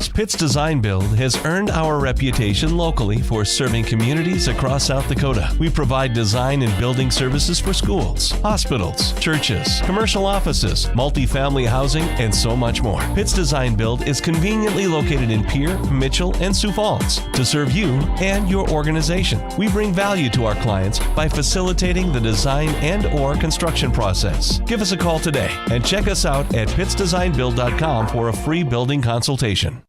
years, Pitt's Design Build has earned our reputation locally for serving communities across South Dakota. We provide design and building services for schools, hospitals, churches, commercial offices, multifamily housing, and so much more. Pitt's Design Build is conveniently located in Pierre, Mitchell, and Sioux Falls to serve you and your organization. We bring value to our clients by facilitating the design and/or construction process. Give us a call today and check us out at pittsdesignbuild.com for a free building consultation.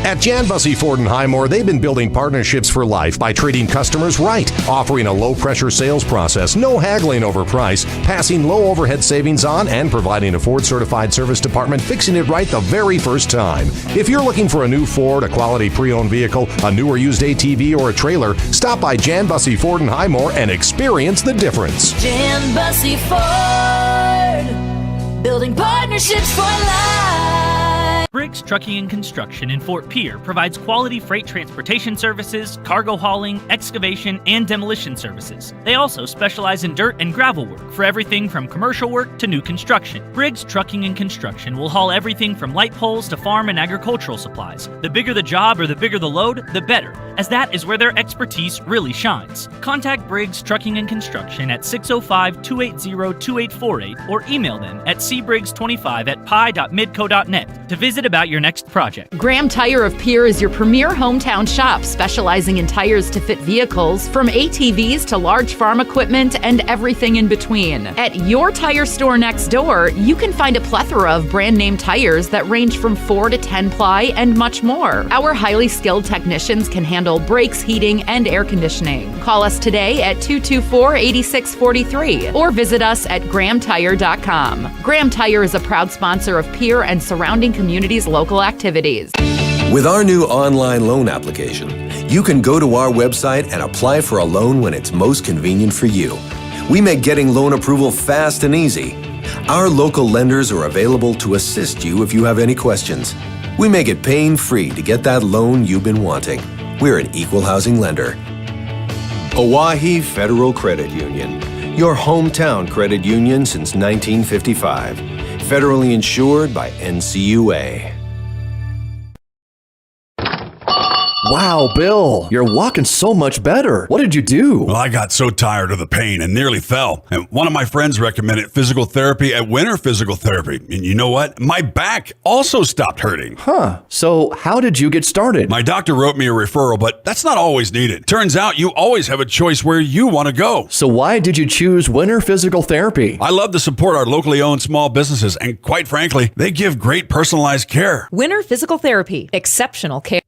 At Jan Bussey Ford & Highmore, they've been building partnerships for life by treating customers right, offering a low-pressure sales process, no haggling over price, passing low overhead savings on, and providing a Ford-certified service department fixing it right the very first time. If you're looking for a new Ford, a quality pre-owned vehicle, a new or used ATV, or a trailer, stop by Jan Bussey Ford & Highmore and experience the difference. Jan Bussey Ford, building partnerships for life. Briggs Trucking and Construction in Fort Pierre provides quality freight transportation services, cargo hauling, excavation, and demolition services. They also specialize in dirt and gravel work for everything from commercial work to new construction. Briggs Trucking and Construction will haul everything from light poles to farm and agricultural supplies. The bigger the job or the bigger the load, the better, as that is where their expertise really shines. Contact Briggs Trucking and Construction at 605-280-2848 or email them at cbriggs25@pi.midco.net to visit about your next project. Graham Tire of Pierre is your premier hometown shop, specializing in tires to fit vehicles, from ATVs to large farm equipment and everything in between. At your tire store next door, you can find a plethora of brand name tires that range from 4 to 10 ply and much more. Our highly skilled technicians can handle brakes, heating, and air conditioning. Call us today at 224-8643 or visit us at grahamtire.com. Graham Tire is a proud sponsor of Pierre and surrounding communities' local activities. With our new online loan application, you can go to our website and apply for a loan when it's most convenient for you. We make getting loan approval fast and easy. Our local lenders are available to assist you if you have any questions. We make it pain-free to get that loan you've been wanting. We're an equal housing lender. Oahe Federal Credit Union, your hometown credit union since 1955. Federally insured by NCUA. Wow, Bill, you're walking so much better. What did you do? Well, I got so tired of the pain and nearly fell. And one of my friends recommended physical therapy at Winter Physical Therapy. And you know what? My back also stopped hurting. Huh. So how did you get started? My doctor wrote me a referral, but that's not always needed. Turns out you always have a choice where you want to go. So why did you choose Winter Physical Therapy? I love to support our locally owned small businesses, and quite frankly, they give great personalized care. Winter Physical Therapy. Exceptional care.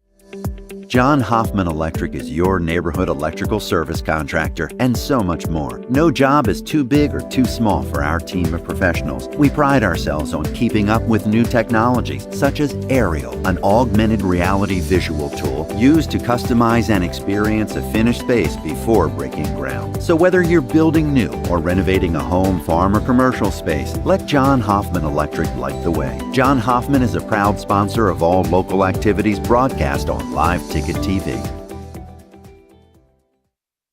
John Hoffman Electric is your neighborhood electrical service contractor, and so much more. No job is too big or too small for our team of professionals. We pride ourselves on keeping up with new technologies, such as Aerial, an augmented reality visual tool used to customize and experience a finished space before breaking ground. So whether you're building new or renovating a home, farm, or commercial space, let John Hoffman Electric light the way. John Hoffman is a proud sponsor of all local activities broadcast on Live Ticket TV.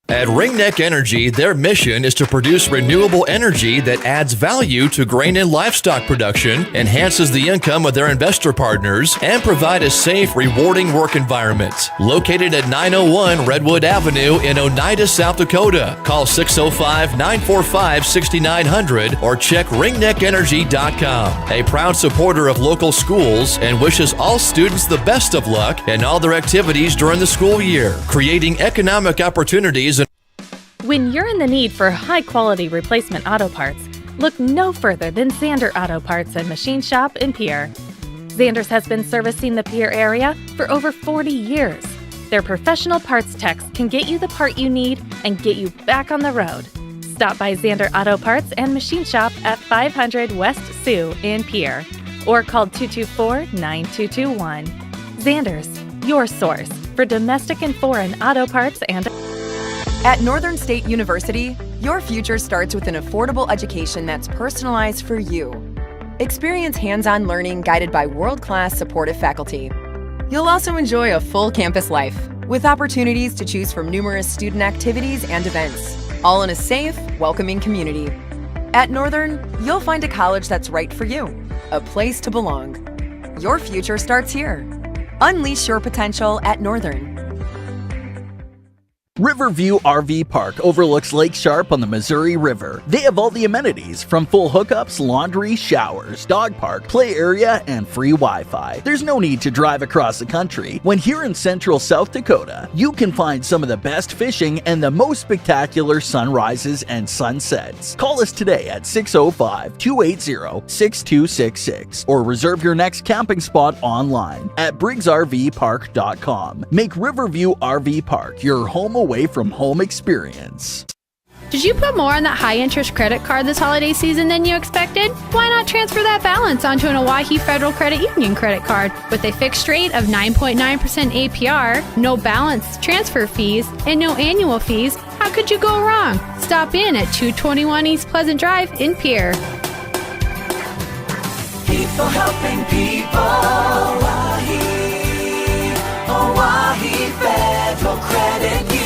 At Ringneck Energy, their mission is to produce renewable energy that adds value to grain and livestock production, enhances the income of their investor partners, and provide a safe, rewarding work environment. Located at 901 Redwood Avenue in Oneida, South Dakota. Call 605-945-6900 or check ringneckenergy.com. A proud supporter of local schools and wishes all students the best of luck in all their activities during the school year, creating economic opportunities. When you're in the need for high-quality replacement auto parts, look no further than Zander Auto Parts and Machine Shop in Pierre. Zander's has been servicing the Pierre area for over 40 years. Their professional parts techs can get you the part you need and get you back on the road. Stop by Zander Auto Parts and Machine Shop at 500 West Sioux in Pierre or call 224-9221. Zander's, your source for domestic and foreign auto parts and... At Northern State University, your future starts with an affordable education that's personalized for you. Experience hands-on learning guided by world-class supportive faculty. You'll also enjoy a full campus life with opportunities to choose from numerous student activities and events, all in a safe, welcoming community. At Northern, you'll find a college that's right for you, a place to belong. Your future starts here. Unleash your potential at Northern. Riverview RV Park overlooks Lake Sharp on the Missouri River. They have all the amenities from full hookups, laundry, showers, dog park, play area, and free Wi-Fi. There's no need to drive across the country. When here in central South Dakota, you can find some of the best fishing and the most spectacular sunrises and sunsets. Call us today at 605-280-6266 or reserve your next camping spot online at briggsrvpark.com. Make Riverview RV Park your home away from home experience. Did you put more on that high-interest credit card this holiday season than you expected? Why not transfer that balance onto an Owyhee Federal Credit Union credit card with a fixed rate of 9.9% APR, no balance transfer fees, and no annual fees? How could you go wrong? Stop in at 221 East Pleasant Drive in Pierre. People helping people. Owyhee Federal Credit Union.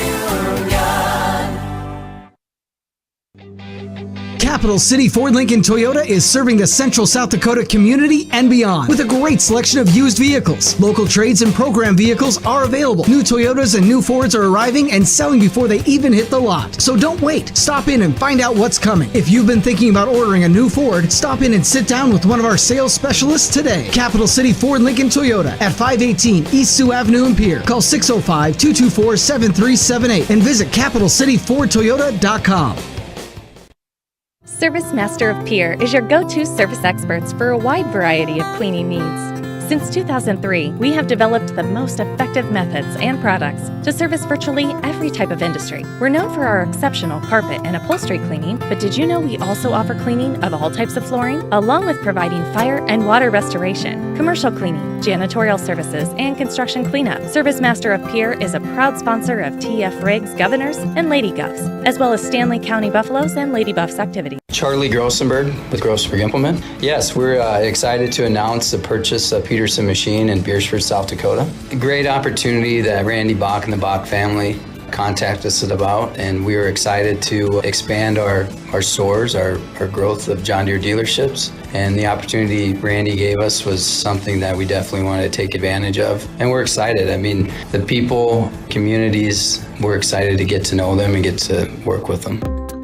Capital City Ford Lincoln Toyota is serving the central South Dakota community and beyond with a great selection of used vehicles. Local trades and program vehicles are available. New Toyotas and new Fords are arriving and selling before they even hit the lot. So don't wait. Stop in and find out what's coming. If you've been thinking about ordering a new Ford, stop in and sit down with one of our sales specialists today. Capital City Ford Lincoln Toyota at 518 East Sioux Avenue in Pierre. Call 605-224-7378 and visit CapitalCityFordToyota.com. Service Master of Pierre is your go-to service experts for a wide variety of cleaning needs. Since 2003, we have developed the most effective methods and products to service virtually every type of industry. We're known for our exceptional carpet and upholstery cleaning, but did you know we also offer cleaning of all types of flooring, along with providing fire and water restoration, commercial cleaning, janitorial services, and construction cleanup. Service Master of Pierre is a proud sponsor of TF Riggs Governors and Lady Govs, as well as Stanley County Buffaloes and Lady Buffs activities. Charlie Grossenberg with Grossenberg Implement. Yes, we're excited to announce the purchase of Peterson Machine in Beersford, South Dakota. A great opportunity that Randy Bach and the Bach family contacted us about, and we were excited to expand our stores, our growth of John Deere dealerships. And the opportunity Randy gave us was something that we definitely wanted to take advantage of. And we're excited. I mean, the people, communities, we're excited to get to know them and get to work with them.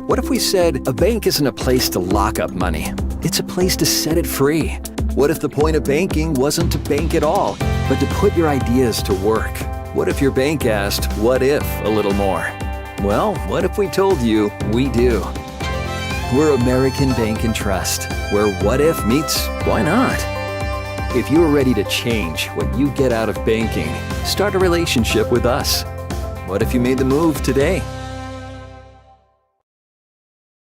What if we said a bank isn't a place to lock up money? It's a place to set it free. What if the point of banking wasn't to bank at all, but to put your ideas to work? What if your bank asked, what if, a little more? Well, what if we told you we do? We're American Bank and Trust, where what if meets why not? If you're ready to change what you get out of banking, start a relationship with us. What if you made the move today?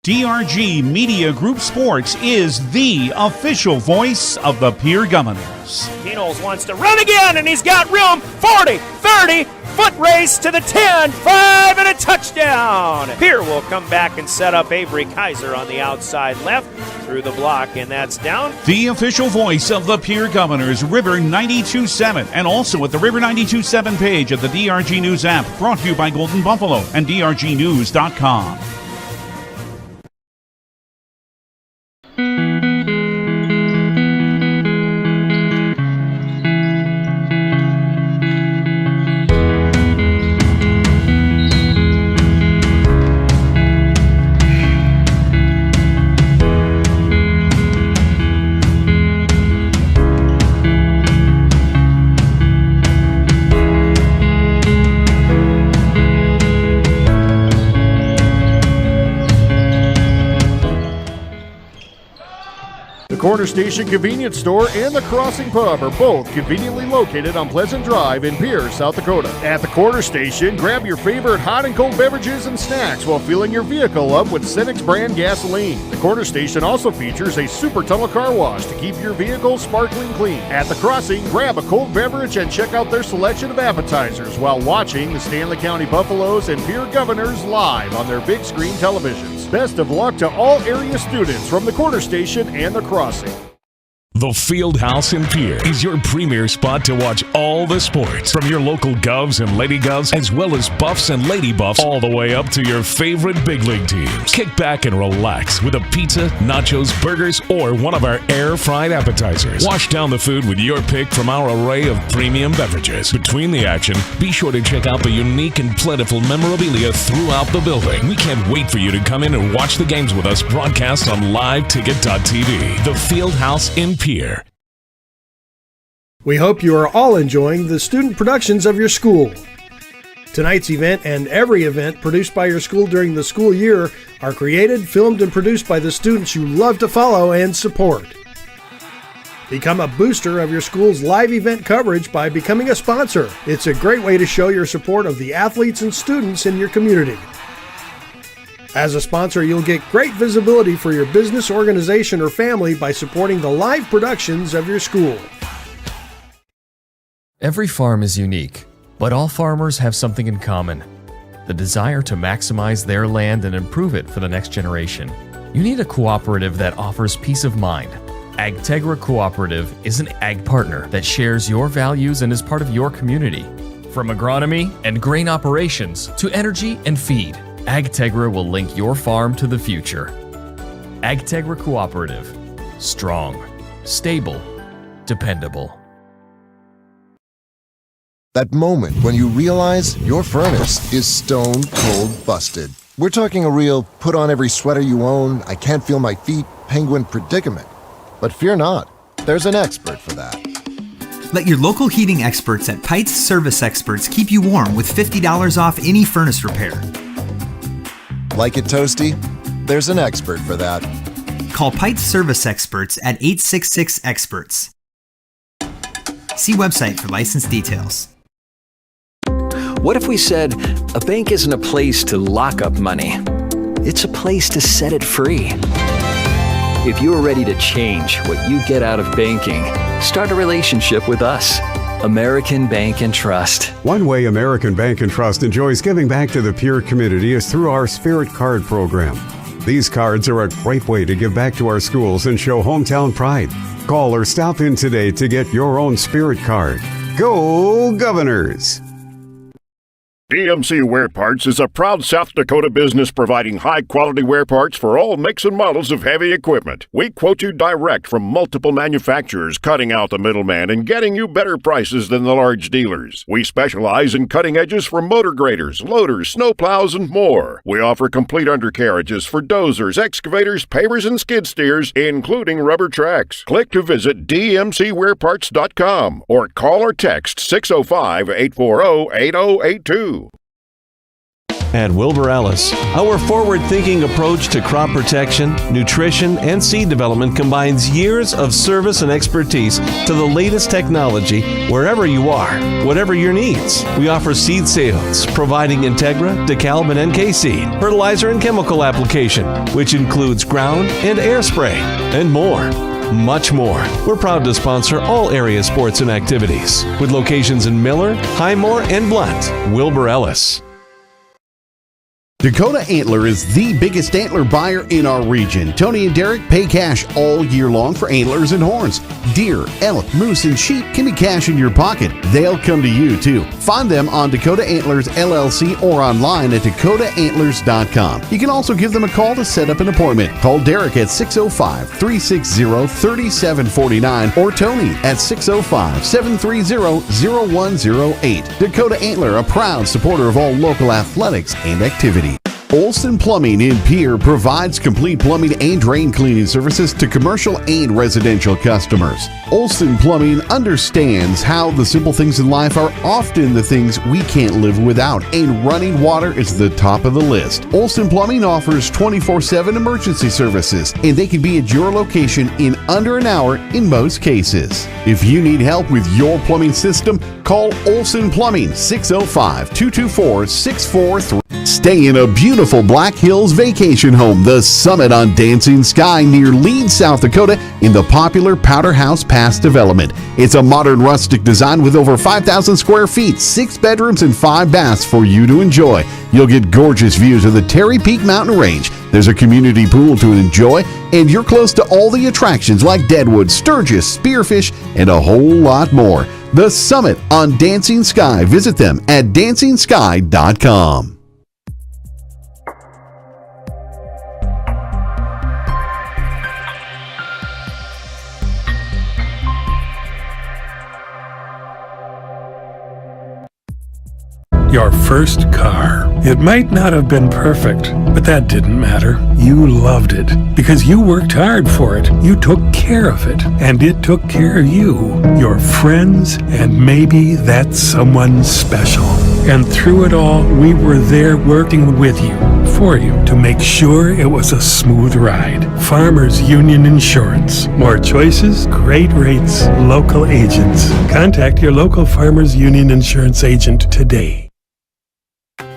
DRG Media Group Sports is the official voice of the Pierre Governors. Knowles wants to run again, and he's got room. 40, 30, foot race to the 10, 5, and a touchdown. Pierre will come back and set up Avery Kaiser on the outside left through the block, and that's down. The official voice of the Pierre Governors, River 92.7, and also at the River 92.7 page of the DRG News app, brought to you by Golden Buffalo and DRGnews.com. Corner Station Convenience Store and the Crossing Pub are both conveniently located on Pleasant Drive in Pierre, South Dakota. At the Corner Station, grab your favorite hot and cold beverages and snacks while filling your vehicle up with Cenex brand gasoline. The Corner Station also features a super tunnel car wash to keep your vehicle sparkling clean. At the Crossing, grab a cold beverage and check out their selection of appetizers while watching the Stanley County Buffaloes and Pierre Governors live on their big screen televisions. Best of luck to all area students from the Corner Station and the Crossing. The Fieldhouse in Pierre is your premier spot to watch all the sports, from your local Govs and Lady Govs, as well as Buffs and Lady Buffs, all the way up to your favorite big league teams. Kick back and relax with a pizza, nachos, burgers, or one of our air-fried appetizers. Wash down the food with your pick from our array of premium beverages. Between the action, be sure to check out the unique and plentiful memorabilia throughout the building. We can't wait for you to come in and watch the games with us broadcast on liveticket.tv. The Fieldhouse in Pierre. We hope you are all enjoying the student productions of your school. Tonight's event and every event produced by your school during the school year are created, filmed, and produced by the students you love to follow and support. Become a booster of your school's live event coverage by becoming a sponsor. It's a great way to show your support of the athletes and students in your community. As a sponsor, you'll get great visibility for your business, organization, or family by supporting the live productions of your school. Every farm is unique, but all farmers have something in common: the desire to maximize their land and improve it for the next generation. You need a cooperative that offers peace of mind. AgTegra Cooperative is an ag partner that shares your values and is part of your community. From agronomy and grain operations to energy and feed, AgTegra will link your farm to the future. AgTegra Cooperative. Strong, stable, dependable. That moment when you realize your furnace is stone cold busted. We're talking a real put on every sweater you own, I can't feel my feet, penguin predicament. But fear not, there's an expert for that. Let your local heating experts at Pites Service Experts keep you warm with $50 off any furnace repair. Like it toasty? There's an expert for that. Call Pites Service Experts at 866-EXPERTS. See website for license details. What if we said a bank isn't a place to lock up money? It's a place to set it free. If you're ready to change what you get out of banking, start a relationship with us. American Bank and Trust. One way American Bank and Trust enjoys giving back to the Pierre community is through our Spirit Card program. These cards are a great way to give back to our schools and show hometown pride. Call or stop in today to get your own Spirit Card. Go Governors! DMC Wear Parts is a proud South Dakota business providing high-quality wear parts for all makes and models of heavy equipment. We quote you direct from multiple manufacturers, cutting out the middleman and getting you better prices than the large dealers. We specialize in cutting edges for motor graders, loaders, snowplows, and more. We offer complete undercarriages for dozers, excavators, pavers, and skid steers, including rubber tracks. Click to visit dmcwearparts.com or call or text 605-840-8082. At Wilbur Ellis, our forward-thinking approach to crop protection, nutrition, and seed development combines years of service and expertise to the latest technology wherever you are, whatever your needs. We offer seed sales, providing Integra, DeKalb, and NK seed, fertilizer and chemical application, which includes ground and air spray, and more. Much more. We're proud to sponsor all area sports and activities, with locations in Miller, Highmore, and Blunt. Wilbur Ellis. Dakota Antler is the biggest antler buyer in our region. Tony and Derek pay cash all year long for antlers and horns. Deer, elk, moose, and sheep can be cash in your pocket. They'll come to you, too. Find them on Dakota Antlers LLC or online at dakotaantlers.com. You can also give them a call to set up an appointment. Call Derek at 605-360-3749 or Tony at 605-730-0108. Dakota Antler, a proud supporter of all local athletics and activity. Olson Plumbing in Pierre provides complete plumbing and drain cleaning services to commercial and residential customers. Olson Plumbing understands how the simple things in life are often the things we can't live without, and running water is the top of the list. Olson Plumbing offers 24/7 emergency services, and they can be at your location in under an hour in most cases. If you need help with your plumbing system, call Olson Plumbing 605-224-6433. Stay in a beautiful Black Hills vacation home, the Summit on Dancing Sky near Leeds, South Dakota, in the popular Powder House Pass development. It's a modern rustic design with over 5,000 square feet, 6 bedrooms, and 5 baths for you to enjoy. You'll get gorgeous views of the Terry Peak Mountain Range. There's a community pool to enjoy, and you're close to all the attractions like Deadwood, Sturgis, Spearfish, and a whole lot more. The Summit on Dancing Sky. Visit them at DancingSky.com. Your first car. It might not have been perfect, but that didn't matter. You loved it because you worked hard for it. You took care of it, and it took care of you, your friends, and maybe that someone special. And through it all, we were there working with you, for you, to make sure it was a smooth ride. Farmers Union Insurance. More choices, great rates, local agents. Contact your local Farmers Union Insurance agent today.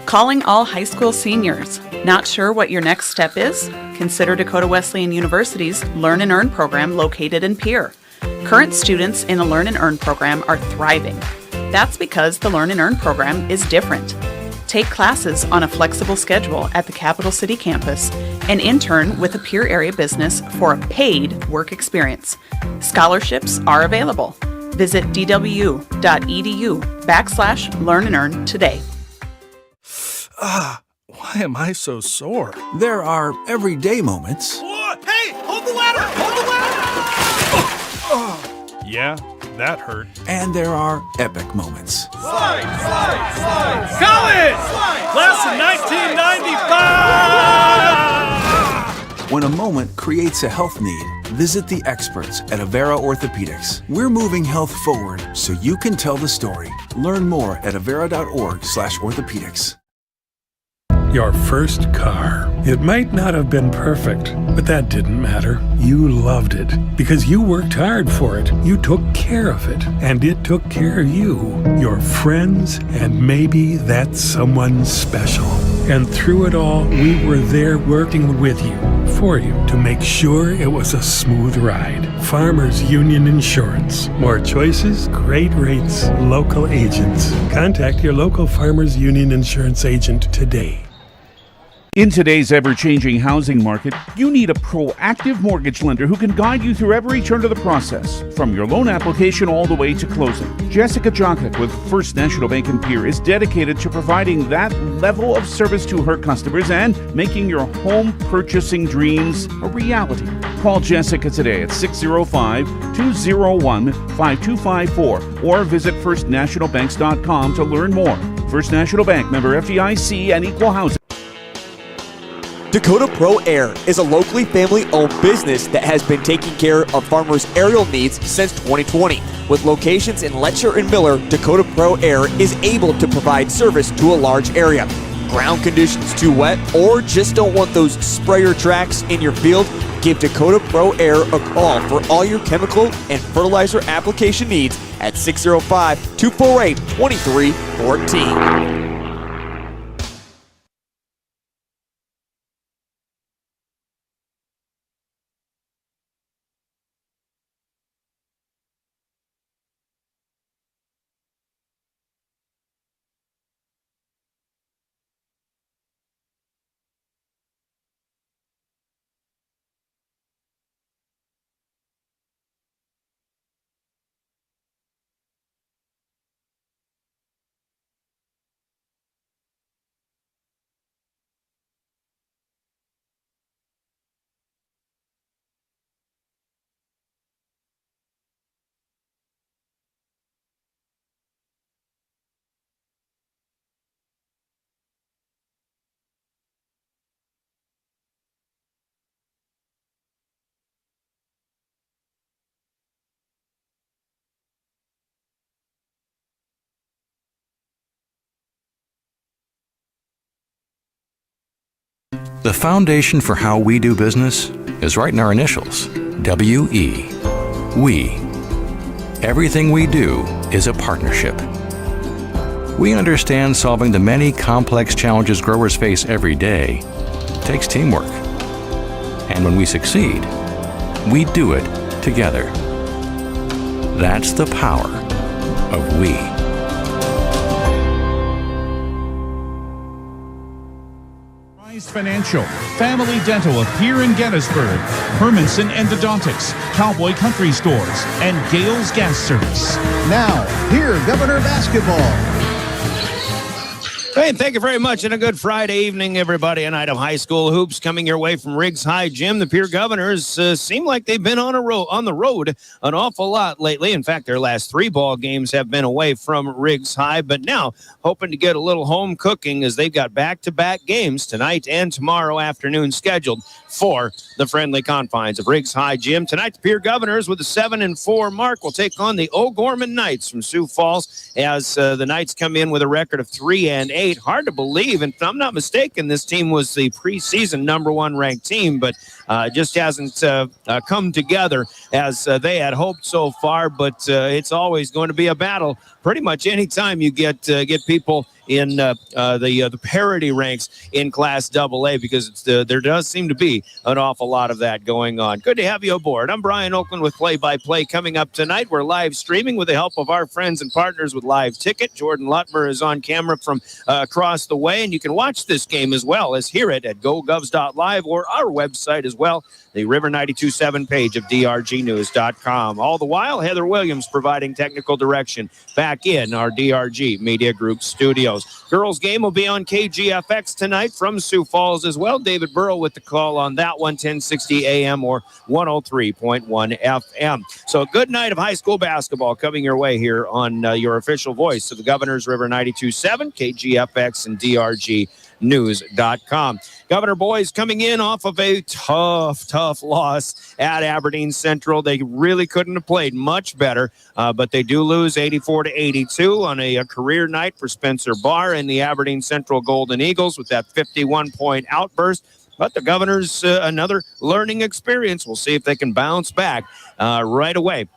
Calling all high school seniors. Not sure what your next step is? Consider Dakota Wesleyan University's Learn and Earn program located in Pierre. Current students in the Learn and Earn program are thriving. That's because the Learn and Earn program is different. Take classes on a flexible schedule at the Capital City campus and intern with a Pierre area business for a paid work experience. Scholarships are available. Visit dwu.edu/Learn and Earn today. Why am I so sore? There are everyday moments. Hey, hold the ladder! Hold the ladder! Yeah, that hurt. And there are epic moments. Slide, slide, slide! College! Class of 1995! When a moment creates a health need, visit the experts at Avera Orthopedics. We're moving health forward so you can tell the story. Learn more at avera.org/orthopedics. Your first car. It might not have been perfect, but that didn't matter. You loved it because you worked hard for it. You took care of it, and it took care of you, your friends, and maybe that someone special. And through it all, we were there working with you, for you, to make sure it was a smooth ride. Farmers Union Insurance. More choices, great rates, local agents. Contact your local Farmers Union Insurance agent today. In today's ever-changing housing market, you need a proactive mortgage lender who can guide you through every turn of the process, from your loan application all the way to closing. Jessica Jokic with First National Bank in Pierre is dedicated to providing that level of service to her customers and making your home purchasing dreams a reality. Call Jessica today at 605-201-5254 or visit firstnationalbanks.com to learn more. First National Bank, member FDIC, and equal housing. Dakota Pro Air is a locally family-owned business that has been taking care of farmers' aerial needs since 2020. With locations in Letcher and Miller, Dakota Pro Air is able to provide service to a large area. Ground conditions too wet, or just don't want those sprayer tracks in your field? Give Dakota Pro Air a call for all your chemical and fertilizer application needs at 605-248-2314. The foundation for how we do business is right in our initials, W-E. We. Everything we do is a partnership. We understand solving the many complex challenges growers face every day takes teamwork. And when we succeed, we do it together. That's the power of we. Financial, Family Dental of Pierre and Gettysburg, Hermanson Endodontics, Cowboy Country Stores, and Gale's Gas Service. Now, Pierre Governor Basketball. Hey, thank you very much, and a good Friday evening, everybody. A night of high school hoops coming your way from Riggs High Gym. The Pierre Governors seem like they've been on the road an awful lot lately. In fact, their last 3 ball games have been away from Riggs High, but now hoping to get a little home cooking as they've got back-to-back games tonight and tomorrow afternoon scheduled for the friendly confines of Riggs High Gym. Tonight, the Pierre Governors with a 7-4 mark will take on the Gorman Knights from Sioux Falls as the Knights come in with a record of 3-8. Hard to believe, and if I'm not mistaken, this team was the preseason #1 ranked team, but just hasn't come together as they had hoped so far. But it's always going to be a battle pretty much any time you get people in the parity ranks in Class AA, because there does seem to be an awful lot of that going on. Good to have you aboard. I'm Brian Oakland with play-by-play coming up tonight. We're live streaming with the help of our friends and partners with Live Ticket. Jordan Lutmer is on camera from across the way, and you can watch this game as well as hear it at gogovs.live or our website as well, the River 92.7 page of drgnews.com. All the while, Heather Williams providing technical direction back in our DRG Media Group studios. Girls game will be on KGFX tonight from Sioux Falls as well. David Burrow with the call on that one, 1060 AM or 103.1 FM. So a good night of high school basketball coming your way here on your official voice of the Governors, River 92.7, KGFX, and DRGnews.com. Governor boys coming in off of a tough loss at Aberdeen Central. They really couldn't have played much better, but they do lose 84-82 on a career night for Spencer Barr and the Aberdeen Central Golden Eagles with that 51-point outburst. But the Governors, another learning experience. We'll see if they can bounce back right away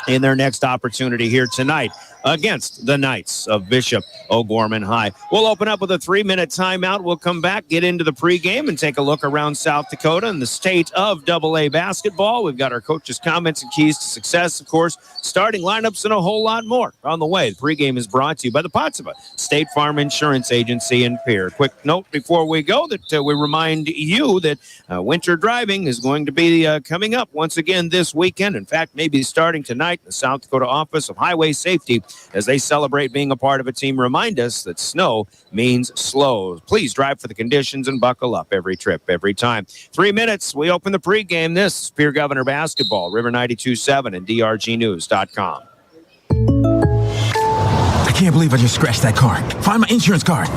in their next opportunity here tonight against the Knights of Bishop O'Gorman High. We'll open up with a 3-minute timeout. We'll come back, get into the pregame, and take a look around South Dakota and the state of AA basketball. We've got our coaches' comments and keys to success, of course, starting lineups, and a whole lot more on the way. The pregame is brought to you by the Pottsville State Farm Insurance Agency in Pierre. Quick note before we go that we remind you that winter driving is going to be coming up once again this weekend. In fact, maybe starting tonight in the South Dakota Office of Highway Safety as they celebrate being a part of a team. Remind us that snow means slow. Please drive for the conditions and buckle up every trip, every time. 3 minutes, we open the pregame. This is Pierre Governor Basketball, River 92.7 and DRGnews.com. I can't believe I just scratched that card. Find my insurance card.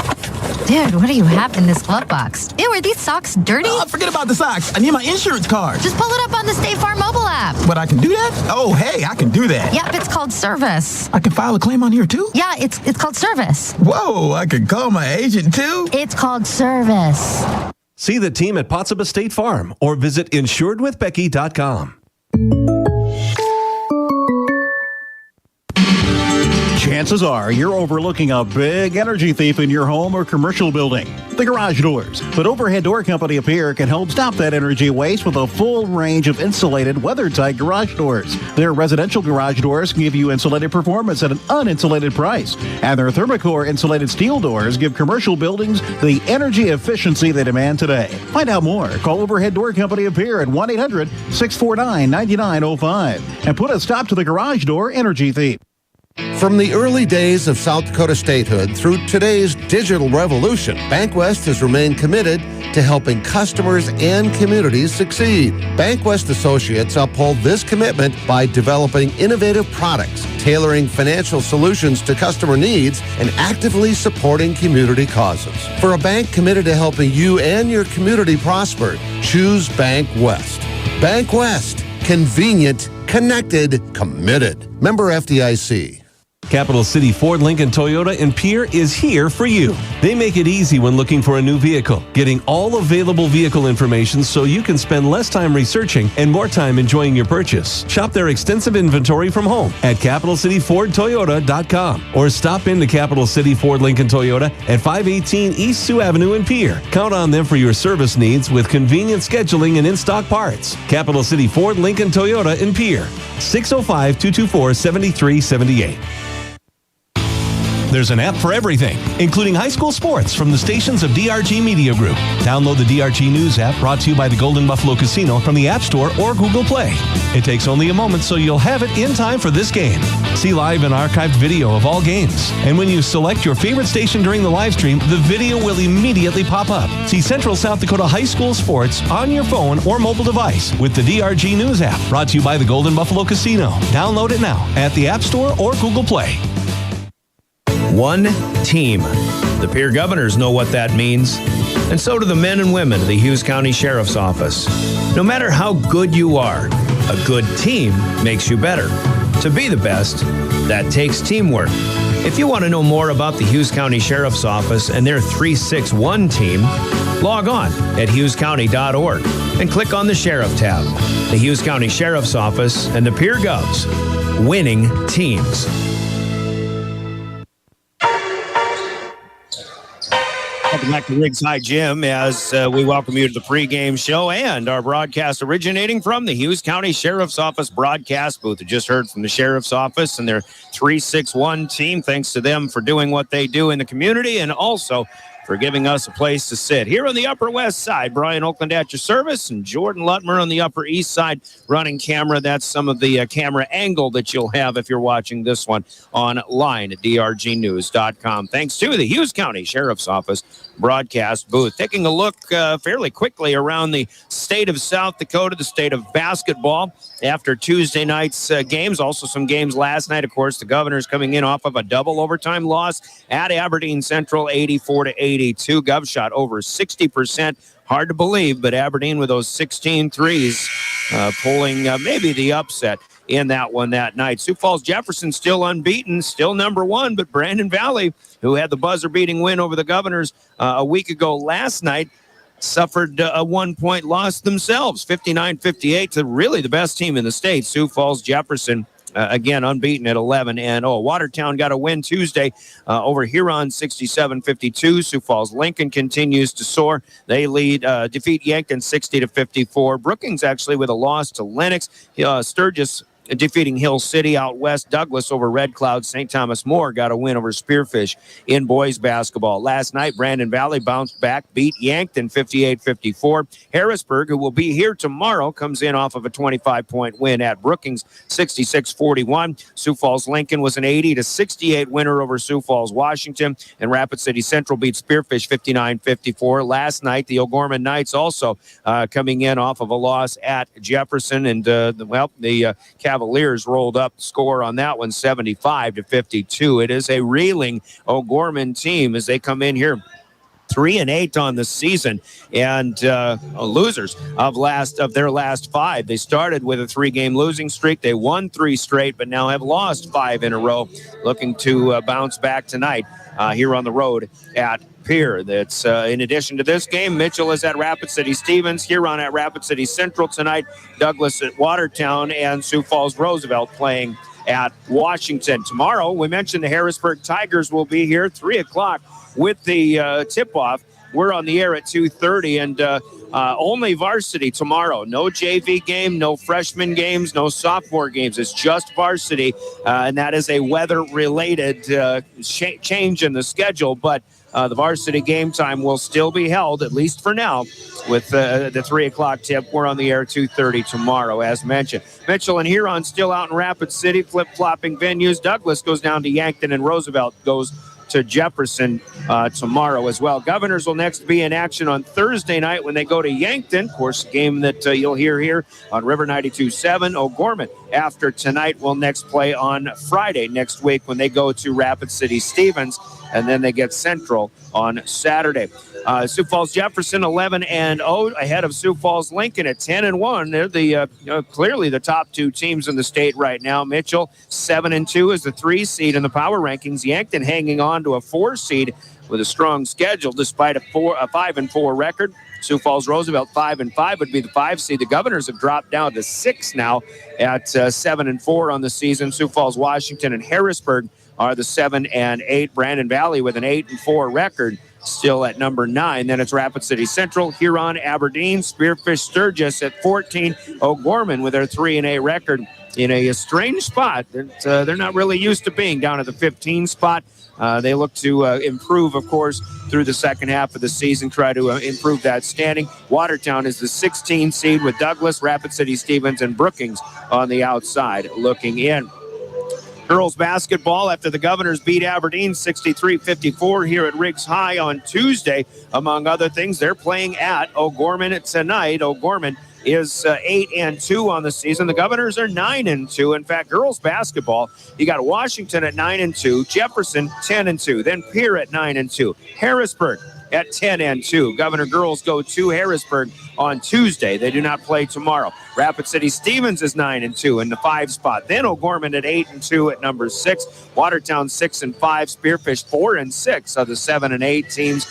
Dude, what do you have in this glove box? Ew, are these socks dirty? Forget about the socks. I need my insurance card. Just pull it up on the State Farm mobile app. But I can do that? Oh, hey, I can do that. Yep, it's called service. I can file a claim on here, too? Yeah, it's called service. Whoa, I can call my agent, too? It's called service. See the team at Pottsville State Farm or visit insuredwithbecky.com. Chances are you're overlooking a big energy thief in your home or commercial building. The garage doors. But Overhead Door Company of Pierre can help stop that energy waste with a full range of insulated, weather-tight garage doors. Their residential garage doors give you insulated performance at an uninsulated price. And their Thermocore insulated steel doors give commercial buildings the energy efficiency they demand today. Find out more. Call Overhead Door Company of Pierre at 1-800-649-9905 and put a stop to the garage door energy thief. From the early days of South Dakota statehood through today's digital revolution, BankWest has remained committed to helping customers and communities succeed. BankWest Associates uphold this commitment by developing innovative products, tailoring financial solutions to customer needs, and actively supporting community causes. For a bank committed to helping you and your community prosper, choose BankWest. BankWest. Convenient, connected, committed. Member FDIC. Capital City Ford, Lincoln, Toyota, and Pierre is here for you. They make it easy when looking for a new vehicle, getting all available vehicle information so you can spend less time researching and more time enjoying your purchase. Shop their extensive inventory from home at CapitalCityFordToyota.com or stop into Capital City Ford, Lincoln, Toyota at 518 East Sioux Avenue in Pierre. Count on them for your service needs with convenient scheduling and in-stock parts. Capital City Ford, Lincoln, Toyota in Pierre. 605-224-7378. There's an app for everything, including high school sports from the stations of DRG Media Group. Download the DRG News app brought to you by the Golden Buffalo Casino from the App Store or Google Play. It takes only a moment, so you'll have it in time for this game. See live and archived video of all games. And when you select your favorite station during the live stream, the video will immediately pop up. See Central South Dakota high school sports on your phone or mobile device with the DRG News app brought to you by the Golden Buffalo Casino. Download it now at the App Store or Google Play. One team. The Pierre Governors know what that means, and so do the men and women of the Hughes County Sheriff's Office. No matter how good you are, a good team makes you better. To be the best, that takes teamwork. If you want to know more about the Hughes County Sheriff's Office and their 361 team, log on at hughescounty.org and click on the Sheriff tab. The Hughes County Sheriff's Office and the Pierre Govs, winning teams. Welcome back to Riggs High Gym as we welcome you to the pregame show and our broadcast originating from the Hughes County Sheriff's Office broadcast booth. You just heard from the Sheriff's Office and their 361 team. Thanks to them for doing what they do in the community and also for giving us a place to sit. Here on the Upper West Side, Brian Oakland at your service and Jordan Lutmer on the Upper East Side running camera. That's some of the camera angle that you'll have if you're watching this one online at drgnews.com. Thanks to the Hughes County Sheriff's Office broadcast booth. Taking a look fairly quickly around the state of South Dakota, the state of basketball after Tuesday night's games. Also some games last night, of course. The Governors coming in off of a double overtime loss at Aberdeen Central, 84-82. Gov shot over 60%. Hard to believe, but Aberdeen with those 16 threes pulling maybe the upset in that one that night. Sioux Falls Jefferson still unbeaten, still number one, but Brandon Valley, who had the buzzer-beating win over the Governors a week ago last night, suffered a 1-point loss themselves, 59-58 to really the best team in the state, Sioux Falls Jefferson. Again, unbeaten at 11. And, Watertown got a win Tuesday over Huron, 67-52. Sioux Falls Lincoln continues to soar. They defeat Yankton 60-54. Brookings actually with a loss to Lennox. Sturgis defeating Hill City out west. Douglas over Red Cloud. St. Thomas More got a win over Spearfish in boys basketball. Last night, Brandon Valley bounced back, beat Yankton 58-54. Harrisburg, who will be here tomorrow, comes in off of a 25-point win at Brookings, 66-41. Sioux Falls Lincoln was an 80-68 winner over Sioux Falls Washington, and Rapid City Central beat Spearfish 59-54. Last night, the Gorman Knights also coming in off of a loss at Jefferson, and the Cavaliers rolled up the score on that one, 75-52. It is a reeling O'Gorman team as they come in here 3-8 on the season and losers of their last 5. They started with a 3-game losing streak. They won 3 straight, but now have lost 5 in a row, looking to bounce back tonight here on the road at Pierre. That's in addition to this game, Mitchell is at Rapid City Stevens, Huron at Rapid City Central tonight, Douglas at Watertown, and Sioux Falls Roosevelt playing at Washington. Tomorrow, we mentioned the Harrisburg Tigers will be here 3 o'clock with the tip-off. We're on the air at 2:30, and only varsity tomorrow. No JV game, no freshman games, no sophomore games. It's just varsity, and that is a weather-related change in the schedule, but the varsity game time will still be held, at least for now, with the 3 o'clock tip. We're on the air 2:30 tomorrow, as mentioned. Mitchell and Huron still out in Rapid City, flip-flopping venues. Douglas goes down to Yankton, and Roosevelt goes to Jefferson tomorrow as well. Governors will next be in action on Thursday night when they go to Yankton. Of course, a game that you'll hear here on River 92.7. O'Gorman, after tonight, will next play on Friday next week when they go to Rapid City Stevens and then they get Central on Saturday. Sioux Falls Jefferson 11-0 ahead of Sioux Falls Lincoln at 10-1. They're the clearly the top two teams in the state right now. Mitchell 7-2 is the 3 seed in the power rankings. Yankton hanging on to a 4 seed with a strong schedule despite a 5-4 record. Sioux Falls Roosevelt 5-5 would be the 5 seed. The Governors have dropped down to 6 now at 7-4 on the season. Sioux Falls, Washington, and Harrisburg are the 7 and 8. Brandon Valley with an 8-4 record, still at number 9. Then it's Rapid City Central, Huron, Aberdeen, Spearfish, Sturgis at 14. O'Gorman with their 3-8 record in a strange spot that they're not really used to being, down at the 15 spot. They look to improve, of course, through the second half of the season, try to improve that standing. Watertown is the 16 seed with Douglas, Rapid City Stevens, and Brookings on the outside looking in. Girls basketball, after the Governors beat Aberdeen 63-54 here at Riggs High on Tuesday, among other things, they're playing at O'Gorman tonight. O'Gorman is 8-2 on the season. The Governors are 9-2. In fact, girls basketball, you got Washington at 9-2, Jefferson 10-2, then Pierre at 9-2, Harrisburg at 10-2. Governor girls go to Harrisburg on Tuesday. They do not play tomorrow. Rapid City Stevens is 9-2 in the 5 spot. Then O'Gorman at 8-2 at number 6. Watertown 6-5. Spearfish 4-6 of the 7 and 8 teams.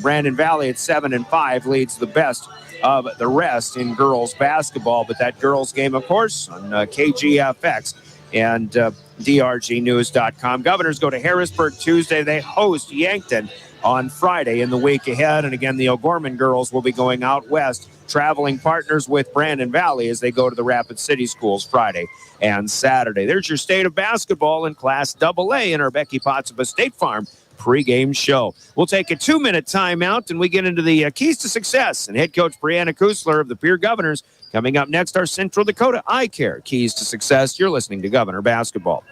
Brandon Valley at 7-5 leads the best of the rest in girls basketball. But that girls game, of course, on KGFX and drgnews.com. Governors go to Harrisburg Tuesday. They host Yankton on Friday in the week ahead. And again, the O'Gorman girls will be going out west, traveling partners with Brandon Valley as they go to the Rapid City schools Friday and Saturday. There's your state of basketball in Class AA in our Becky Pottsville State Farm pregame show. We'll take a 2-minute timeout and we get into the keys to success. And head coach Brianna Kusler of the Pierre Governors. Coming up next, our Central Dakota Eye Care Keys to Success. You're listening to Governor Basketball.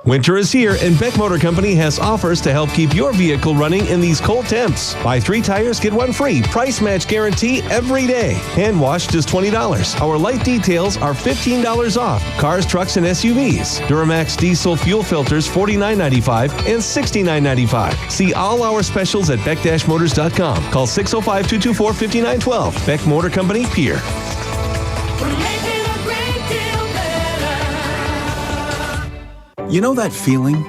Winter is here, and Beck Motor Company has offers to help keep your vehicle running in these cold temps. Buy 3 tires, get 1 free. Price match guarantee every day. Hand wash just $20. Our light details are $15 off. Cars, trucks, and SUVs. Duramax diesel fuel filters $49.95 and $69.95. See all our specials at beck-motors.com. Call 605-224-5912. Beck Motor Company, Pierre. You know that feeling?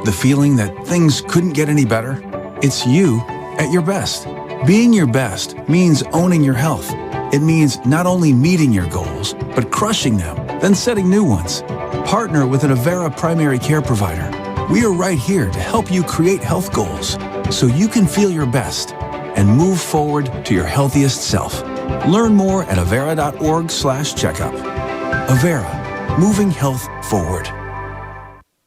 The feeling that things couldn't get any better? It's you at your best. Being your best means owning your health. It means not only meeting your goals, but crushing them, then setting new ones. Partner with an Avera primary care provider. We are right here to help you create health goals so you can feel your best and move forward to your healthiest self. Learn more at avera.org/checkup. Avera, moving health forward.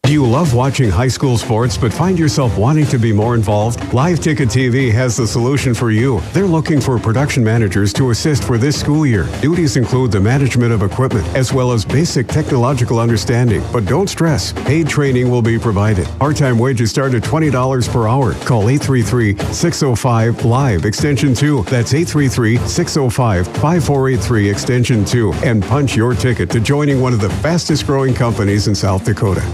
Do you love watching high school sports but find yourself wanting to be more involved? Live Ticket TV has the solution for you. They're looking for production managers to assist for this school year. Duties include the management of equipment as well as basic technological understanding. But don't stress, paid training will be provided. Part-time wages start at $20 per hour. Call 833-605-LIVE extension 2. That's 833-605-5483 extension 2 and punch your ticket to joining one of the fastest growing companies in South Dakota.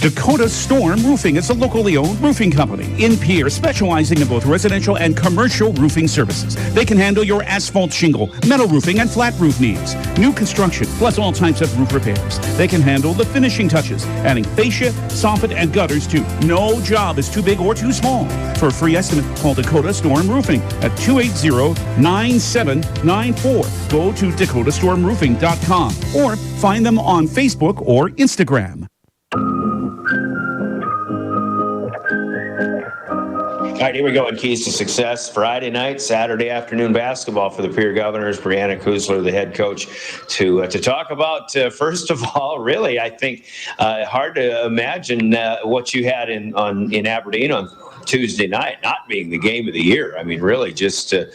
Dakota Storm Roofing is a locally owned roofing company in Pierre, specializing in both residential and commercial roofing services. They can handle your asphalt shingle, metal roofing, and flat roof needs. New construction, plus all types of roof repairs. They can handle the finishing touches, adding fascia, soffit, and gutters too. No job is too big or too small. For a free estimate, call Dakota Storm Roofing at 280-9794. Go to dakotastormroofing.com or find them on Facebook or Instagram. All right, here we go in Keys to Success. Friday night, Saturday afternoon basketball for the Pierre Governors. Brianna Kusler, the head coach, to talk about, first of all, really, I think, hard to imagine what you had in Aberdeen on Tuesday night not being the game of the year. I mean, really just a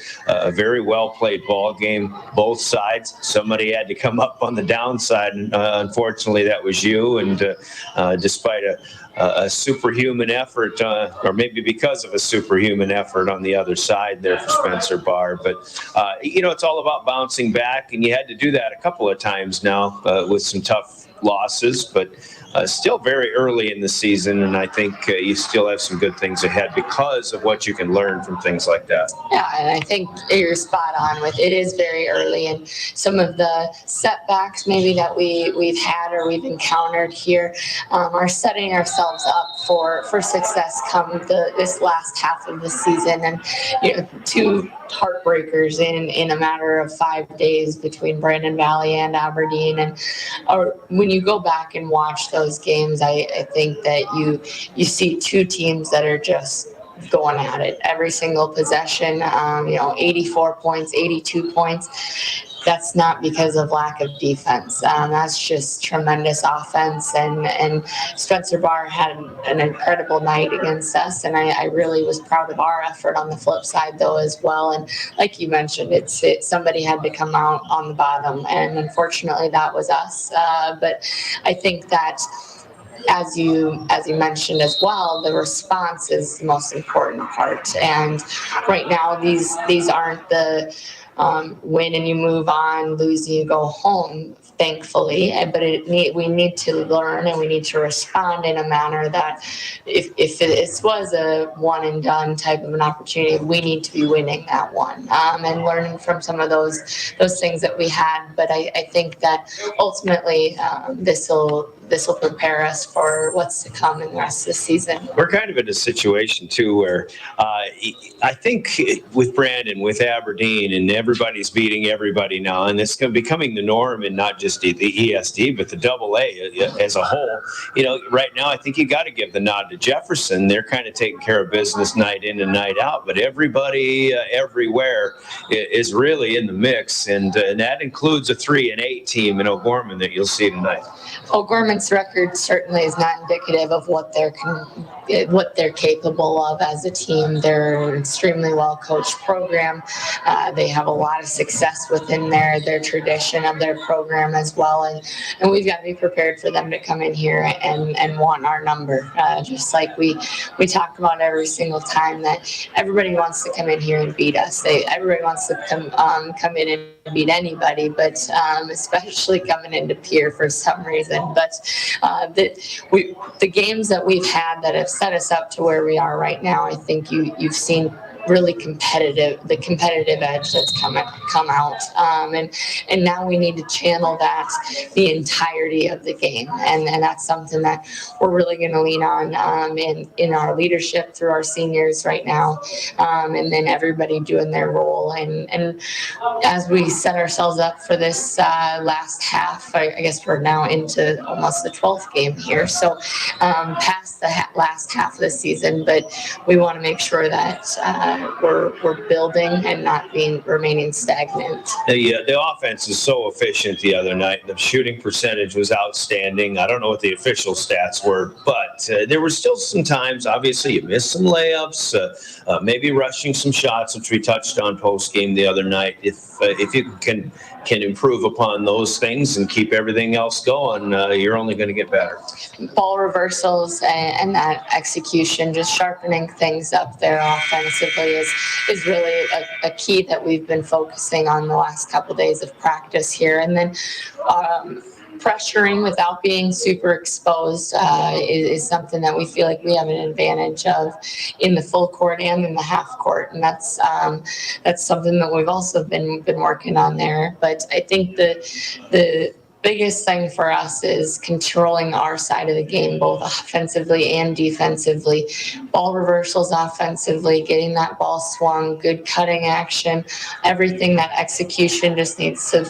very well-played ball game, both sides. Somebody had to come up on the downside, and unfortunately that was you. And despite a superhuman effort, or maybe because of a superhuman effort on the other side there for Spencer Barr. But, it's all about bouncing back, and you had to do that a couple of times now with some tough losses, but still very early in the season, and I think you still have some good things ahead because of what you can learn from things like that. Yeah, and I think you're spot on with it is very early, and some of the setbacks maybe that we've had or we've encountered here are setting ourselves up for success come this last half of the season. And 2 heartbreakers in a matter of 5 days between Brandon Valley and Aberdeen, and when you go back and watch those games, I think that you see 2 teams that are just going at it every single possession. 84 points, 82 points. That's not because of lack of defense. That's just tremendous offense. And Spencer Barr had an incredible night against us. And I really was proud of our effort on the flip side, though, as well. And like you mentioned, somebody had to come out on the bottom. And unfortunately, that was us. But I think that as you mentioned as well, the response is the most important part. And right now, these aren't the win and you move on, lose and you go home, thankfully. But we need to learn and we need to respond in a manner that if this was a one and done type of an opportunity, we need to be winning that one and learning from some of those things that we had. But I think that ultimately this will prepare us for what's to come in the rest of the season. We're kind of in a situation, too, where I think with Brandon, with Aberdeen, and everybody's beating everybody now, and it's becoming the norm, and not just the ESD, but the AA as a whole. Right now, I think you got to give the nod to Jefferson. They're kind of taking care of business night in and night out, but everybody everywhere is really in the mix, and that includes a 3-8 team in O'Gorman that you'll see tonight. O'Gorman's record certainly is not indicative of what they're capable of as a team. They're an extremely well coached program. They have a lot of success within their tradition of their program as well, and we've got to be prepared for them to come in here and want our number. Just like we talk about every single time, that everybody wants to come in here and beat us. Everybody wants to come in and beat anybody, but especially coming into Pierre for some reason. But the games that we've had that have set us up to where we are right now, I think you've seen really the competitive edge that's come out, and now we need to channel that the entirety of the game, and that's something that we're really going to lean on in our leadership through our seniors right now, and then everybody doing their role, and as we set ourselves up for this last half, I guess we're now into almost the 12th game here, so past the last half of the season, but we want to make sure that we're building and not remaining stagnant. The offense is so efficient the other night. The shooting percentage was outstanding. I don't know what the official stats were, but there were still some times, obviously, you missed some layups, maybe rushing some shots, which we touched on post-game the other night. If you can improve upon those things and keep everything else going, you're only going to get better. Ball reversals and that execution, just sharpening things up there offensively is really a key that we've been focusing on the last couple days of practice here. And then pressuring without being super exposed is something that we feel like we have an advantage of in the full court and in the half court, and that's something that we've also been working on there. But I think the biggest thing for us is controlling our side of the game, both offensively and defensively. Ball reversals offensively, getting that ball swung, good cutting action, everything. That execution just needs to,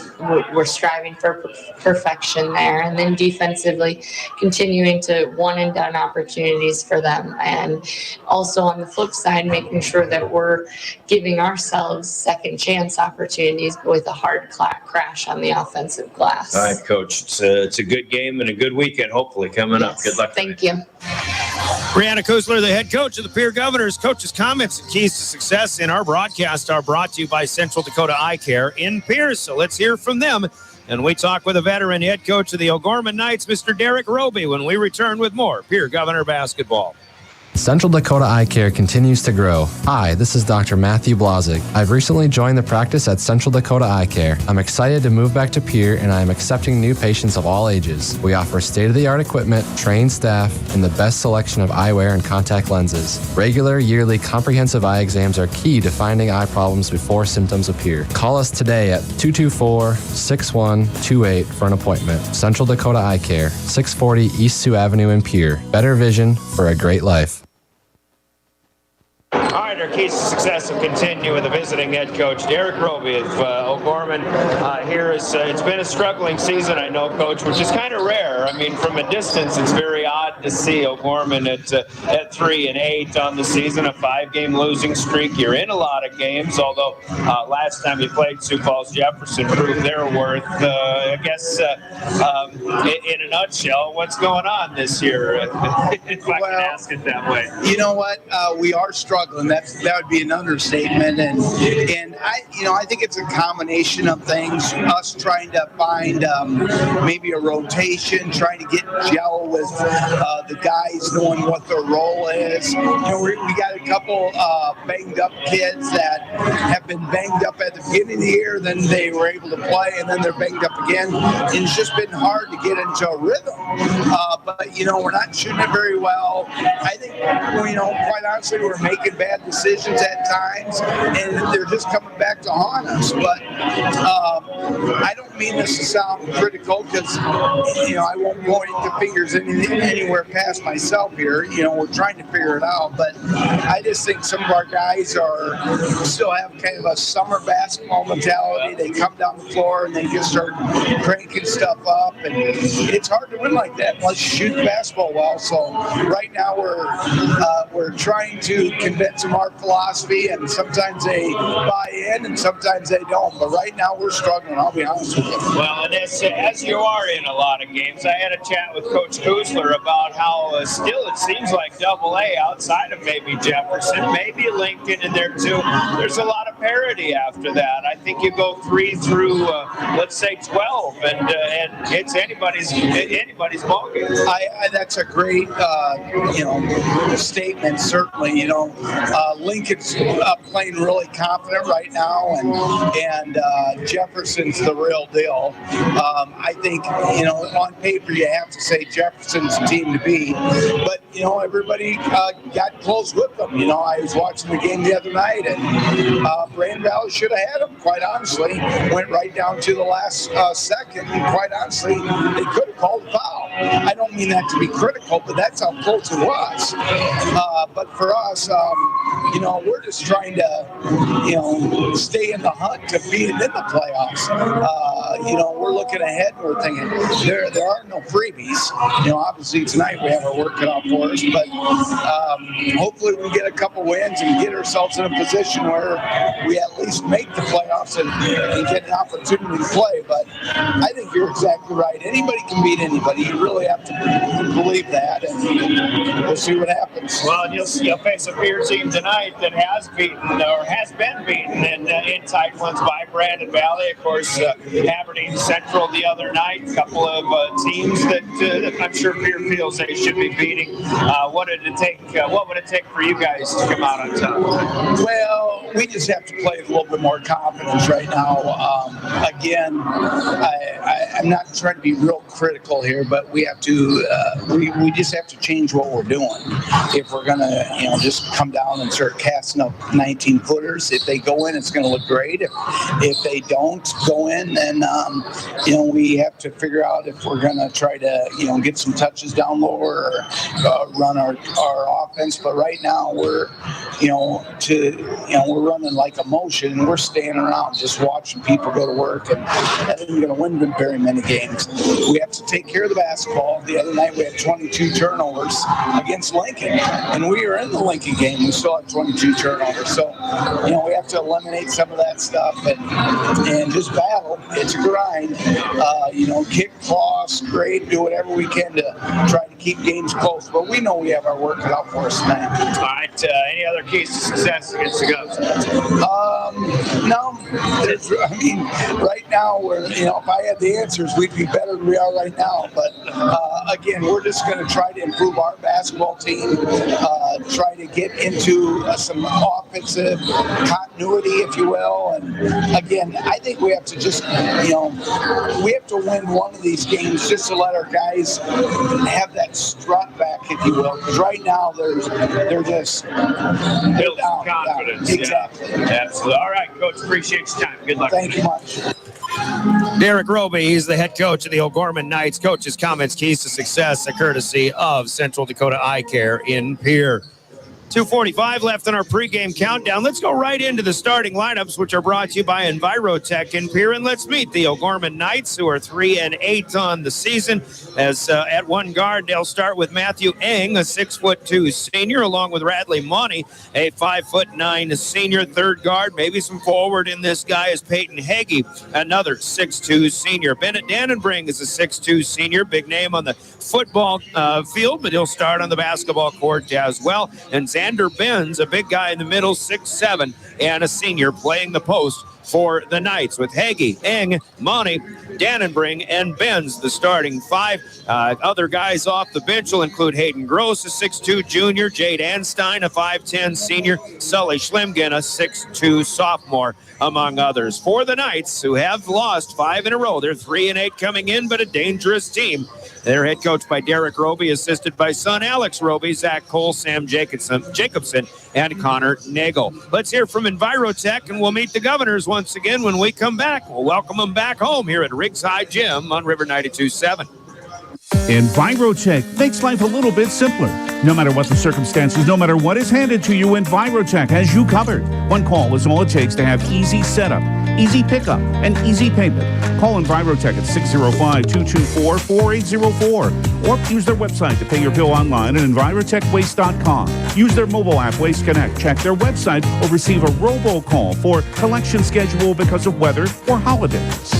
we're striving for perfection there. And then defensively, continuing to one and done opportunities for them. And also on the flip side, making sure that we're giving ourselves second chance opportunities with a hard crash on the offensive glass. All right, Coach. It's a good game and a good weekend, hopefully, coming up. Good luck. Thank you. Brianna Kusler, the head coach of the Pierre Governors. Coach's comments and keys to success in our broadcast are brought to you by Central Dakota Eye Care in Pierce. So let's hear from them. And we talk with a veteran head coach of the O'Gorman Knights, Mr. Derek Roby, when we return with more Pierre Governor basketball. Central Dakota Eye Care continues to grow. Hi, this is Dr. Matthew Blazek. I've recently joined the practice at Central Dakota Eye Care. I'm excited to move back to Pierre, and I am accepting new patients of all ages. We offer state-of-the-art equipment, trained staff, and the best selection of eyewear and contact lenses. Regular, yearly, comprehensive eye exams are key to finding eye problems before symptoms appear. Call us today at 224-6128 for an appointment. Central Dakota Eye Care, 640 East Sioux Avenue in Pierre. Better vision for a great life. All right, our keys to success will continue with the visiting head coach, Derek Roby of Gorman. It's been a struggling season, I know, Coach, which is kind of rare. I mean, from a distance, it's very odd to see O'Gorman at 3-8 on the season, a 5-game losing streak. You're in a lot of games, although last time you played Sioux Falls Jefferson proved their worth. I guess in a nutshell, what's going on this year, if I can ask it that way? You know what? We are struggling. That would be an understatement, and I think it's a combination of things. Us trying to find maybe a rotation, trying to get gel with the guys, knowing what their role is. We got a couple banged up kids that have been banged up at the beginning of the year, then they were able to play, and then they're banged up again. And it's just been hard to get into a rhythm. But we're not shooting it very well. I think quite honestly, we're making bad decisions at times, and they're just coming back to haunt us. But I don't mean this to sound critical, because I won't point the fingers anywhere past myself here. We're trying to figure it out, but I just think some of our guys still have kind of a summer basketball mentality. They come down the floor and they just start cranking stuff up, and it's hard to win like that unless you shoot the basketball well. So right now we're trying to convince them our philosophy, and sometimes they buy in and sometimes they don't. But right now we're struggling, I'll be honest with you. Well, and as you are in a lot of games, I had a chat with Coach Kuzler about how still it seems like Double-A outside of maybe Jefferson, maybe Lincoln in there too. There's a lot of parity after that. I think you go 3 through let's say 12, and it's anybody's ballgame. That's a great statement. Certainly, Lincoln's playing really confident right now, and Jefferson's the real deal. I think on paper you have to say Jefferson's the team to beat, but everybody got close with them. I was watching the game the other night, and Brand Valley should have had them. Quite honestly, went right down to the last second. And quite honestly, they could have called a foul. I don't mean that to be critical, but that's how close it was. But for us, we're just trying to, stay in the hunt to being in the playoffs. We're looking ahead. We're thinking there are no freebies. Obviously tonight we have our work cut out for us, but hopefully we get a couple wins and get ourselves in a position where we at least make the playoffs and get an opportunity to play. But I think you're exactly right. Anybody can beat anybody. You really have to believe that, and we'll see what happens. Well, you'll face a Pierre team tonight that has been beaten in tight ones by Brandon Valley. Of course, Aberdeen Central the other night. A couple of teams that I'm sure Pierre feels they should be beating. What would it take for you guys to come out on top? Well, we just have to play with a little bit more confidence right now. Again, I'm not trying to be real critical here, but we have to. We just have to change what we're doing if we're gonna, just come down and start casting up 19-footers. If they go in, it's going to look great. If they don't go in, then we have to figure out if we're going to try to get some touches down lower or run our offense. But right now we're we're running like a motion, and we're staying around just watching people go to work, and that isn't going to win very many games. We have to take care of the basketball. The other night we had 22 turnovers against Lincoln, and we were in the Lincoln game. We still had 22 turnovers. So we have to eliminate some of that stuff and just battle. It's a grind. Kick, claw, scrape, do whatever we can to try to keep games close. But we know we have our work cut out for us tonight. All right. Any other keys to success against the Govs? No. Right now, if I had the answers, we'd be better than we are right now. But again, we're just going to try to improve our basketball team, try to get into some offensive continuity, if you will. And again, I think we have to just, we have to win one of these games just to let our guys have that strut back, if you will. Because right now, they're just build down. Confidence. Yeah, exactly. Yeah. Absolutely. All right, Coach. Appreciate your time. Good luck. Thank you much. Derek Roby, he's the head coach of the Gorman Knights. Coach's comments, keys to success, a courtesy of Central Dakota Eye Care in Pierre. 2:45 left on our pregame countdown. Let's go right into the starting lineups, which are brought to you by Envirotech in Pierre. And let's meet the Gorman Knights, who are 3-8 on the season. As at one guard, they'll start with Matthew Eng, a 6'2" senior, along with Radley Monty, a 5'9" senior. Third guard, maybe some forward in this guy is Peyton Heggie, another 6'2" senior. Bennett Dannenbring is a 6'2" senior, big name on the football field, but he'll start on the basketball court as well. And Xander Benz, a big guy in the middle, 6'7", and a senior playing the post for the Knights, with Heggie, Eng, Monty, Dannenbring, and Benz, the starting five. Other guys off the bench will include Hayden Gross, a 6'2" junior, Jade Anstein, a 5'10" senior, Sully Schlimgen, a 6'2" sophomore, among others. For the Knights, who have lost 5 in a row, they're 3-8 coming in, but a dangerous team. They're head coached by Derek Roby, assisted by son Alex Roby, Zach Cole, Sam Jacobson, and Connor Nagel. Let's hear from Envirotech, and we'll meet the Governors once again when we come back. We'll welcome them back home here at Riggs High Gym on River 92.7. Envirotech makes life a little bit simpler. No matter what the circumstances, no matter what is handed to you, Envirotech has you covered. One call is all it takes to have easy setup, easy pickup, and easy payment. Call Envirotech at 605-224-4804 or use their website to pay your bill online at envirotechwaste.com. Use their mobile app, Waste Connect. Check their website or receive a robocall for collection schedule because of weather or holidays.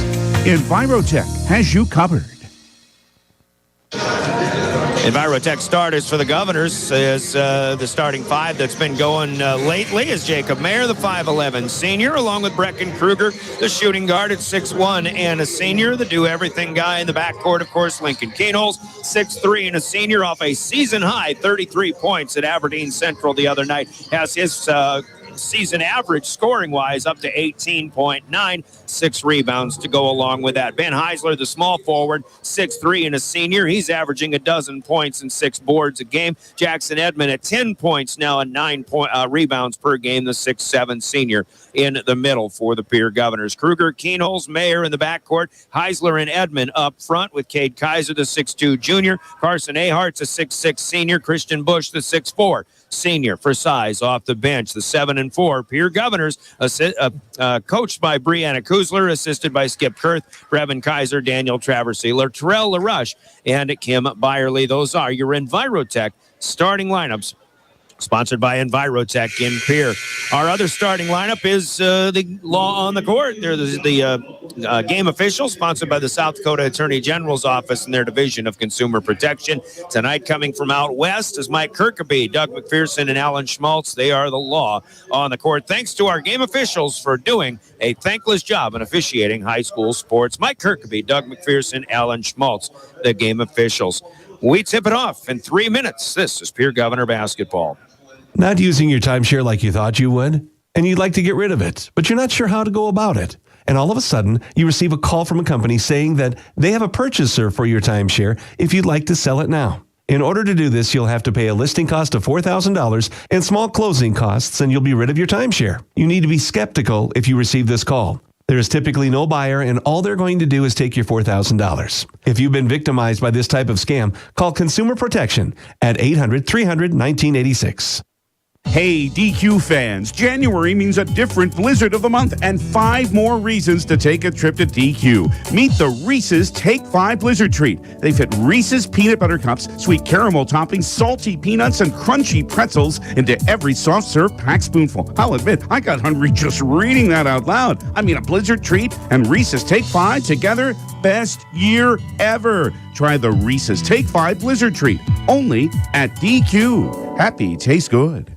Envirotech has you covered. Envirotech starters for the Governors is the starting five that's been going lately is Jacob Mayer, the 5'11" senior, along with Brecken Kruger, the shooting guard at 6'1" and a senior. The do-everything guy in the backcourt, of course, Lincoln Keenholz, 6'3" and a senior, off a season-high 33 points at Aberdeen Central the other night. Has his season average scoring-wise up to 18.9, 6 rebounds to go along with that. Ben Heisler, the small forward, 6'3" and a senior. He's averaging a dozen points and 6 boards a game. Jackson Edmond at 10 points now and 9 rebounds per game, the 6'7" senior in the middle for the Pierre Governors. Kruger, Keenholz, Mayer in the backcourt, Heisler and Edmond up front with Cade Kaiser, the 6'2" junior. Carson Ahart's a 6'6" senior. Christian Bush, the 6'4" senior for size off the bench. The 7-4 Pierre Governors, coached by Brianna Kuzler, assisted by Skip Kurth, Brevin Kaiser, Daniel Traversy, Terrell LaRush, and Kim Byerly. Those are your Envirotech starting lineups, sponsored by Envirotech in Pierre. Our other starting lineup is the Law on the Court. They're the game official, sponsored by the South Dakota Attorney General's Office and their Division of Consumer Protection. Tonight, coming from out west, is Mike Kirkaby, Doug McPherson, and Alan Schmaltz. They are the Law on the Court. Thanks to our game officials for doing a thankless job in officiating high school sports. Mike Kirkaby, Doug McPherson, Alan Schmaltz, the game officials. We tip it off in 3 minutes. This is Pierre Governor Basketball. Not using your timeshare like you thought you would, and you'd like to get rid of it, but you're not sure how to go about it. And all of a sudden, you receive a call from a company saying that they have a purchaser for your timeshare if you'd like to sell it now. In order to do this, you'll have to pay a listing cost of $4,000 and small closing costs, and you'll be rid of your timeshare. You need to be skeptical if you receive this call. There is typically no buyer, and all they're going to do is take your $4,000. If you've been victimized by this type of scam, call Consumer Protection at 800-300-1986. Hey, DQ fans, January means a different Blizzard of the month and 5 more reasons to take a trip to DQ. Meet the Reese's Take 5 Blizzard Treat. They fit Reese's peanut butter cups, sweet caramel toppings, salty peanuts, and crunchy pretzels into every soft serve packed spoonful. I'll admit, I got hungry just reading that out loud. I mean, a Blizzard Treat and Reese's Take 5 together, best year ever. Try the Reese's Take 5 Blizzard Treat, only at DQ. Happy tastes good.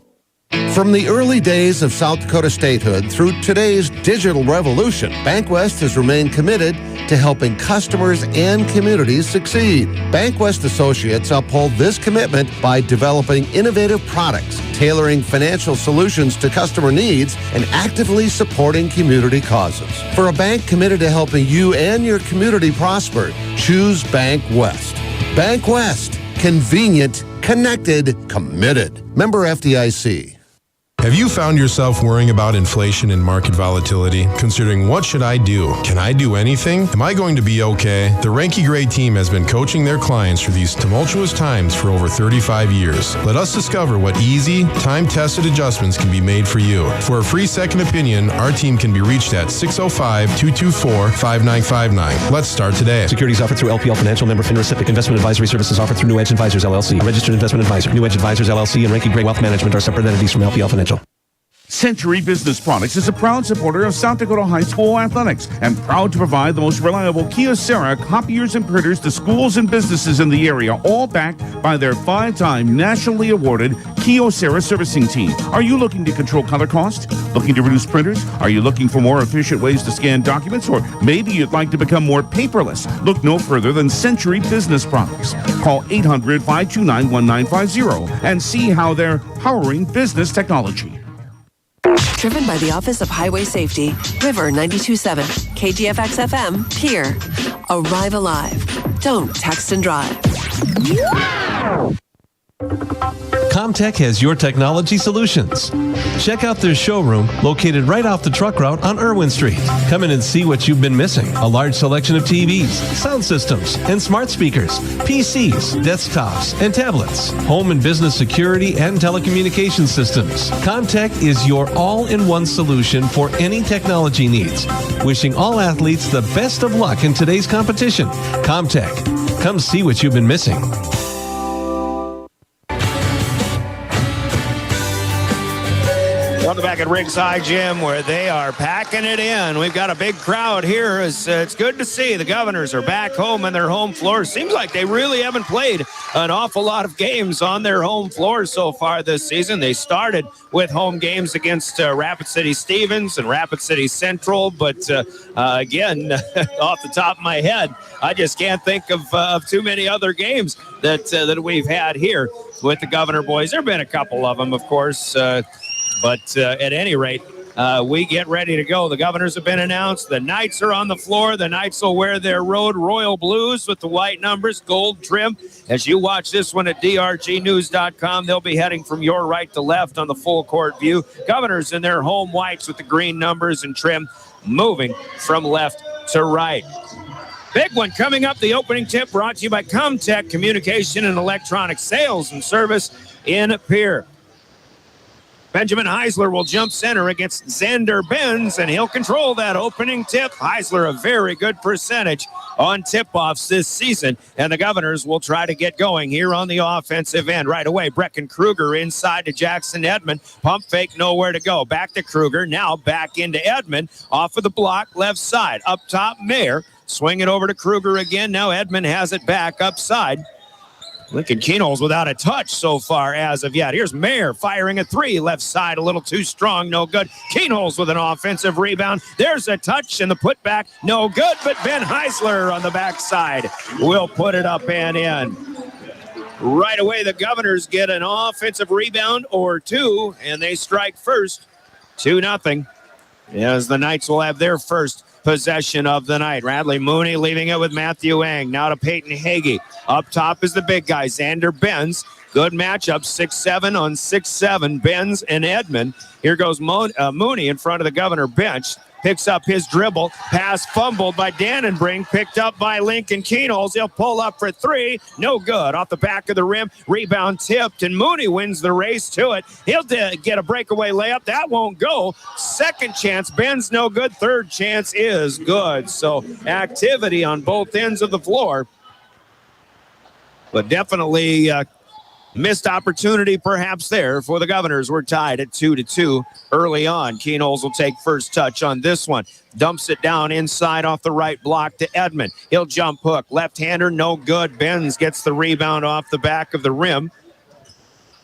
From the early days of South Dakota statehood through today's digital revolution, BankWest has remained committed to helping customers and communities succeed. BankWest associates uphold this commitment by developing innovative products, tailoring financial solutions to customer needs, and actively supporting community causes. For a bank committed to helping you and your community prosper, choose BankWest. BankWest. Convenient, connected, committed. Member FDIC. Have you found yourself worrying about inflation and market volatility? Considering what should I do? Can I do anything? Am I going to be okay? The Ranky Gray team has been coaching their clients through these tumultuous times for over 35 years. Let us discover what easy, time-tested adjustments can be made for you. For a free second opinion, our team can be reached at 605-224-5959. Let's start today. Securities offered through LPL Financial, member FINRA SIPC. Investment advisory services offered through New Edge Advisors, LLC. A registered investment advisor. New Edge Advisors, LLC and Ranky Gray Wealth Management are separate entities from LPL Financial. Century Business Products is a proud supporter of South Dakota High School athletics and proud to provide the most reliable Kyocera copiers and printers to schools and businesses in the area, all backed by their 5-time nationally awarded Kyocera servicing team. Are you looking to control color cost? Looking to reduce printers? Are you looking for more efficient ways to scan documents? Or maybe you'd like to become more paperless? Look no further than Century Business Products. Call 800-529-1950 and see how they're powering business technology. Driven by the Office of Highway Safety, River 92.7, KGFX FM, Pierre. Arrive alive. Don't text and drive. Comtech has your technology solutions. Check out their showroom located right off the truck route on Irwin Street. Come in and see what you've been missing. A large selection of TVs, sound systems, and smart speakers, PCs, desktops, and tablets, home and business security and telecommunication systems. Comtech is your all-in-one solution for any technology needs. Wishing all athletes the best of luck in today's competition. Comtech. Come see what you've been missing. Welcome back at Ringside Gym, where they are packing it in. We've got a big crowd here. It's good to see. The Governors are back home on their home floor. Seems like they really haven't played an awful lot of games on their home floor so far this season. They started with home games against Rapid City Stevens and Rapid City Central, but again, off the top of my head, I just can't think of too many other games that we've had here with the Governor boys. There have been a couple of them, of course, but at any rate, we get ready to go. The Governors have been announced. The Knights are on the floor. The Knights will wear their road royal blues with the white numbers, gold trim. As you watch this one at drgnews.com, they'll be heading from your right to left on the full court view. Governors in their home whites with the green numbers and trim, moving from left to right. Big one coming up. The opening tip brought to you by Comtech Communication and Electronic Sales and Service in Pierre. Benjamin Heisler will jump center against Xander Benz, and he'll control that opening tip. Heisler, a very good percentage on tip-offs this season, and the Governors will try to get going here on the offensive end. Right away, Brecken Kruger inside to Jackson Edmond. Pump fake, nowhere to go. Back to Kruger, now back into Edmond. Off of the block, left side. Up top, Mayer. Swing it over to Kruger again. Now Edmond has it back upside. Lincoln Keenholz without a touch so far as of yet. Here's Mayer firing a three. Left side a little too strong. No good. Keenholz with an offensive rebound. There's a touch and the putback. No good, but Ben Heisler on the backside will put it up and in. Right away, the Governors get an offensive rebound or two, and they strike first. 2-0. As the Knights will have their first possession of the night. Radley Mooney leaving it with Matthew Ang. Now to Peyton Hagee. Up top is the big guy, Xander Benz. Good matchup, 6'7" on 6'7", Benz and Edmond. Here goes Mooney in front of the Governor bench. picks up his dribble. Pass fumbled by Dannenbrink, picked up by Lincoln Keenholz. He'll pull up for three. No good. Off the back of the rim. Rebound tipped, and Mooney wins the race to it. He'll get a breakaway layup. That won't go. Second chance. Ben's no good. Third chance is good. So activity on both ends of the floor. But definitely missed opportunity perhaps there for the Governors. We're tied at 2-2 early on. Keenholz will take first touch on this one. Dumps it down inside off the right block to Edmond. He'll jump hook. Left-hander, no good. Benz gets the rebound off the back of the rim.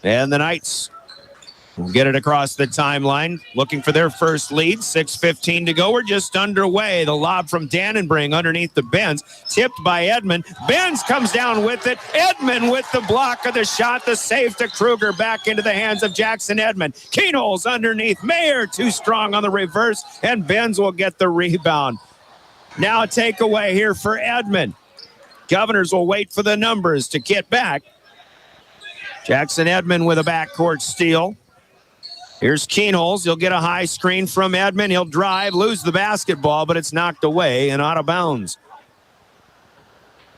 And the Knights will get it across the timeline, looking for their first lead. 6:15 to go. We're just underway. The lob from Dannenbrink underneath the Benz, tipped by Edmond. Benz comes down with it. Edmond with the block of the shot. The save to Kruger, back into the hands of Jackson Edmond. Keenholz underneath. Mayer too strong on the reverse, and Benz will get the rebound. Now a takeaway here for Edmond. Governors will wait for the numbers to get back. Jackson Edmond with a backcourt steal. Here's Keenholz. He'll get a high screen from Edmond. He'll drive, lose the basketball, but it's knocked away and out of bounds.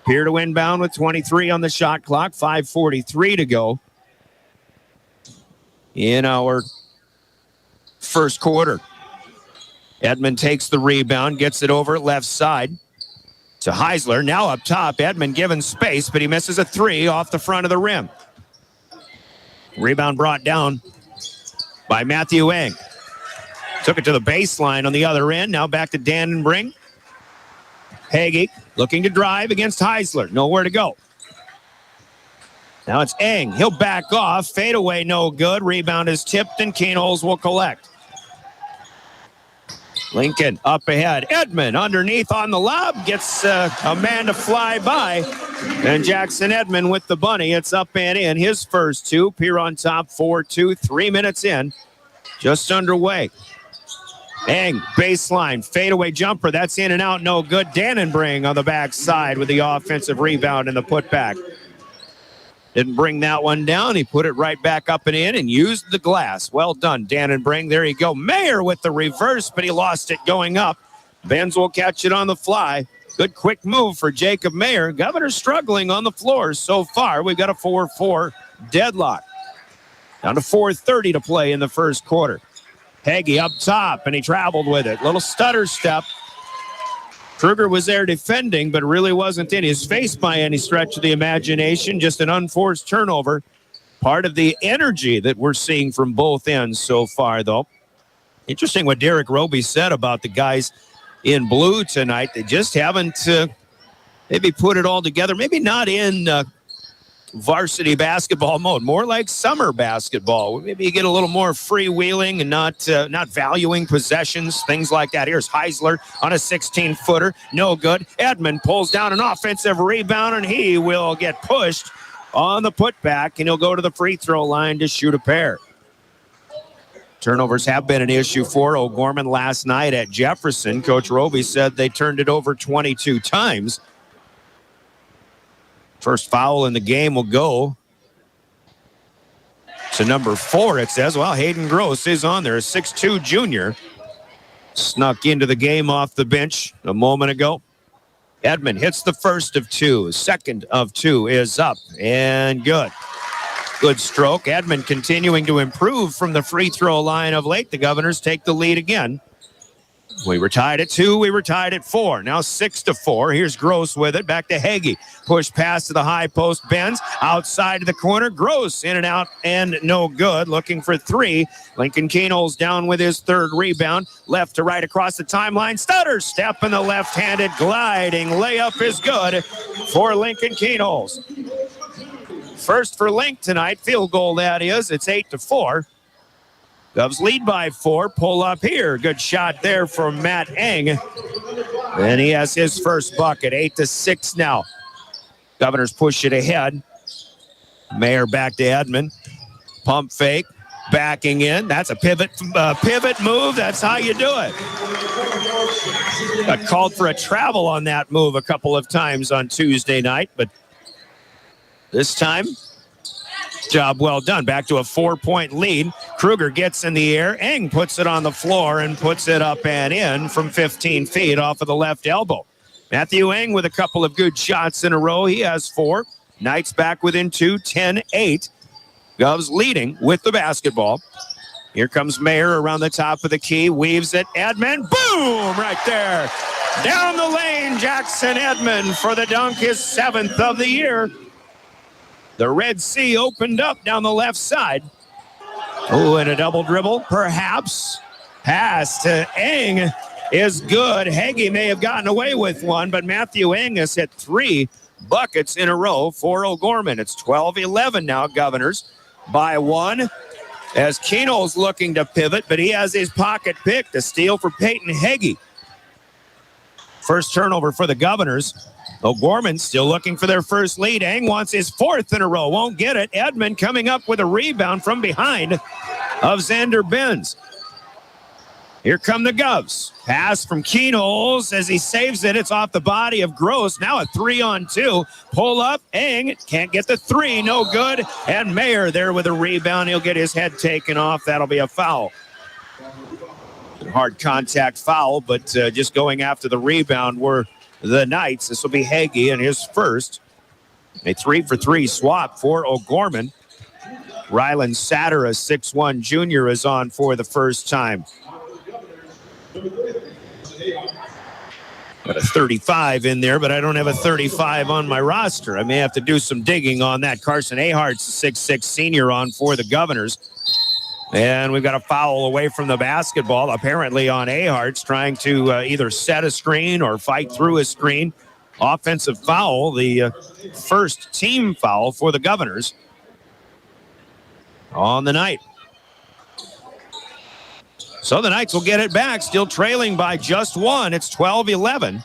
Pierre to inbound with 23 on the shot clock. 5:43 to go in our first quarter. Edmond takes the rebound, gets it over left side to Heisler. Now up top, Edmond given space, but he misses a three off the front of the rim. Rebound brought down by Matthew Eng. Took it to the baseline on the other end. Now back to Dannenbrink. Hagee looking to drive against Heisler. Nowhere to go. Now it's Eng. He'll back off. Fadeaway no good. Rebound is tipped, and Keenholz will collect. Lincoln up ahead. Edmond underneath on the lob. Gets a man to fly by. And Jackson Edmond with the bunny. It's up and in. His first two. Pierre on top 4-2. 3 minutes in. Just underway. Eng, baseline, fadeaway jumper. That's in and out. No good. Dannenbrink on the backside with the offensive rebound and the putback. Didn't bring that one down. He put it right back up and in and used the glass. Well done, Dannenbrink. There you go. Mayer with the reverse, but he lost it going up. Benz will catch it on the fly. Good quick move for Jacob Mayer. Governors struggling on the floor so far. We've got a 4-4 deadlock. Down to 4:30 to play in the first quarter. Hagee up top, and he traveled with it. Little stutter step. Kruger was there defending, but really wasn't in his face by any stretch of the imagination. Just an unforced turnover. Part of the energy that we're seeing from both ends so far, though. Interesting what Derek Roby said about the guys in blue tonight. They just haven't maybe put it all together. Maybe not in varsity basketball mode, more like summer basketball. Maybe you get a little more freewheeling and not valuing possessions, things like that. Here's Heisler on a 16-footer. No good. Edmond pulls down an offensive rebound, and he will get pushed on the putback, and he'll go to the free throw line to shoot a pair. Turnovers have been an issue for O'Gorman last night at Jefferson. Coach Roby said they turned it over 22 times. First foul in the game will go to number 4, it says. Well, Hayden Gross is on there, a 6'2 junior. Snuck into the game off the bench a moment ago. Edmond hits the first of two. Second of two is up and good. Good stroke. Edmond continuing to improve from the free throw line of late. The Governors take the lead again. We were tied at 2. We were tied at 4. Now 6-4. Here's Gross with it. Back to Hagee. Push pass to the high post. Benz outside of the corner. Gross in and out and no good. Looking for 3. Lincoln Keenholz down with his third rebound. Left to right across the timeline. Stutter step and the left-handed gliding layup is good for Lincoln Keenholz. First for Link tonight. Field goal, that is. It's 8-4. Govs lead by 4. Pull up here. Good shot there from Matt Eng. And he has his first bucket. 8-6 now. Governors push it ahead. Mayer back to Edmond. Pump fake. Backing in. That's a pivot move. That's how you do it. Got called for a travel on that move a couple of times on Tuesday night, but this time Job well done. Back to a 4-point lead. Kruger gets in the air. Eng puts it on the floor and puts it up and in from 15 feet off of the left elbow. Matthew Eng with a couple of good shots in a row. He has 4. Knights back within 2, 10-8. Govs leading with the basketball. Here comes Mayer around the top of the key. Weaves it. Edmond. Boom! Right there. Down the lane, Jackson Edmond for the dunk, his 7th of the year. The Red Sea opened up down the left side. Oh, and a double dribble, perhaps. Pass to Eng is good. Heggie may have gotten away with one, but Matthew Eng has hit 3 buckets in a row for O'Gorman. It's 12-11 now, Governors by 1. As Keno's looking to pivot, but he has his pocket picked. A steal for Peyton Heggie. First turnover for the Governors. O'Gorman still looking for their first lead. Eng wants his 4th in a row. Won't get it. Edmond coming up with a rebound from behind of Xander Benz. Here come the Govs. Pass from Kenols as he saves it. It's off the body of Gross. Now a 3-on-2. Pull up. Eng can't get the 3. No good. And Mayer there with a rebound. He'll get his head taken off. That'll be a foul. Hard contact foul, but just going after the rebound were the Knights. This will be Heggie in his first. A 3-for-3 swap for O'Gorman. Rylan Satter, a 6'1 junior, is on for the first time. Got a 35 in there, but I don't have a 35 on my roster. I may have to do some digging on that. Carson Ahart's a 6'6 senior on for the Governors. And we've got a foul away from the basketball, apparently on Ahart's, trying to either set a screen or fight through a screen. Offensive foul, the first team foul for the Governors on the night. So the Knights will get it back, still trailing by just 1. It's 12-11.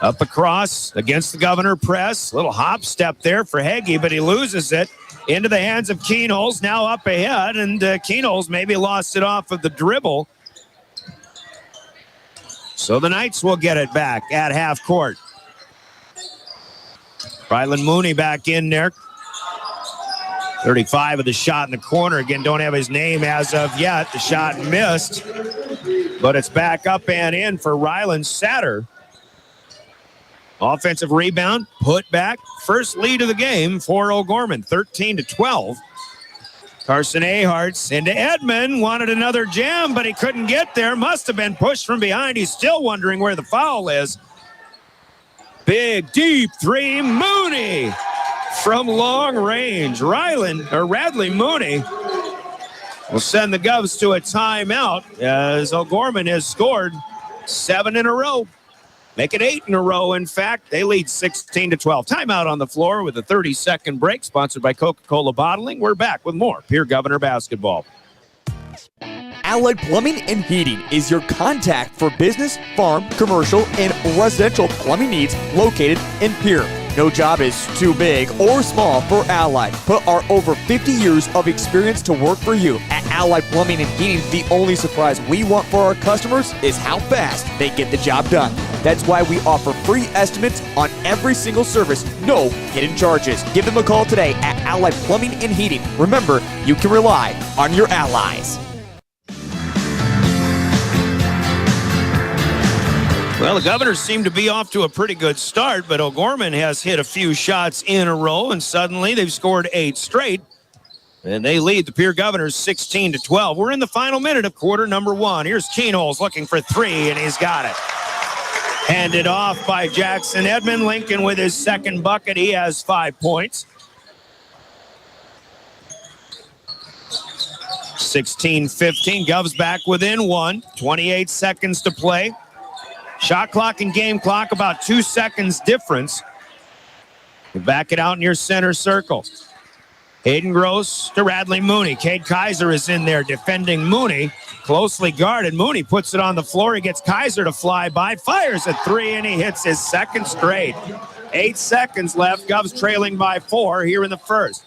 Up across against the Governor press. Little hop step there for Heggie, but he loses it. Into the hands of Kenols, now up ahead, and Kenols maybe lost it off of the dribble. So the Knights will get it back at half court. Rylan Mooney back in there. 35 of the shot in the corner. Again, don't have his name as of yet. The shot missed, but it's back up and in for Rylan Satter. Offensive rebound, put back. First lead of the game for O'Gorman, 13-12. Carson Ahart's into Edmond. Wanted another jam, but he couldn't get there. Must have been pushed from behind. He's still wondering where the foul is. Big, deep 3, Mooney from long range. Radley Mooney will send the Govs to a timeout as O'Gorman has scored 7 in a row. Make it 8 in a row, in fact. They lead 16-12. Timeout on the floor with a 30-second break, sponsored by Coca-Cola Bottling. We're back with more Pierre Governor basketball. Allied Plumbing and Heating is your contact for business, farm, commercial, and residential plumbing needs located in Pierre. No job is too big or small for Allied. Put our over 50 years of experience to work for you. At Allied Plumbing and Heating, the only surprise we want for our customers is how fast they get the job done. That's why we offer free estimates on every single service, no hidden charges. Give them a call today at Allied Plumbing and Heating. Remember, you can rely on your allies. Well, the Governors seem to be off to a pretty good start, but O'Gorman has hit a few shots in a row, and suddenly they've scored 8 straight. And they lead the Pierre Governors 16-12. We're in the final minute of quarter number 1. Here's Kenols looking for 3, and he's got it. Handed off by Jackson Edmond. Lincoln with his second bucket. He has 5 points. 16-15. Govs back within 1. 28 seconds to play. Shot clock and game clock, about 2 seconds difference. You back it out in your center circle. Hayden Gross to Radley Mooney. Cade Kaiser is in there defending Mooney. Closely guarded. Mooney puts it on the floor. He gets Kaiser to fly by. Fires a 3, and he hits his second straight. 8 seconds left. Govs trailing by 4 here in the first.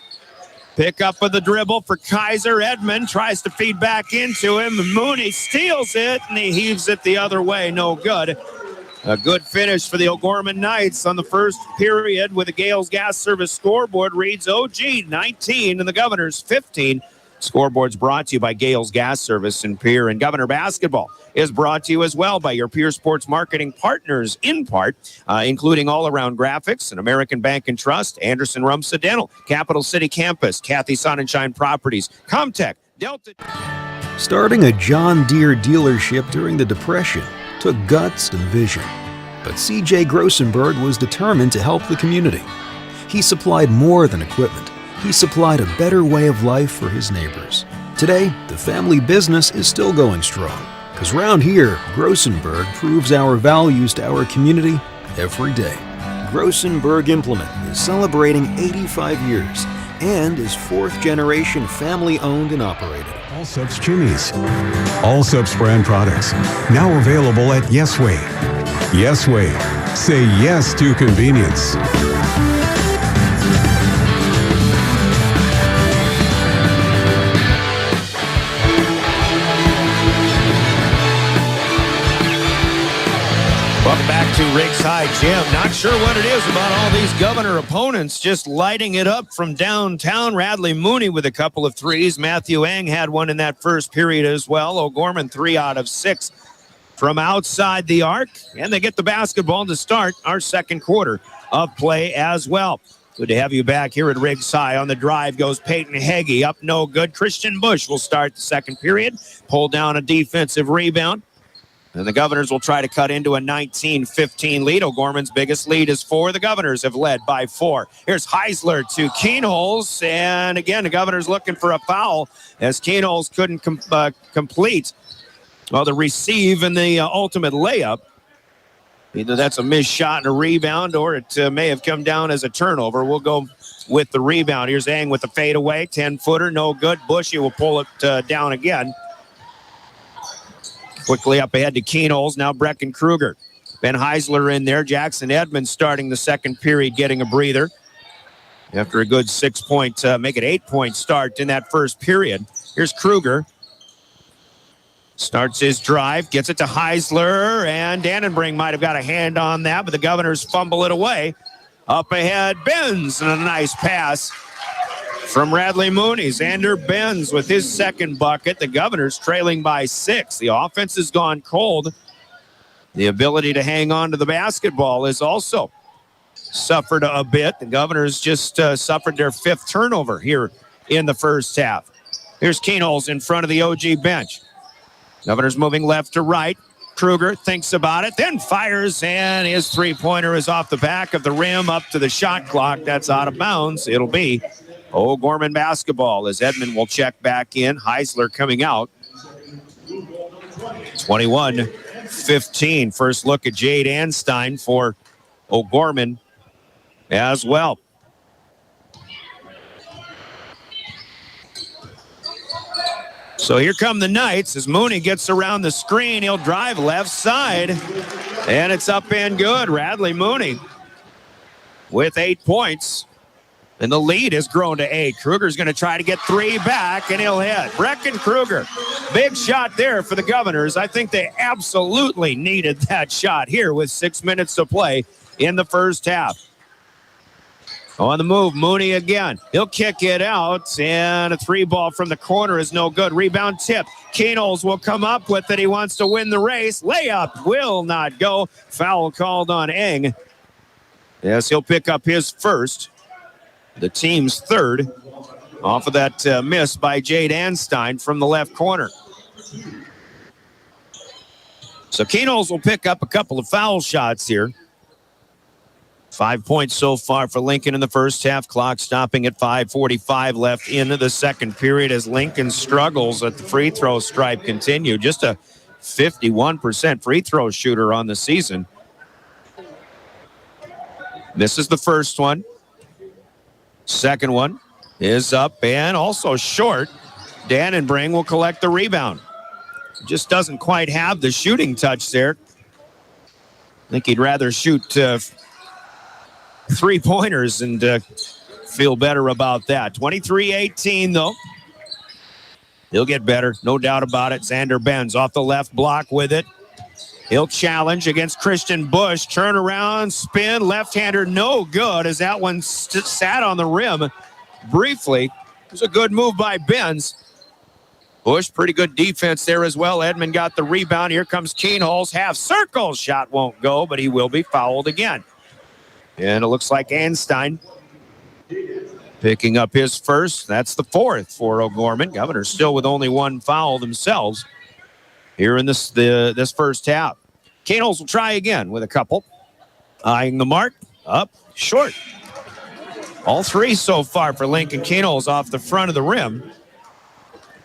Pick up of the dribble for Kaiser. Edmond tries to feed back into him. Mooney steals it, and he heaves it the other way. No good. A good finish for the O'Gorman Knights on the first period with the Gales Gas Service scoreboard reads OG 19 and the Governors 15. Scoreboard's brought to you by Gales Gas Service in Pierre, and Governor Basketball is brought to you as well by your Pierre Sports marketing partners in part, including All Around Graphics and American Bank and Trust, Anderson Rumsa Dental, Capital City Campus, Kathy Sonnenschein Properties, Comtech, Delta. Starting a John Deere dealership during the Depression took guts and vision, but C.J. Grossenberg was determined to help the community. He supplied more than equipment. He supplied a better way of life for his neighbors. Today, the family business is still going strong, because round here, Grossenberg proves our values to our community every day. Grossenberg Implement is celebrating 85 years and is fourth-generation family-owned and operated. Allsup's Chimneys. Allsup's brand products. Now available at Yesway. Yesway. Say yes to convenience. Welcome back to Riggs High Gym. Not sure what it is about all these Governor opponents just lighting it up from downtown. Radley Mooney with a couple of threes. Matthew Eng had one in that first period as well. O'Gorman 3 out of 6 from outside the arc. And they get the basketball to start our second quarter of play as well. Good to have you back here at Riggs High. On the drive goes Peyton Heggie. Up no good. Christian Bush will start the second period. Pull down a defensive rebound. And the Governors will try to cut into a 19-15 lead. O'Gorman's biggest lead is 4. The Governors have led by 4. Here's Heisler to Keenholz. And again, the Governors looking for a foul as Keenholz couldn't complete the receive and the ultimate layup. Either that's a missed shot and a rebound, or it may have come down as a turnover. We'll go with the rebound. Here's Eng with the fadeaway. 10-footer, no good. Bushy will pull it down again. Quickly up ahead to Keenholz. Now Brecken Kruger. Ben Heisler in there. Jackson Edmonds starting the second period, getting a breather. After a good 6-point, make it 8-point start in that first period. Here's Kruger. Starts his drive, gets it to Heisler, and Dannenbring might have got a hand on that, but the Governors fumble it away. Up ahead, Benz, and a nice pass from Radley Mooney. Xander Benz with his second bucket. The Governors trailing by 6. The offense has gone cold. The ability to hang on to the basketball is also suffered a bit. The Governors just suffered their 5th turnover here in the first half. Here's Keenholz in front of the OG bench. Governors moving left to right. Kruger thinks about it, then fires, and his three-pointer is off the back of the rim up to the shot clock. That's out of bounds. It'll be O'Gorman basketball as Edmond will check back in. Heisler coming out. 21-15. First look at Jade Anstein for O'Gorman as well. So here come the Knights as Mooney gets around the screen. He'll drive left side, and it's up and good. Radley Mooney with 8 points, and the lead has grown to 8. Kruger's going to try to get 3 back, and he'll hit. Brecken Kruger, big shot there for the Governors. I think they absolutely needed that shot here with 6 minutes to play in the first half. On the move, Mooney again. He'll kick it out, and a 3-ball from the corner is no good. Rebound tip. Keenholz will come up with it. He wants to win the race. Layup will not go. Foul called on Eng. Yes, he'll pick up his first. The team's 3rd off of that miss by Jade Anstein from the left corner. So Keenholz will pick up a couple of foul shots here. 5 points so far for Lincoln in the first half. Clock stopping at 5:45 left into the second period as Lincoln's struggles at the free throw stripe continue. Just a 51% free throw shooter on the season. Misses the first one. Second one is up and also short. Dannenbring will collect the rebound. Just doesn't quite have the shooting touch there. I think he'd rather shoot 3-pointers and feel better about that. 23-18 though. He'll get better, no doubt about it. Xander Benz off the left block with it. He'll challenge against Christian Bush. Turn around, spin, left-hander, no good as that one sat on the rim briefly. It was a good move by Benz. Bush, pretty good defense there as well. Edmond got the rebound. Here comes Keenholz. Half circle. Shot won't go, but he will be fouled again. And it looks like Einstein picking up his first. That's the fourth for O'Gorman. Governors still with only one foul themselves here in this first half. Keenholz will try again with a couple. Eyeing the mark. Up. Short. All three so far for Lincoln Keenholz off the front of the rim.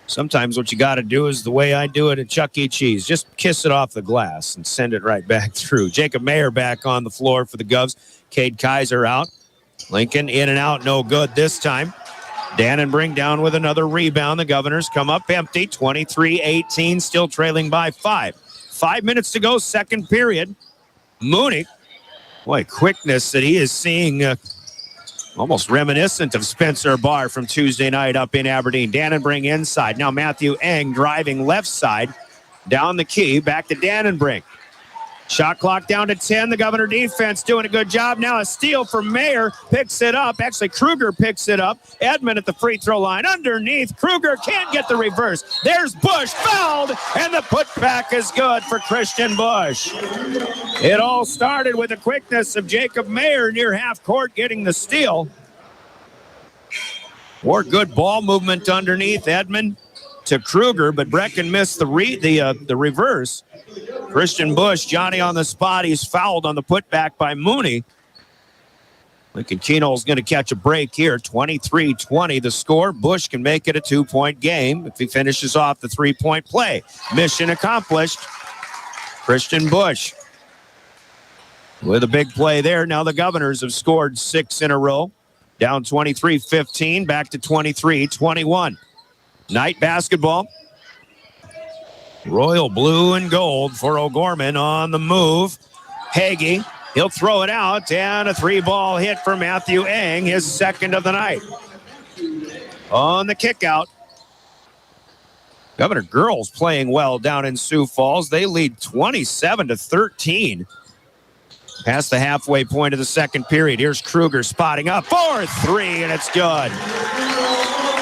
Sometimes what you got to do is the way I do it at Chuck E. Cheese. Just kiss it off the glass and send it right back through. Jacob Mayer back on the floor for the Govs. Cade Kaiser out. Lincoln in and out, no good this time. Dannenbring down with another rebound. The Governors come up empty, 23-18, still trailing by 5. 5 minutes to go, second period. Mooney, boy, quickness that he is seeing, almost reminiscent of Spencer Barr from Tuesday night up in Aberdeen. Dannenbring inside. Now Matthew Eng driving left side, down the key, back to Dannenbring. Shot clock down to 10. The Governor defense doing a good job. Now a steal from Mayer. Picks it up. Actually, Kruger picks it up. Edmond at the free throw line. Underneath. Kruger can't get the reverse. There's Bush. Fouled. And the putback is good for Christian Bush. It all started with the quickness of Jacob Mayer near half court getting the steal. More good ball movement underneath. Edmond to Kruger, but Brecken missed the reverse. Christian Bush, Johnny on the spot. He's fouled on the putback by Mooney. Lincoln Keenholz going to catch a break here. 23-20 the score. Bush can make it a 2-point game if he finishes off the 3-point play. Mission accomplished. Christian Bush with a big play there. Now the Governors have scored 6 in a row. Down 23-15, back to 23-21. Night basketball. Royal blue and gold for O'Gorman on the move. Hagee, he'll throw it out, and a 3-ball hit for Matthew Eng, his second of the night. On the kick out. Governor girls playing well down in Sioux Falls. They lead 27-13. Past the halfway point of the second period. Here's Kruger spotting up for 3, and it's good.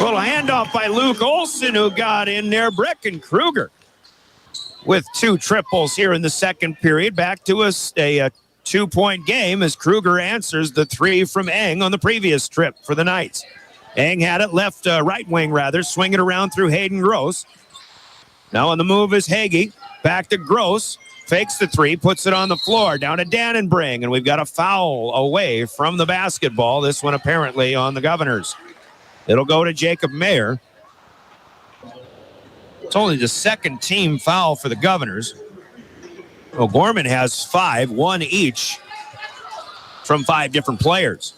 Little handoff by Luke Olson, who got in there. Brecken Kruger with 2 triples here in the second period. Back to a 2-point game as Kruger answers the 3 from Eng on the previous trip for the Knights. Eng had it right wing, swing it around through Hayden Gross. Now on the move is Hagee. Back to Gross. Fakes the 3, puts it on the floor. Down to Dannenbring, and we've got a foul away from the basketball. This one apparently on the Governors. It'll go to Jacob Mayer. It's only the second team foul for the Governors. O'Gorman has 5, 1 each from 5 different players.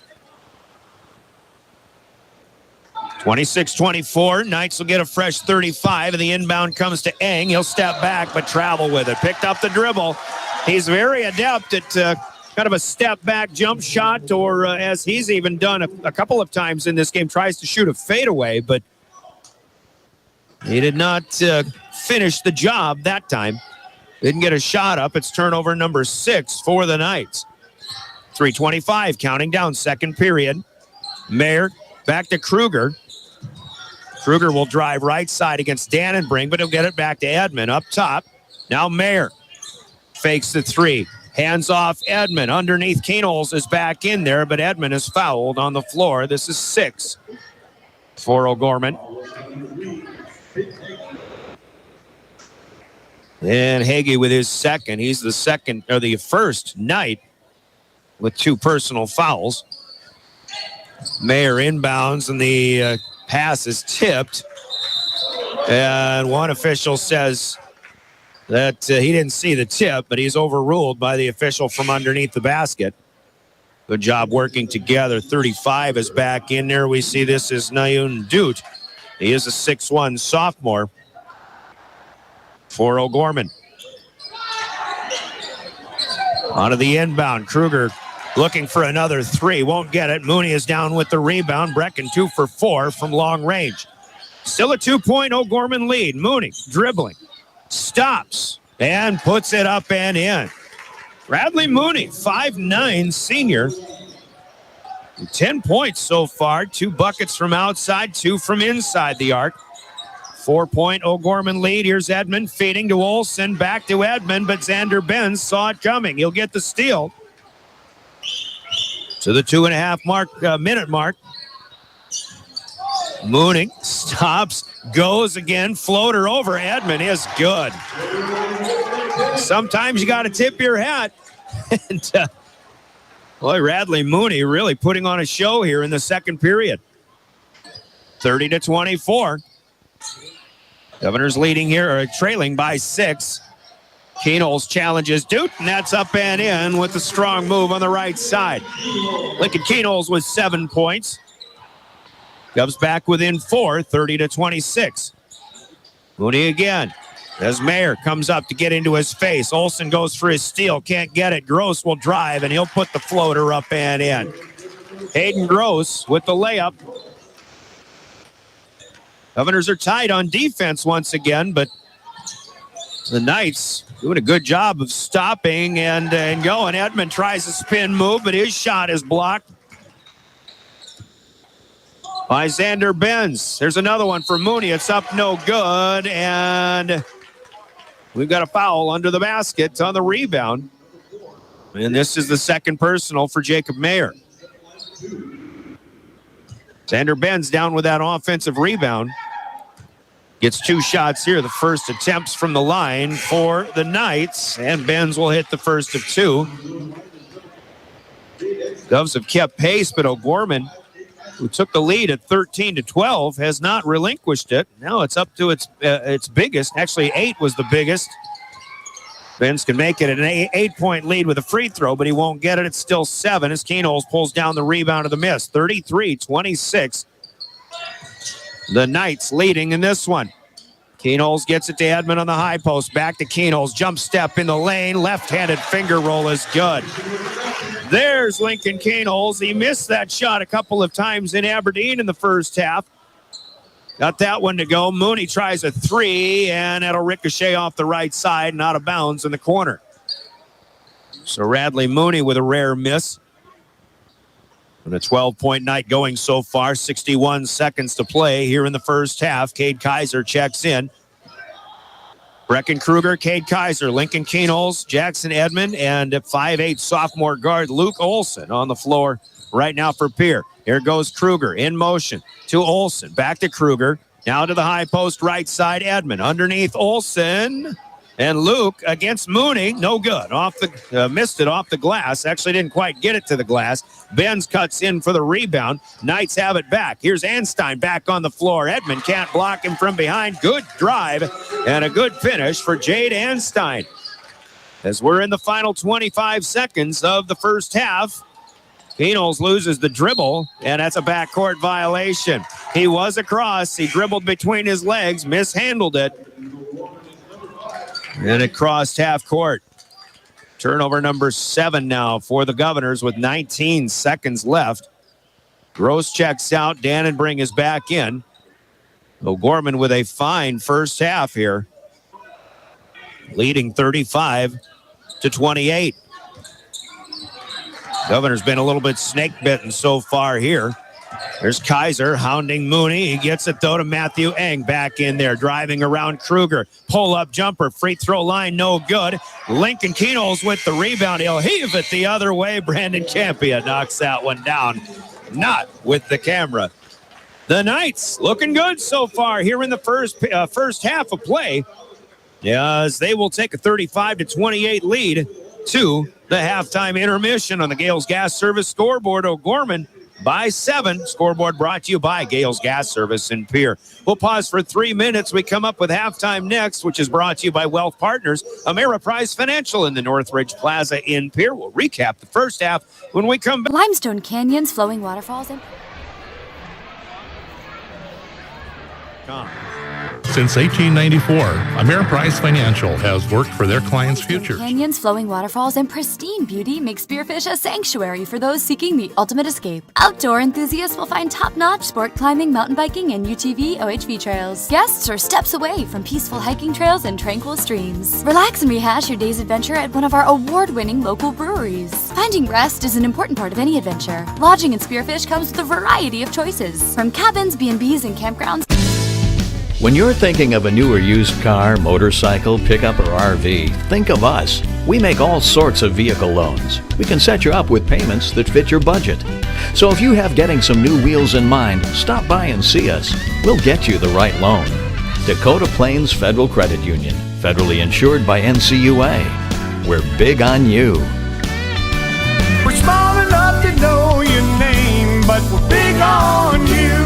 26-24. Knights will get a fresh 35, and the inbound comes to Eng. He'll step back, but travel with it. Picked up the dribble. He's very adept at kind of a step-back jump shot, or as he's even done a couple of times in this game, tries to shoot a fadeaway, but he did not finish the job that time. Didn't get a shot up. It's turnover number 6 for the Knights. 3:25, counting down, second period. Mayer back to Kruger. Kruger will drive right side against Dannenbring, but he'll get it back to Edmond up top. Now Mayer fakes the 3. Hands off Edmond. Underneath, Keenholz is back in there, but Edmond is fouled on the floor. This is 6 for O'Gorman. And Hagee with his second. He's the first Knight with 2 personal fouls. Mayer inbounds, and the pass is tipped. And one official says that he didn't see the tip, but he's overruled by the official from underneath the basket. Good job working together. 35 is back in there. We see this is Nayun Dute. He is a 6'1 sophomore for O'Gorman. Onto the inbound. Kruger looking for another 3. Won't get it. Mooney is down with the rebound. Brecken 2 for 4 from long range. Still a 2-point O'Gorman lead. Mooney dribbling. Stops. and puts it up and in. Radley Mooney, 5'9", senior. 10 points so far. 2 buckets from outside, 2 from inside the arc. 4-point O'Gorman lead. Here's Edmond feeding to Olsen. Back to Edmond, but Xander Benz saw it coming. He'll get the steal. To the 2.5 minute mark. Mooney stops, goes again. Floater over Edmond is good. Sometimes you got to tip your hat. And boy, Radley Mooney really putting on a show here in the second period. 30-24. Governors leading here, or trailing by 6. Keenholz challenges Duke, and that's up and in with a strong move on the right side. Lincoln Keenholz with 7 points. Govs back within 4, 30-26. Mooney again. As Mayer comes up to get into his face. Olsen goes for his steal. Can't get it. Gross will drive, and he'll put the floater up and in. Hayden Gross with the layup. Governors are tight on defense once again, but the Knights doing a good job of stopping and going. Edmond tries a spin move, but his shot is blocked by Xander Benz. There's another one for Mooney. It's up no good, and we've got a foul under the basket on the rebound. And this is the second personal for Jacob Mayer. Xander Benz down with that offensive rebound. Gets 2 shots here. The first attempts from the line for the Knights, and Benz will hit the first of 2. Govs have kept pace, but O'Gorman, who took the lead at 13-12, has not relinquished it. Now it's up to its biggest. Actually, 8 was the biggest. Benz can make it an 8-point lead with a free throw, but he won't get it. It's still 7 as Keenholz pulls down the rebound of the miss. 33-26. The Knights leading in this one. Keenholz gets it to Edmond on the high post. Back to Keenholz. Jump step in the lane. Left-handed finger roll is good. There's Lincoln Keenholz. He missed that shot a couple of times in Aberdeen in the first half. Got that one to go. Mooney tries a 3, and it'll ricochet off the right side and out of bounds in the corner. So Radley Mooney with a rare miss. And a 12-point night going so far. 61 seconds to play here in the first half. Cade Kaiser checks in. Brecken Kruger, Cade Kaiser, Lincoln Keenholz, Jackson Edmond, and 5'8" sophomore guard Luke Olsen on the floor right now for Pierre. Here goes Kruger in motion to Olsen. Back to Kruger. Now to the high post right side. Edmond underneath Olsen. And Luke against Mooney, no good. Missed it off the glass. Actually didn't quite get it to the glass. Benz cuts in for the rebound. Knights have it back. Here's Anstein back on the floor. Edmond can't block him from behind. Good drive and a good finish for Jade Anstein. As we're in the final 25 seconds of the first half, Keenholz loses the dribble, and that's a backcourt violation. He was across. He dribbled between his legs, mishandled it. And it crossed half court. Turnover number 7 now for the Governors with 19 seconds left. Gross checks out. Dannenbring is back in. O'Gorman with a fine first half here. Leading 35-28. Governor's been a little bit snake bitten so far here. There's Kaiser hounding Mooney. He gets it, though, to Matthew Eng back in there, driving around Kruger. Pull-up jumper, free throw line, no good. Lincoln Keenholz with the rebound. He'll heave it the other way. Brandon Campia knocks that one down. Not with the camera. The Knights looking good so far here in the first half of play, as they will take a 35-28 lead to the halftime intermission on the Gales Gas Service scoreboard. O'Gorman by 7. Scoreboard brought to you by Gales Gas Service in Pierre. We'll pause for 3 minutes. We come up with halftime next, which is brought to you by Wealth Partners, Ameriprise Financial in the Northridge Plaza in Pierre. We'll recap the first half when we come back. Limestone canyons, flowing waterfalls, and Since 1894, Ameriprise Financial has worked for their clients' futures. Canyons, flowing waterfalls, and pristine beauty make Spearfish a sanctuary for those seeking the ultimate escape. Outdoor enthusiasts will find top-notch sport climbing, mountain biking, and UTV OHV trails. Guests are steps away from peaceful hiking trails and tranquil streams. Relax and rehash your day's adventure at one of our award-winning local breweries. Finding rest is an important part of any adventure. Lodging in Spearfish comes with a variety of choices, from cabins, B&Bs, and campgrounds. When you're thinking of a new or used car, motorcycle, pickup, or RV, think of us. We make all sorts of vehicle loans. We can set you up with payments that fit your budget. So if you have getting some new wheels in mind, stop by and see us. We'll get you the right loan. Dakota Plains Federal Credit Union, federally insured by NCUA. We're big on you. We're small enough to know your name, but we're big on you.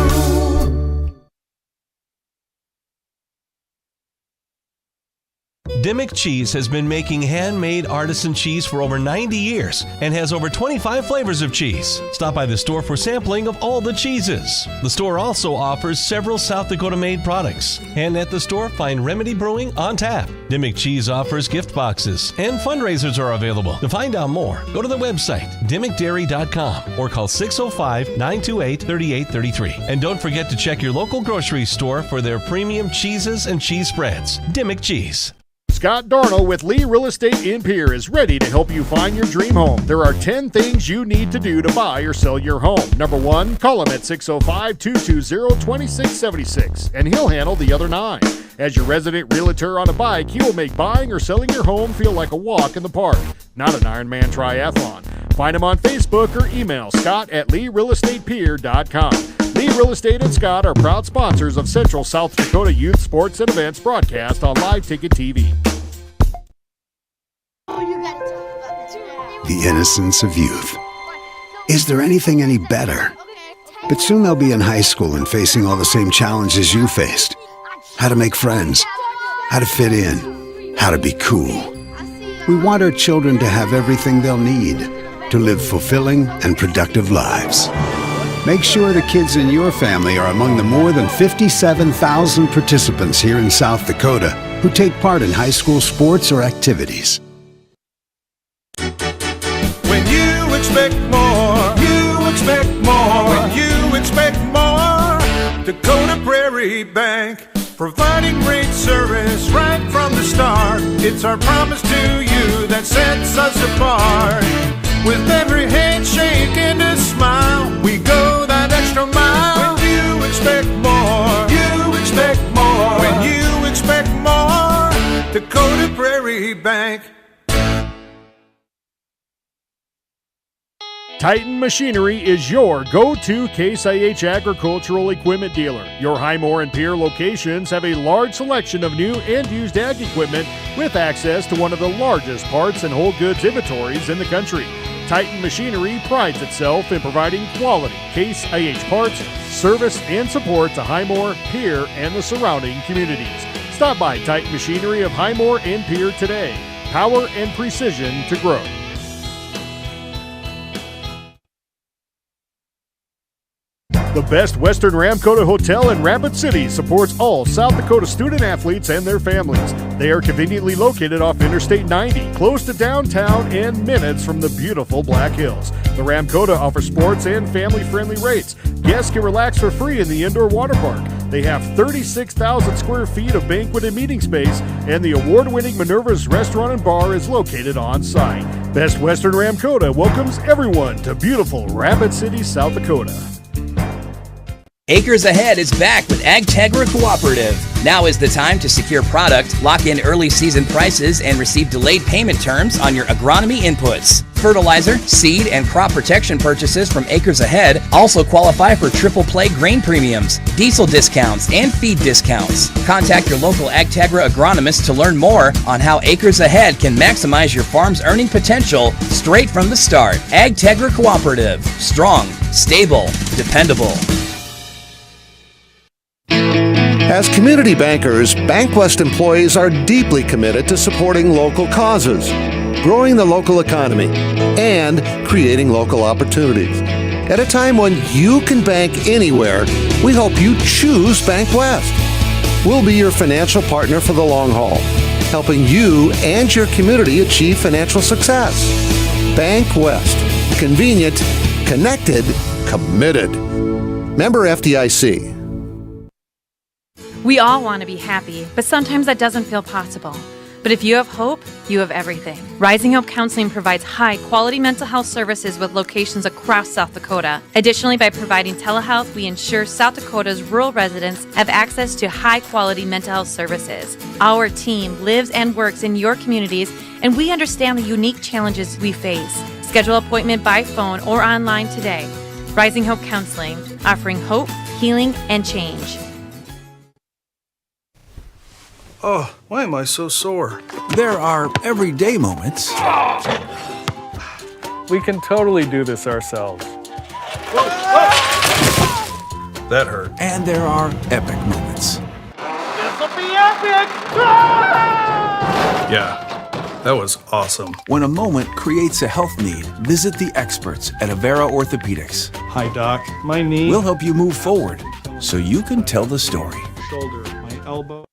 Dimmick Cheese has been making handmade artisan cheese for over 90 years and has over 25 flavors of cheese. Stop by the store for sampling of all the cheeses. The store also offers several South Dakota-made products. And at the store, find Remedy Brewing on tap. Dimmick Cheese offers gift boxes, and fundraisers are available. To find out more, go to the website, dimmickdairy.com, or call 605-928-3833. And don't forget to check your local grocery store for their premium cheeses and cheese spreads. Dimmick Cheese. Scott Darnell with Lee Real Estate in Pierre is ready to help you find your dream home. There are 10 things you need to do to buy or sell your home. Number 1, call him at 605-220-2676, and he'll handle the other 9. As your resident realtor on a bike, he will make buying or selling your home feel like a walk in the park, not an Ironman triathlon. Find him on Facebook or email scott@LeeRealEstatePierre.com. Lee Real Estate and Scott are proud sponsors of Central South Dakota Youth Sports and Events broadcast on Live Ticket TV. The innocence of youth. Is there anything any better? But soon they'll be in high school and facing all the same challenges you faced. How to make friends, how to fit in, how to be cool. We want our children to have everything they'll need to live fulfilling and productive lives. Make sure the kids in your family are among the more than 57,000 participants here in South Dakota who take part in high school sports or activities. When you expect more, you expect more. When you expect more, Dakota Prairie Bank, providing great service right from the start. It's our promise to you that sets us apart. With every handshake and a smile, we go that extra mile. When you expect more, you expect more. When you expect more, Dakota Prairie Bank. Titan Machinery is your go-to Case IH agricultural equipment dealer. Your Highmore and Pierre locations have a large selection of new and used ag equipment with access to one of the largest parts and whole goods inventories in the country. Titan Machinery prides itself in providing quality Case IH parts, service, and support to Highmore, Pierre, and the surrounding communities. Stop by Titan Machinery of Highmore and Pierre today. Power and precision to grow. The Best Western Ramkota Hotel in Rapid City supports all South Dakota student athletes and their families. They are conveniently located off Interstate 90, close to downtown and minutes from the beautiful Black Hills. The Ramkota offers sports and family-friendly rates. Guests can relax for free in the indoor water park. They have 36,000 square feet of banquet and meeting space, and the award-winning Minerva's Restaurant and Bar is located on site. Best Western Ramkota welcomes everyone to beautiful Rapid City, South Dakota. Acres Ahead is back with AgTegra Cooperative. Now is the time to secure product, lock in early season prices, and receive delayed payment terms on your agronomy inputs. Fertilizer, seed, and crop protection purchases from Acres Ahead also qualify for triple play grain premiums, diesel discounts, and feed discounts. Contact your local AgTegra agronomist to learn more on how Acres Ahead can maximize your farm's earning potential straight from the start. AgTegra Cooperative. Strong, stable, dependable. As community bankers, BankWest employees are deeply committed to supporting local causes, growing the local economy, and creating local opportunities. At a time when you can bank anywhere, we hope you choose BankWest. We'll be your financial partner for the long haul, helping you and your community achieve financial success. Bank West. Convenient, connected, committed. Member FDIC. We all want to be happy, but sometimes that doesn't feel possible. But if you have hope, you have everything. Rising Hope Counseling provides high-quality mental health services with locations across South Dakota. Additionally, by providing telehealth, we ensure South Dakota's rural residents have access to high-quality mental health services. Our team lives and works in your communities, and we understand the unique challenges we face. Schedule an appointment by phone or online today. Rising Hope Counseling, offering hope, healing, and change. Oh, why am I so sore? There are everyday moments. We can totally do this ourselves. That hurt. And there are epic moments. This'll be epic! Yeah, that was awesome. When a moment creates a health need, visit the experts at Avera Orthopedics. Hi, Doc. My knee. We'll help you move forward so you can tell the story. Shoulder, my elbow.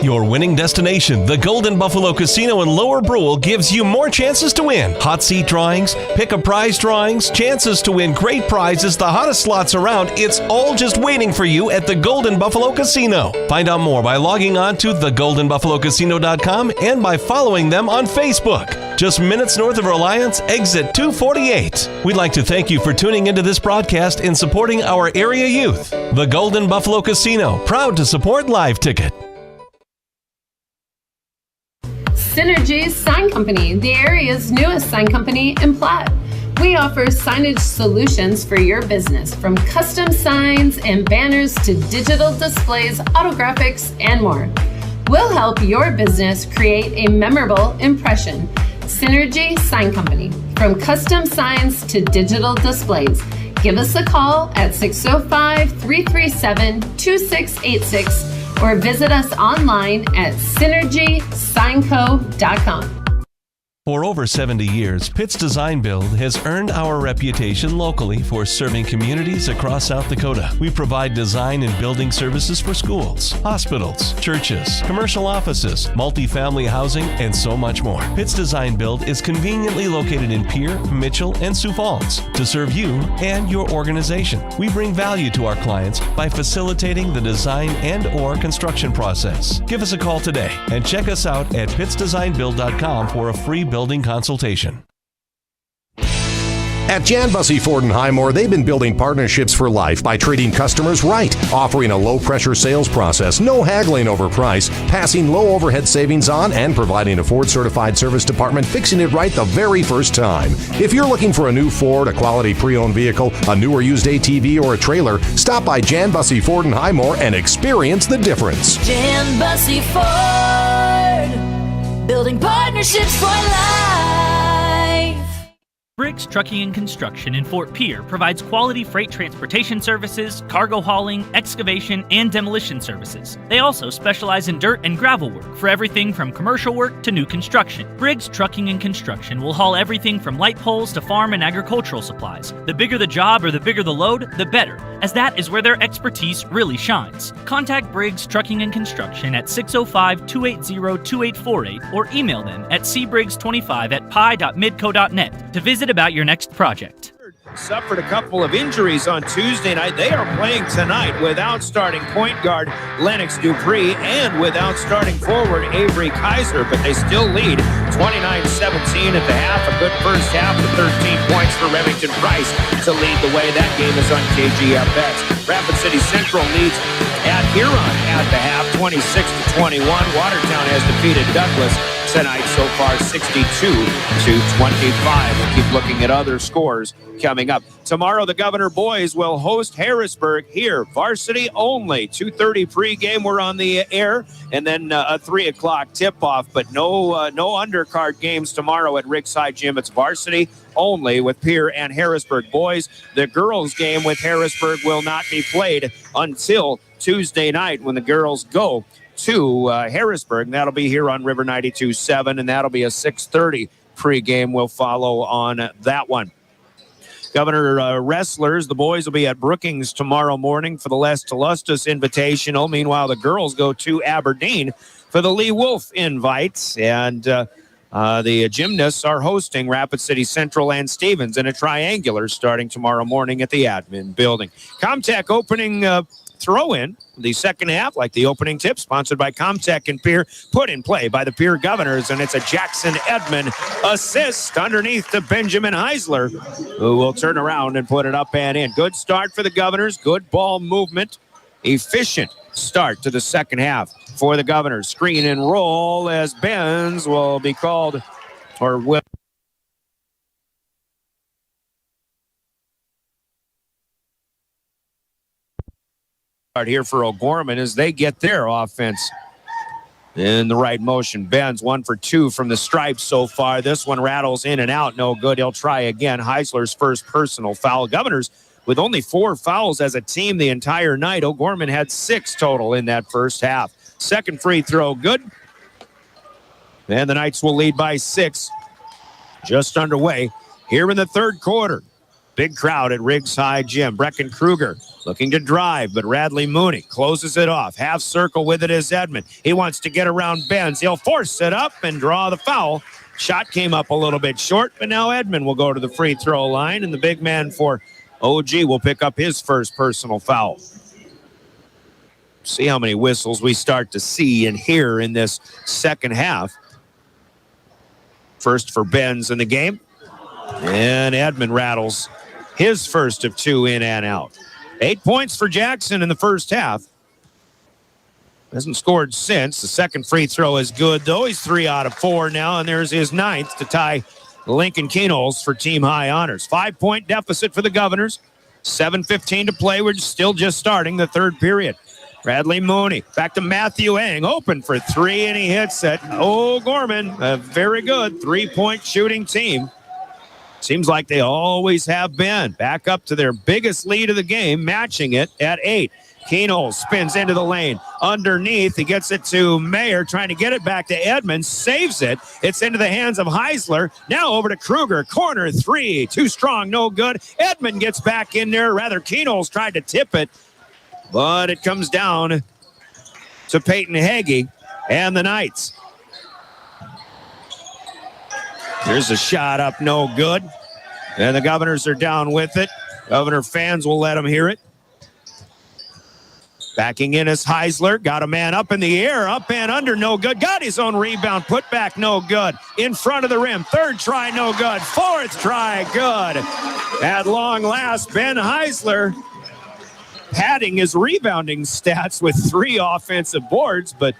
Your winning destination, the Golden Buffalo Casino in Lower Brule, gives you more chances to win. Hot seat drawings, pick a prize drawings, chances to win great prizes, the hottest slots around. It's all just waiting for you at the Golden Buffalo Casino. Find out more by logging on to thegoldenbuffalocasino.com and by following them on Facebook. Just minutes north of Reliance, exit 248. We'd like to thank you for tuning into this broadcast and supporting our area youth. The Golden Buffalo Casino, proud to support Live Ticket. Synergy Sign Company, the area's newest sign company in Platte. We offer signage solutions for your business, from custom signs and banners to digital displays, autographics, and more. We'll help your business create a memorable impression. Synergy Sign Company, from custom signs to digital displays. Give us a call at 605-337-2686 or visit us online at synergysignco.com. For over 70 years, Pitt's Design Build has earned our reputation locally for serving communities across South Dakota. We provide design and building services for schools, hospitals, churches, commercial offices, multifamily housing, and so much more. Pitt's Design Build is conveniently located in Pierre, Mitchell, and Sioux Falls to serve you and your organization. We bring value to our clients by facilitating the design and or construction process. Give us a call today and check us out at pittsdesignbuild.com for a free building consultation. At Jan Bussey Ford & Highmore, they've been building partnerships for life by treating customers right, offering a low-pressure sales process, no haggling over price, passing low overhead savings on, and providing a Ford-certified service department fixing it right the very first time. If you're looking for a new Ford, a quality pre-owned vehicle, a new or used ATV, or a trailer, stop by Jan Bussey Ford & Highmore and experience the difference. Jan Bussey Ford, building partnerships for life. Briggs Trucking and Construction in Fort Pierre provides quality freight transportation services, cargo hauling, excavation, and demolition services. They also specialize in dirt and gravel work for everything from commercial work to new construction. Briggs Trucking and Construction will haul everything from light poles to farm and agricultural supplies. The bigger the job or the bigger the load, the better, as that is where their expertise really shines. Contact Briggs Trucking and Construction at 605-280-2848 or email them at cbriggs25@pi.midco.net to visit about your next project. Suffered a couple of injuries on Tuesday night. They are playing tonight without starting point guard Lennox Dupree and without starting forward Avery Kaiser, but they still lead 29-17 at the half. A good first half with 13 points for Remington Price to lead the way. That game is on KGFX. Rapid City Central leads at Huron at the half, 26-21. Watertown has defeated Douglas tonight so far, 62-25. We'll keep looking at other scores coming up. Tomorrow, the Governor boys will host Harrisburg here, varsity only. 2:30 pregame, we're on the air, and then a 3 o'clock tip-off, but no undercard games tomorrow at Rick's High Gym. It's varsity only with Pierre and Harrisburg boys. The girls' game with Harrisburg will not be played until Tuesday night when the girls go to Harrisburg. That'll be here on River 92.7, and that'll be a 6:30 pregame. We'll follow on that one. Governor wrestlers, the boys will be at Brookings tomorrow morning for the Les Telustas Invitational. Meanwhile, the girls go to Aberdeen for the Lee Wolf Invites. And the gymnasts are hosting Rapid City Central and Stevens in a triangular starting tomorrow morning at the admin building. Comtech opening throw-in the second half, like the opening tip, sponsored by Comtech and Pierre, put in play by the Pierre Governors, and it's a Jackson Edmond assist underneath to Benjamin Heisler, who will turn around and put it up and in. Good start for the Governors, good ball movement, efficient start to the second half for the Governors. Screen and roll as Benz will be called, or will. Here for O'Gorman as they get their offense in the right motion. Benz 1 for 2 from the stripes so far. This one rattles in and out. No good. He'll try again. Heisler's first personal foul. Governors with only 4 fouls as a team the entire night. O'Gorman had 6 total in that first half. Second free throw good. And the Knights will lead by 6. Just underway here in the third quarter. Big crowd at Riggs High Gym. Brecken Kruger looking to drive, but Radley Mooney closes it off. Half circle with it is Edmond. He wants to get around Benz. He'll force it up and draw the foul. Shot came up a little bit short, but now Edmond will go to the free throw line, and the big man for OG will pick up his first personal foul. See how many whistles we start to see and hear in this second half. First for Benz in the game, and Edmond rattles his first of 2 in and out. 8 points for Jackson in the first half. Hasn't scored since. The second free throw is good, though. He's 3 out of 4 now, and there's his 9th to tie Lincoln Kenols for team high honors. 5-point deficit for the Governors. 7:15 to play. We're still just starting the third period. Bradley Mooney back to Matthew Eng. Open for 3, and he hits it. Gorman, a very good 3-point shooting team. Seems like they always have been. Back up to their biggest lead of the game, matching it at 8. Kenols spins into the lane. Underneath, he gets it to Mayer, trying to get it back to Edmonds. Saves it. It's into the hands of Heisler. Now over to Kruger. Corner 3. Too strong, no good. Edmond gets back in there. Rather, Kenols tried to tip it, but it comes down to Peyton Hagee and the Knights. Here's a shot up, no good. And the Governors are down with it. Governor fans will let them hear it. Backing in is Heisler. Got a man up in the air, up and under, no good. Got his own rebound, put back, no good. In front of the rim, third try, no good. Fourth try, good. At long last, Ben Heisler padding his rebounding stats with 3 offensive boards, but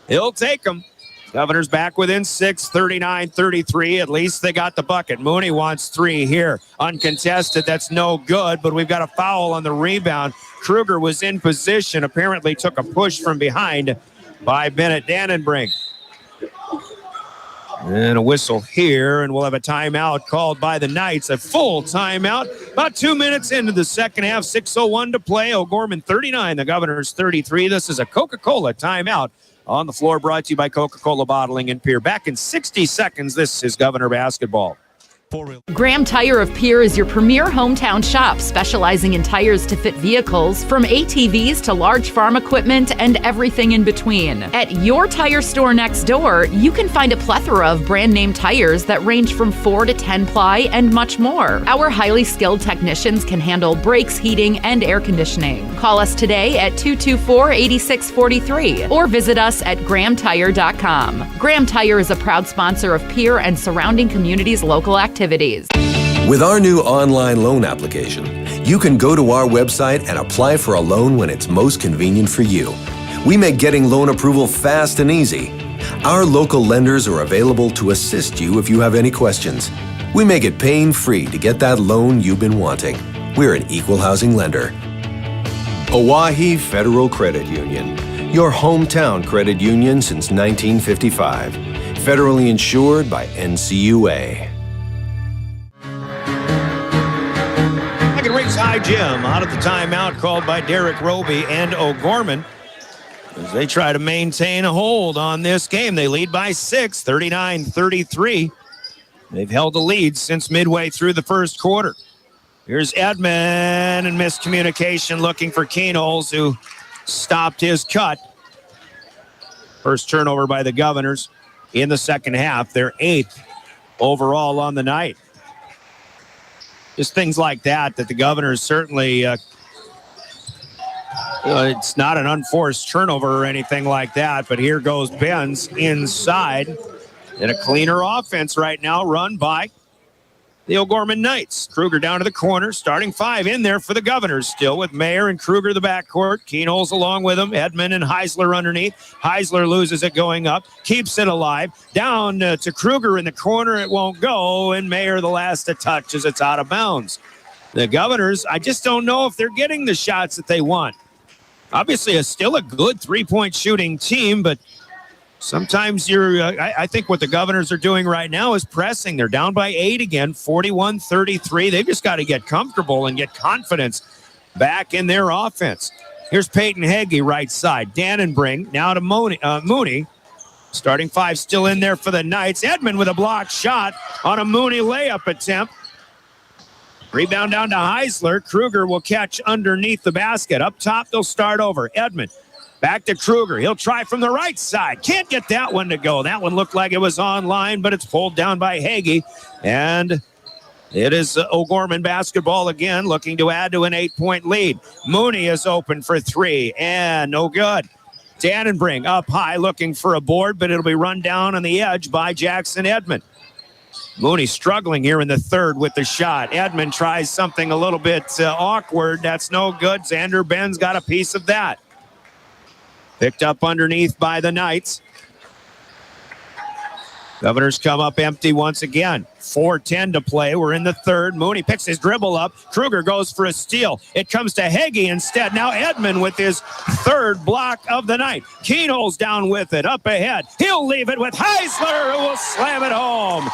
he'll take them. Governors back within 6, 39-33. At least they got the bucket. Mooney wants 3 here. Uncontested, that's no good, but we've got a foul on the rebound. Kruger was in position, apparently took a push from behind by Bennett Dannenbrink. And a whistle here, and we'll have a timeout called by the Knights. A full timeout. About 2 minutes into the second half, 6:01 to play. O'Gorman 39, the Governors 33. This is a Coca-Cola timeout. On the floor, brought to you by Coca-Cola Bottling and Pierre. Back in 60 seconds, this is Governor Basketball. Graham Tire of Pierre is your premier hometown shop, specializing in tires to fit vehicles, from ATVs to large farm equipment and everything in between. At your tire store next door, you can find a plethora of brand name tires that range from 4 to 10 ply and much more. Our highly skilled technicians can handle brakes, heating, and air conditioning. Call us today at 224-8643 or visit us at grahamtire.com. Graham Tire is a proud sponsor of Pierre and surrounding communities' local activities. With our new online loan application, you can go to our website and apply for a loan when it's most convenient for you. We make getting loan approval fast and easy. Our local lenders are available to assist you if you have any questions. We make it pain-free to get that loan you've been wanting. We're an equal housing lender. Oahe Federal Credit Union, your hometown credit union since 1955. Federally insured by NCUA. Riggs High Gym out of the timeout called by Derek Roby and O'Gorman as they try to maintain a hold on this game. They lead by 6, 39-33. They've held the lead since midway through the first quarter. Here's Edmond, and miscommunication looking for Keenholz, who stopped his cut. First turnover by the Governors in the second half. They're 8th overall on the night. Just things like that the Governors certainly, it's not an unforced turnover or anything like that, but here goes Benz inside. And a cleaner offense right now run by the O'Gorman Knights. Kruger down to the corner, starting 5 in there for the Governors, still with Mayer and Kruger the backcourt. Keenholz along with them. Edmond and Heisler underneath. Heisler loses it going up, keeps it alive. Down to Kruger in the corner, it won't go, and Mayer the last to touch as it's out of bounds. The Governors, I just don't know if they're getting the shots that they want. Obviously, still a good three-point shooting team, but sometimes I think what the Governors are doing right now is pressing. They're down by 8 again, 41-33. They've just got to get comfortable and get confidence back in their offense. Here's Peyton Heggie right side. Dannenbring now to Mooney. Starting 5 still in there for the Knights. Edmond with a blocked shot on a Mooney layup attempt. Rebound down to Heisler. Kruger will catch underneath the basket. Up top, they'll start over. Edmond. Back to Kruger. He'll try from the right side. Can't get that one to go. That one looked like it was online, but it's pulled down by Hagee. And it is O'Gorman basketball again, looking to add to an 8-point lead. Mooney is open for 3, and no good. Dannenbring up high, looking for a board, but it'll be run down on the edge by Jackson Edmond. Mooney struggling here in the third with the shot. Edmond tries something a little bit awkward. That's no good. Xander Benz got a piece of that. Picked up underneath by the Knights. Governors come up empty once again. 4:10 to play. We're in the third. Mooney picks his dribble up. Kruger goes for a steal. It comes to Heggie instead. Now Edmond with his third block of the night. Keenholz down with it. Up ahead. He'll leave it with Heisler, who will slam it home.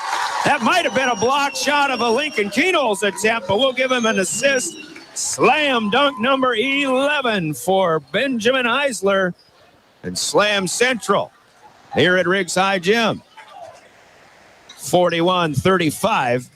That might have been a block shot of a Lincoln Keenholz attempt, but we'll give him an assist. Slam dunk number 11 for Benjamin Heisler. And Slam Central here at Riggs High Gym. 41-35.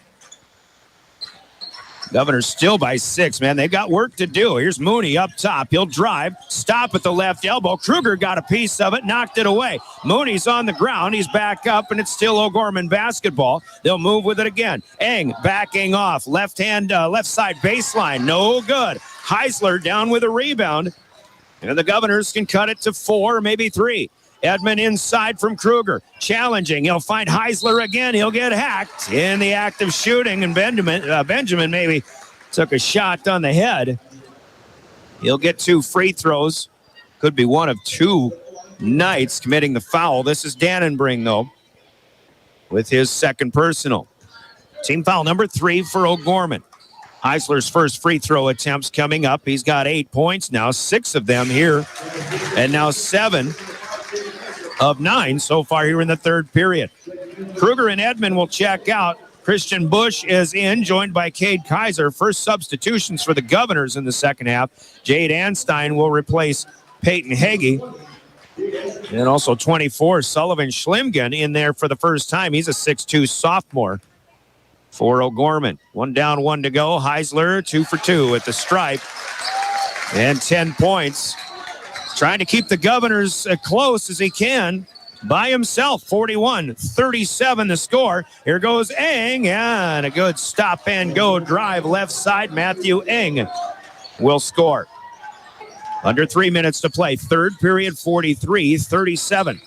Governors still by 6, man. They've got work to do. Here's Mooney up top. He'll drive, stop at the left elbow. Kruger got a piece of it, knocked it away. Mooney's on the ground. He's back up, and it's still O'Gorman basketball. They'll move with it again. Eng backing off. Left side baseline. No good. Heisler down with a rebound. And the Governors can cut it to 4, maybe 3. Edmond inside from Kruger. Challenging. He'll find Heisler again. He'll get hacked in the act of shooting. And Benjamin maybe took a shot on the head. He'll get 2 free throws. Could be one of 2 Knights committing the foul. This is Dannenbring, though, with his second personal. Team foul number 3 for O'Gorman. Heisler's first free throw attempts coming up. He's got 8 points now, 6 of them here, and now 7 of 9 so far here in the third period. Kruger and Edmond will check out. Christian Bush is in, joined by Cade Kaiser. First substitutions for the Governors in the second half. Jade Anstein will replace Peyton Heggie. And also 24, Sullivan Schlimgen in there for the first time. He's a 6'2 sophomore. For O'Gorman. 1 down, 1 to go. Heisler 2 for 2 at the stripe. And 10 points. Trying to keep the Governors close as he can by himself. 41-37 the score. Here goes Eng, and a good stop and go drive left side. Matthew Eng will score. Under 3 minutes to play. Third period, 43-37.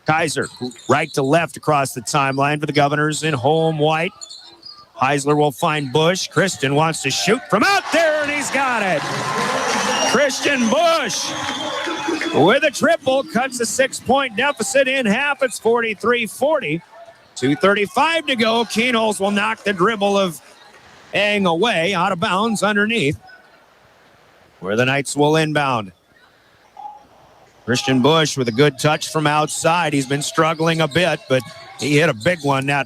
Kaiser, right to left across the timeline for the Governors in home white. Heisler will find Bush. Christian wants to shoot from out there, and he's got it. Christian Bush with a triple, cuts a 6-point deficit in half. It's 43-40. 2:35 to go. Keenholz will knock the dribble of Eng away, out of bounds underneath, where the Knights will inbound. Christian Bush with a good touch from outside. He's been struggling a bit, but he hit a big one a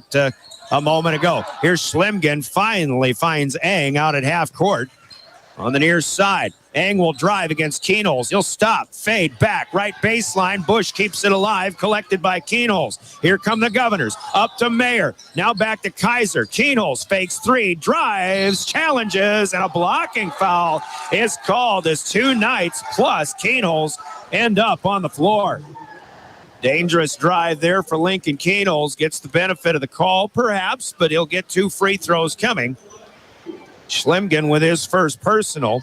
moment ago. Here's Schlimgen, finally finds Eng out at half court on the near side. Eng will drive against Keenholz. He'll stop, fade, back, right baseline. Bush keeps it alive, collected by Keenholz. Here come the Governors. Up to Mayer. Now back to Kaiser. Keenholz fakes three, drives, challenges, and a blocking foul is called as two Knights plus Keenholz end up on the floor. Dangerous drive there for Lincoln Keenholz. Gets the benefit of the call, perhaps, but he'll get two free throws coming. Schlimgen with his first personal.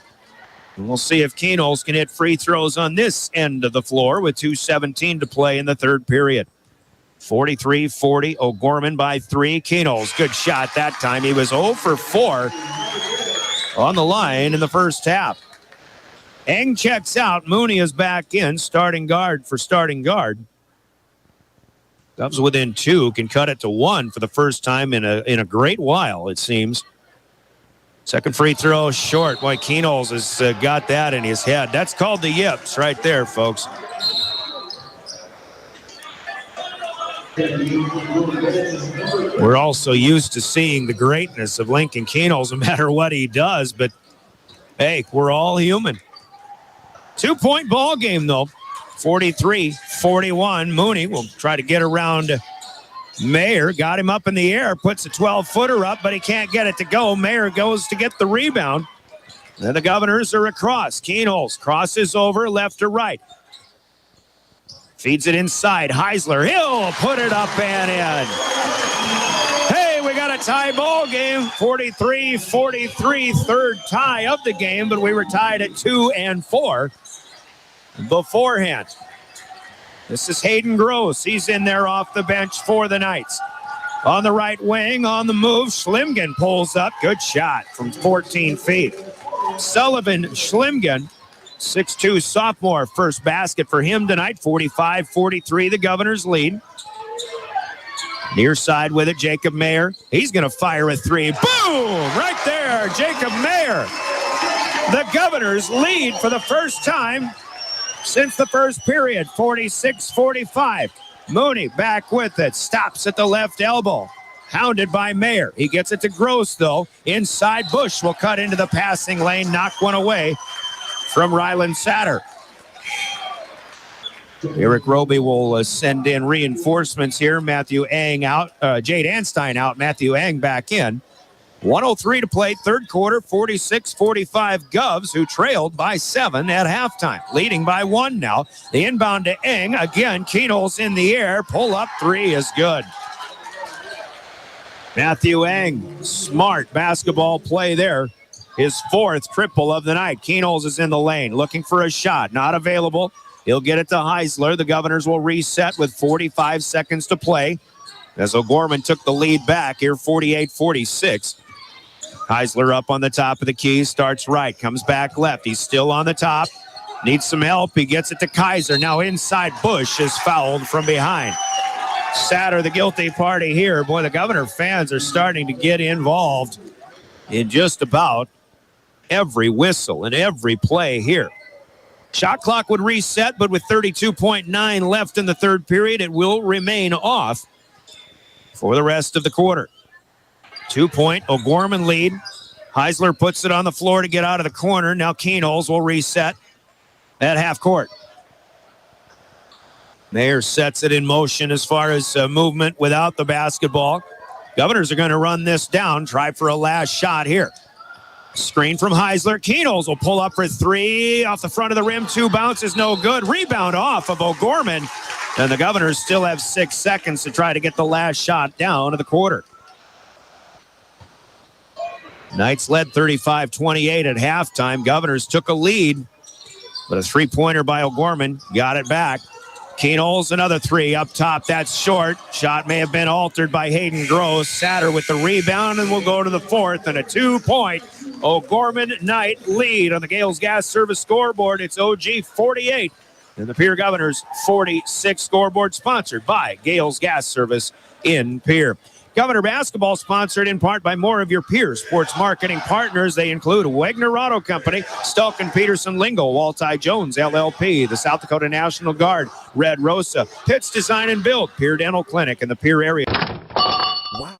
And we'll see if Keenholz can hit free throws on this end of the floor with 2:17 to play in the third period. 43-40, O'Gorman by 3. Keenholz, good shot that time. He was 0 for 4 on the line in the first half. Eng checks out. Mooney is back in, starting guard for starting guard. Cubs within 2, can cut it to 1 for the first time in a great while, it seems. Second free throw short. Boy, Keenholz has got that in his head. That's called the yips right there, folks. We're also used to seeing the greatness of Lincoln Keenholz no matter what he does, but hey, we're all human. 2-point ball game, though. 43-41. Mooney will try to get around Mayer. Got him up in the air, puts a 12-footer up, but he can't get it to go. Mayer goes to get the rebound. Then the Governors are across. Keenholz crosses over left to right. Feeds it inside. Heisler, he'll put it up and in. Hey, we got a tie ball game. 43-43, third tie of the game, but we were tied at 2 and 4 beforehand. This is Hayden Gross. He's in there off the bench for the Knights. On the right wing, on the move, Schlimgen pulls up. Good shot from 14 feet. Sullivan Schlimgen, 6'2 sophomore. First basket for him tonight. 45-43, the Governors lead. Near side with it, Jacob Mayer. He's going to fire a three. Boom! Right there, Jacob Mayer. The Governors lead for the first time since the first period, 46-45. Mooney back with it. Stops at the left elbow. Hounded by Mayer. He gets it to Gross, though. Inside, Bush will cut into the passing lane. Knock one away from Ryland Satter. Eric Roby will send in reinforcements here. Matthew Eng out. Jade Anstein out. Matthew Eng back in. 1:03 to play, third quarter, 46-45 Govs, who trailed by 7 at halftime. Leading by 1 now. The inbound to Eng. Again, Keenholz in the air. Pull up three is good. Matthew Eng, smart basketball play there. His fourth triple of the night. Keenholz is in the lane, looking for a shot. Not available. He'll get it to Heisler. The Governors will reset with 45 seconds to play, as O'Gorman took the lead back here, 48-46. Heisler up on the top of the key, starts right, comes back left. He's still on the top, needs some help. He gets it to Kaiser. Now inside, Bush is fouled from behind. Satter, the guilty party here. Boy, the Governor fans are starting to get involved in just about every whistle and every play here. Shot clock would reset, but with 32.9 left in the third period, it will remain off for the rest of the quarter. 2-point O'Gorman lead. Heisler puts it on the floor to get out of the corner. Now Keenholz will reset at half court. Mayer sets it in motion as far as movement without the basketball. Governors are going to run this down, try for a last shot here. Screen from Heisler. Keenholz will pull up for three. Off the front of the rim, 2 bounces, no good. Rebound off of O'Gorman. And the Governors still have 6 seconds to try to get the last shot down to the quarter. Knights led 35-28 at halftime. Governors took a lead, but a three-pointer by O'Gorman got it back. Keenholz, another three up top. That's short. Shot may have been altered by Hayden Gross. Satter with the rebound, and we'll go to the fourth. And a 2-point O'Gorman Knight lead on the Gales Gas Service scoreboard. It's OG 48 and the Pierre Governors 46 scoreboard, sponsored by Gales Gas Service in Pierre. Governor basketball sponsored in part by more of your Pierre sports marketing partners. They include Wagner Auto Company, Stalk & Peterson Lingo, Walti Jones LLP, the South Dakota National Guard, Red Rosa, Pitts Design and Build, Pierre Dental Clinic in the Pierre area. Wow.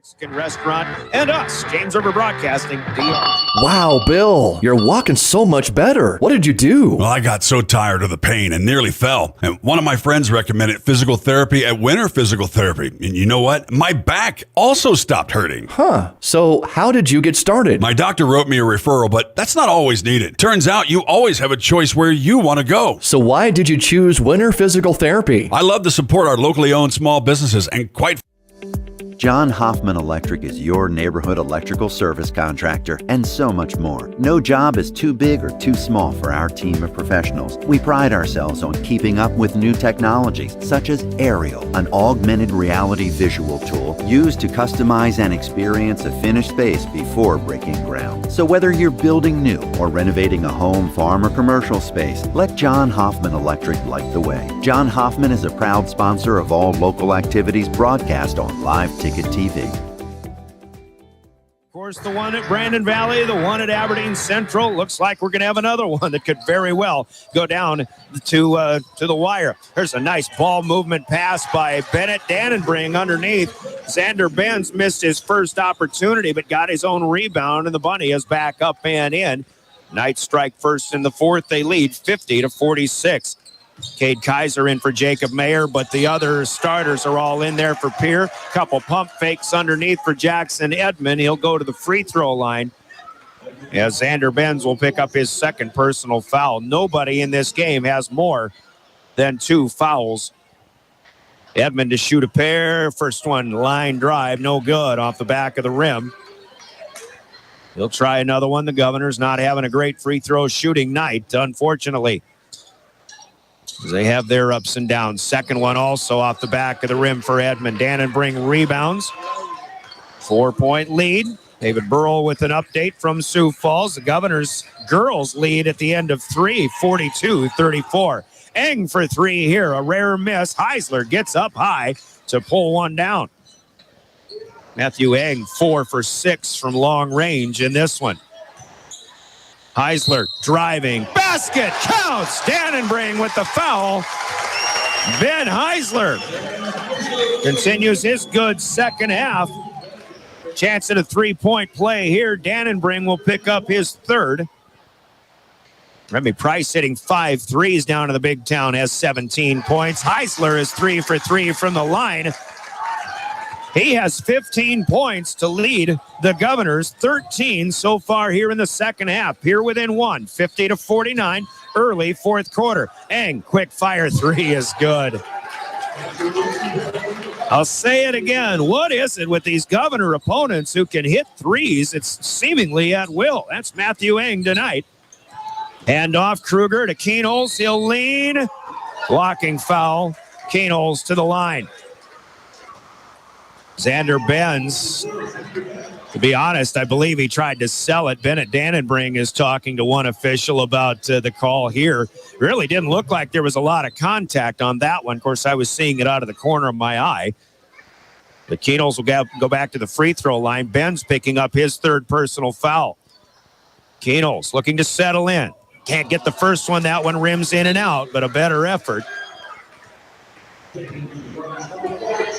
Mexican restaurant, and us, James River Broadcasting, DRG. Wow, Bill, you're walking so much better. What did you do? Well, I got so tired of the pain and nearly fell. And one of my friends recommended physical therapy at Winter Physical Therapy. And you know what? My back also stopped hurting. Huh. So how did you get started? My doctor wrote me a referral, but that's not always needed. Turns out you always have a choice where you want to go. So why did you choose Winter Physical Therapy? I love to support our locally owned small businesses and quite John Hoffman Electric is your neighborhood electrical service contractor and so much more. No job is too big or too small for our team of professionals. We pride ourselves on keeping up with new technologies such as Aerial, an augmented reality visual tool used to customize and experience a finished space before breaking ground. So whether you're building new or renovating a home, farm, or commercial space, let John Hoffman Electric light the way. John Hoffman is a proud sponsor of all local activities broadcast on Live Ticket TV. Of course, the one at Brandon Valley, the one at Aberdeen Central. Looks like we're going to have another one that could very well go down to the wire. There's a nice ball movement pass by Bennett Dannenbring underneath. Xander Benz missed his first opportunity, but got his own rebound, and the Bunny is back up and in. Knights strike first in the fourth. They lead 50-46. Cade Kaiser in for Jacob Mayer, but the other starters are all in there for Pierre. Couple pump fakes underneath for Jackson Edmond. He'll go to the free throw line as Xander Benz will pick up his second personal foul. Nobody in this game has more than 2 fouls. Edmond to shoot a pair. First one, line drive, no good, off the back of the rim. He'll try another one. The Governors not having a great free throw shooting night, unfortunately. They have their ups and downs. Second one also off the back of the rim for Edmond. Dannenbring rebounds. 4-point lead. David Burrell with an update from Sioux Falls. The Governors girls lead at the end of 3, 42-34. Eng for 3 here. A rare miss. Heisler gets up high to pull one down. Matthew Eng 4 for 6 from long range in this one. Heisler driving. Basket counts. Dannenbring with the foul. Ben Heisler continues his good second half. Chance at a 3-point play here. Dannenbring will pick up his third. Remy Price hitting 5 threes down in the Big Town, has 17 points. Heisler is 3 for 3 from the line. He has 15 points to lead the Governors, 13 so far here in the second half. Here within 1, 50-49, early fourth quarter. Eng, quick fire 3 is good. I'll say it again. What is it with these Governor opponents who can hit threes? It's seemingly at will. That's Matthew Eng tonight. Hand off Kruger to Keenholz. He'll lean. Blocking foul. Keenholz to the line. Xander Benz, to be honest, I believe he tried to sell it. Bennett Dannenbring is talking to one official about the call here. Really didn't look like there was a lot of contact on that one. Of course, I was seeing it out of the corner of my eye. The Keenholz will go back to the free throw line. Benz picking up his third personal foul. Keenholz looking to settle in. Can't get the first one. That one rims in and out, but a better effort.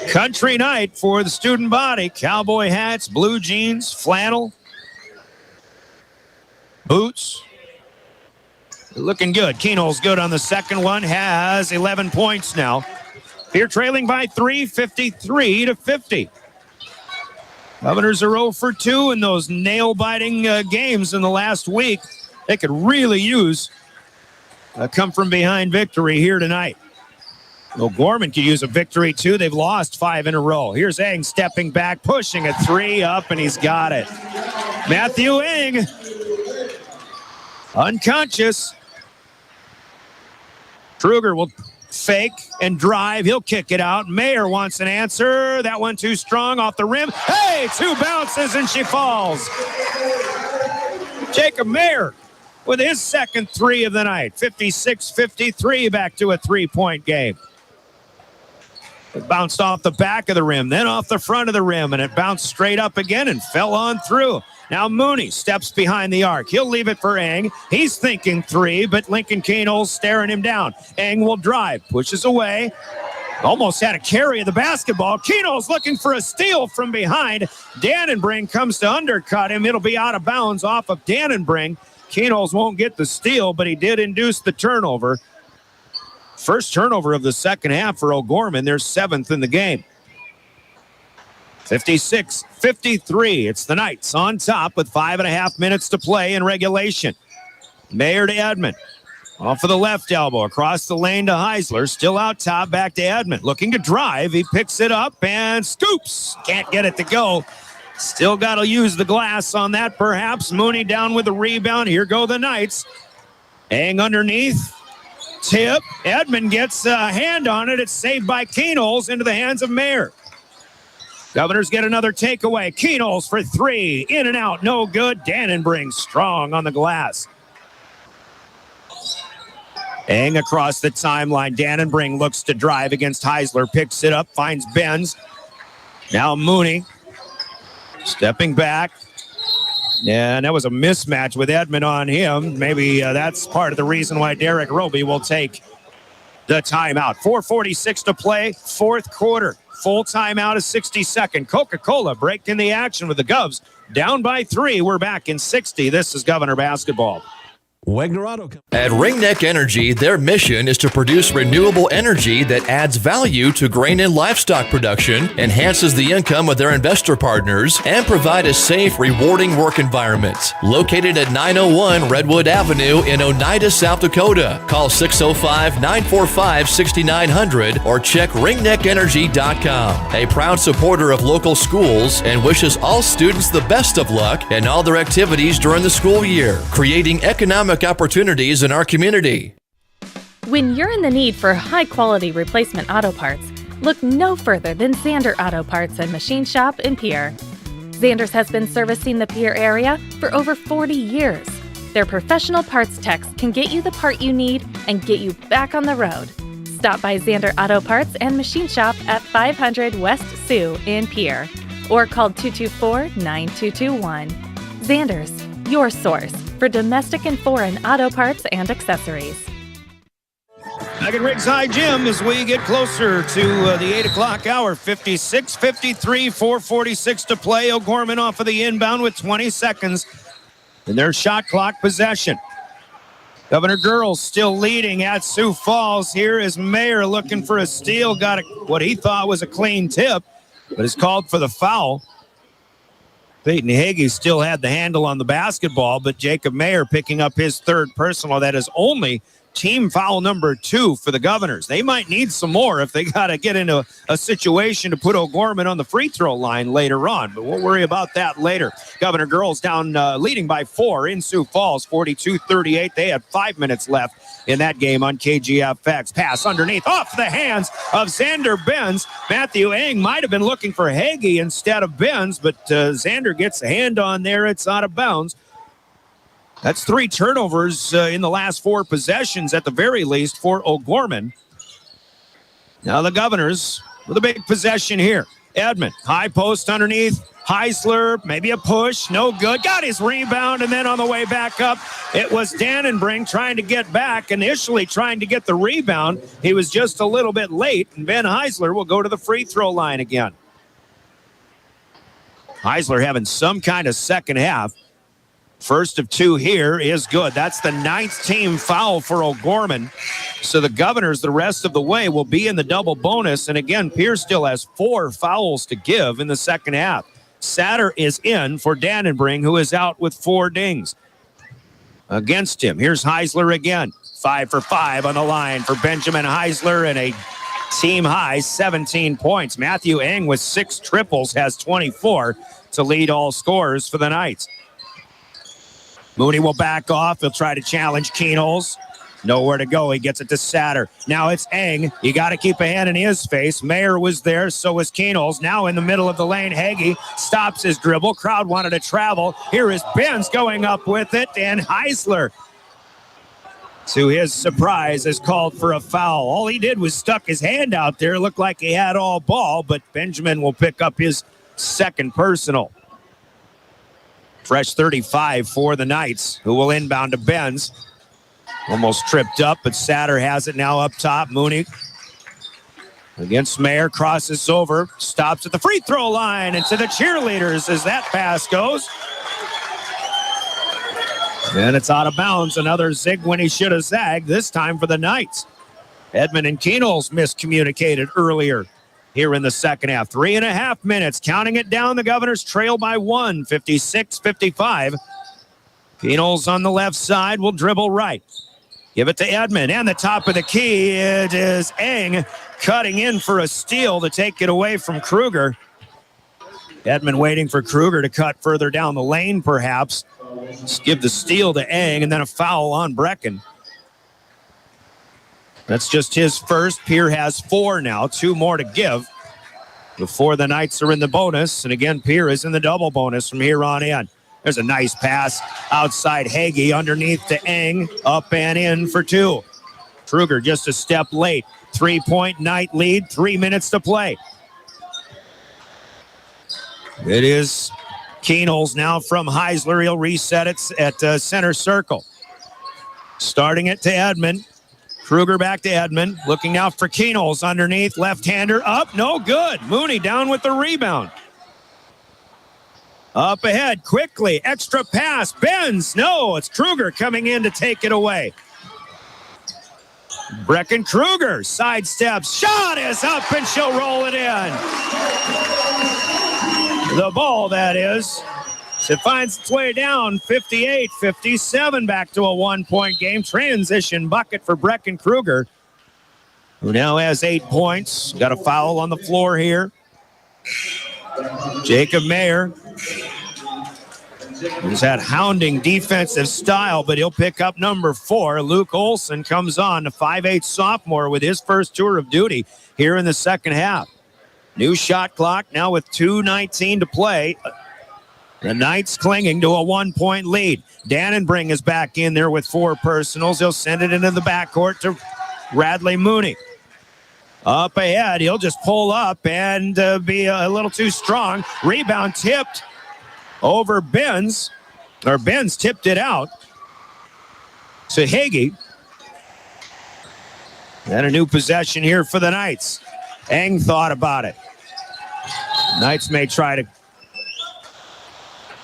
Country night for the student body. Cowboy hats, blue jeans, flannel, boots. Looking good. Keenholz good on the second one. Has 11 points now. Here trailing by 3, 53-50. Governors are 0 for 2 in those nail-biting games in the last week. They could really use a come-from-behind victory here tonight. Well, Gorman could use a victory, too. They've lost 5 in a row. Here's Eng stepping back, pushing a 3 up, and he's got it. Matthew Eng, unconscious. Kruger will fake and drive. He'll kick it out. Mayer wants an answer. That one too strong off the rim. Hey, 2 bounces, and she falls. Jacob Mayer with his second 3 of the night. 56-53, back to a 3-point game. It bounced off the back of the rim, then off the front of the rim, and it bounced straight up again and fell on through. Now Mooney steps behind the arc. He'll leave it for Eng. He's thinking 3, but Lincoln Keenholz staring him down. Eng will drive, pushes away. Almost had a carry of the basketball. Keno's looking for a steal from behind. Dannenbring comes to undercut him. It'll be out of bounds off of Dannenbring. Keno's won't get the steal, but he did induce the turnover. First turnover of the second half for O'Gorman. They're 7th in the game. 56-53. It's the Knights on top with 5.5 minutes to play in regulation. Mayer to Edmond. Off of the left elbow, across the lane to Heisler. Still out top, back to Edmond. Looking to drive. He picks it up and scoops. Can't get it to go. Still got to use the glass on that, perhaps. Mooney down with the rebound. Here go the Knights. Hang underneath. Tip. Edmond gets a hand on it. It's saved by Kenols into the hands of Mayer. Governors get another takeaway. Kenols for 3. In and out. No good. Dannenbring strong on the glass. Eng across the timeline. Dannenbring looks to drive against Heisler. Picks it up. Finds Benz. Now Mooney. Stepping back. And that was a mismatch with Edmond on him. Maybe that's part of the reason why Derek Roby will take the timeout. 4:46 to play. Fourth quarter. Full timeout is 60-second. Coca-Cola breaking the action with the Govs. Down by 3. We're back in 60. This is Governor Basketball. At Ringneck Energy, their mission is to produce renewable energy that adds value to grain and livestock production, enhances the income of their investor partners, and provide a safe, rewarding work environment. Located at 901 Redwood Avenue in Oneida, South Dakota. Call 605-945-6900 or check ringneckenergy.com. A proud supporter of local schools and wishes all students the best of luck in all their activities during the school year, creating economic opportunities in our community. When you're in the need for high-quality replacement auto parts, look no further than Zander Auto Parts and Machine Shop in Pierre. Zander's has been servicing the Pierre area for over 40 years. Their professional parts techs can get you the part you need and get you back on the road. Stop by Zander Auto Parts and Machine Shop at 500 West Sioux in Pierre or call 224-9221. Zander's, your source for domestic and foreign auto parts and accessories. Back at Riggs High Gym as we get closer to the 8 o'clock hour. 56-53, 4:46 to play. O'Gorman off of the inbound with 20 seconds in their shot clock possession. Governor Girls still leading at Sioux Falls. Here is Mayer looking for a steal. Got what he thought was a clean tip, but is called for the foul. Peyton Hagee still had the handle on the basketball, but Jacob Mayer picking up his third personal. That is only team foul number 2 for the Governors. They might need some more if they got to get into a situation to put O'Gorman on the free throw line later on, but we'll worry about that later. Governor Girls down leading by 4 in Sioux Falls, 42-38. They had 5 minutes left in that game on KGFX. Pass underneath off the hands of Xander Benz. Matthew Eng might have been looking for Hagee instead of Benz, but Xander gets a hand on there. It's out of bounds. That's 3 turnovers in the last 4 possessions at the very least for O'Gorman. Now the Governors with a big possession here. Edmond, high post underneath. Heisler, maybe a push, no good. Got his rebound, and then on the way back up, it was Dannenbring trying to get back, initially trying to get the rebound. He was just a little bit late, and Ben Heisler will go to the free throw line again. Heisler having some kind of second half. First of 2 here is good. That's the 9th team foul for O'Gorman. So the Governors the rest of the way will be in the double bonus. And again, Pierce still has 4 fouls to give in the second half. Satter is in for Dannenbring, who is out with 4 dings. Against him, here's Heisler again. 5 for 5 on the line for Benjamin Heisler and a team high 17 points. Matthew Eng with 6 triples has 24 to lead all scorers for the Knights. Mooney will back off. He'll try to challenge Keenholz. Nowhere to go. He gets it to Satter. Now it's Eng. You got to keep a hand in his face. Mayer was there. So was Keenholz. Now in the middle of the lane, Hagee stops his dribble. Crowd wanted to travel. Here is Benz going up with it. And Heisler, to his surprise, is called for a foul. All he did was stuck his hand out there. Looked like he had all ball. But Benjamin will pick up his second personal. Fresh 35 for the Knights, who will inbound to Benz. Almost tripped up, but Satter has it now up top. Mooney Against Mayer, crosses over, stops at the free throw line, and to the cheerleaders as that pass goes. And it's out of bounds. Another zig when he should have zagged, this time for the Knights. Edmond and Keenels miscommunicated earlier here in the second half. 3.5 minutes, counting it down. The Governors trail by 1, 56-55. Keenels on the left side will dribble right. Give it to Edmond, and the top of the key. It is Eng cutting in for a steal to take it away from Kruger. Edmond waiting for Kruger to cut further down the lane, perhaps. Just give the steal to Eng, and then a foul on Brecken. That's just his first. Pierre has 4 now, 2 more to give before the Knights are in the bonus. And again, Pierre is in the double bonus from here on in. There's a nice pass outside Hagee, underneath to Eng, up and in for 2. Kruger just a step late. 3-point Knight lead, 3 minutes to play. It is Keenels now from Heisler. He'll reset it at center circle. Starting it to Edmond. Kruger back to Edmond. Looking now for Keenels underneath. Left-hander up. No good. Mooney down with the rebound. Up ahead quickly. Extra pass. Benz. No, it's Kruger coming in to take it away. Brecken Kruger sidesteps. Shot is up and she'll roll it in. The ball, that is. It finds its way down 58-57, back to a 1-point game. Transition bucket for Brecken Kruger, who now has 8 points. Got a foul on the floor here. Jacob Mayer has had hounding defensive style, but he'll pick up number 4. Luke Olson comes on, the 5'8" sophomore, with his first tour of duty here in the second half. New shot clock now with 2:19 to play. The Knights clinging to a 1-point lead. Dannenbring is back in there with 4 personals. He'll send it into the backcourt to Radley Mooney. Up ahead, he'll just pull up and be a little too strong. Rebound tipped over Benz, or Benz tipped it out to Hagee. And a new possession here for the Knights. Eng thought about it. Knights may try to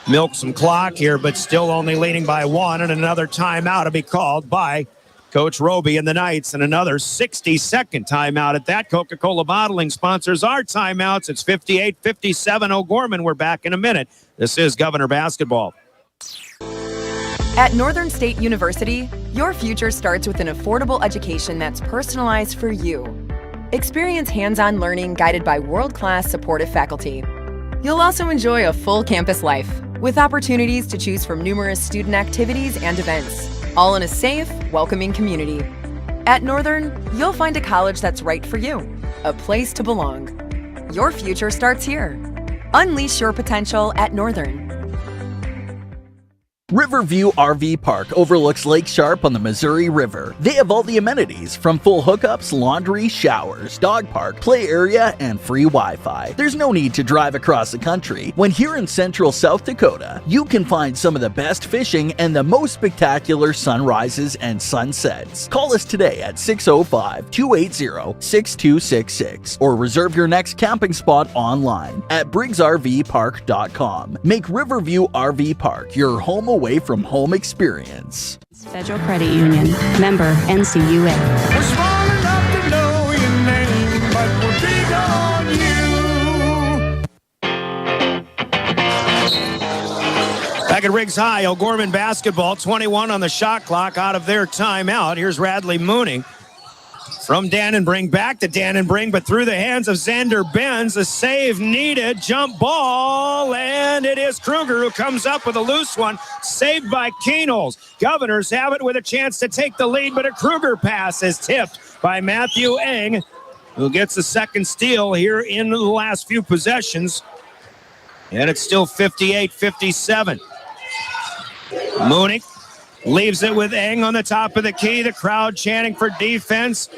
milk some clock here, but still only leading by 1, and another timeout to be called by Coach Roby and the Knights, and another 60-second timeout at that. Coca-Cola Bottling sponsors our timeouts. It's 58-57 O'Gorman. We're back in a minute. This is Governor Basketball. At Northern State University, your future starts with an affordable education that's personalized for you. Experience hands-on learning guided by world-class supportive faculty. You'll also enjoy a full campus life with opportunities to choose from numerous student activities and events, all in a safe, welcoming community. At Northern, you'll find a college that's right for you, a place to belong. Your future starts here. Unleash your potential at Northern. Riverview RV Park overlooks Lake Sharp on the Missouri River. They have all the amenities from full hookups, laundry, showers, dog park, play area, and free Wi-Fi. There's no need to drive across the country. When here in central South Dakota, you can find some of the best fishing and the most spectacular sunrises and sunsets. Call us today at 605-280-6266 or reserve your next camping spot online at briggsrvpark.com. Make Riverview RV Park your home away from home experience. Federal Credit Union. Member NCUA. We're small enough to know your name, but we're big on you. Back at Riggs High, O'Gorman basketball, 21 on the shot clock out of their timeout. Here's Radley Mooney. From Dannenbring, back to Dannenbring, but through the hands of Xander Benz. A save needed, jump ball, and it is Kruger who comes up with a loose one, saved by Keenels. Governors have it with a chance to take the lead, but a Kruger pass is tipped by Matthew Eng, who gets a second steal here in the last few possessions. And it's still 58-57. Mooney leaves it with Eng on the top of the key. The crowd chanting for defense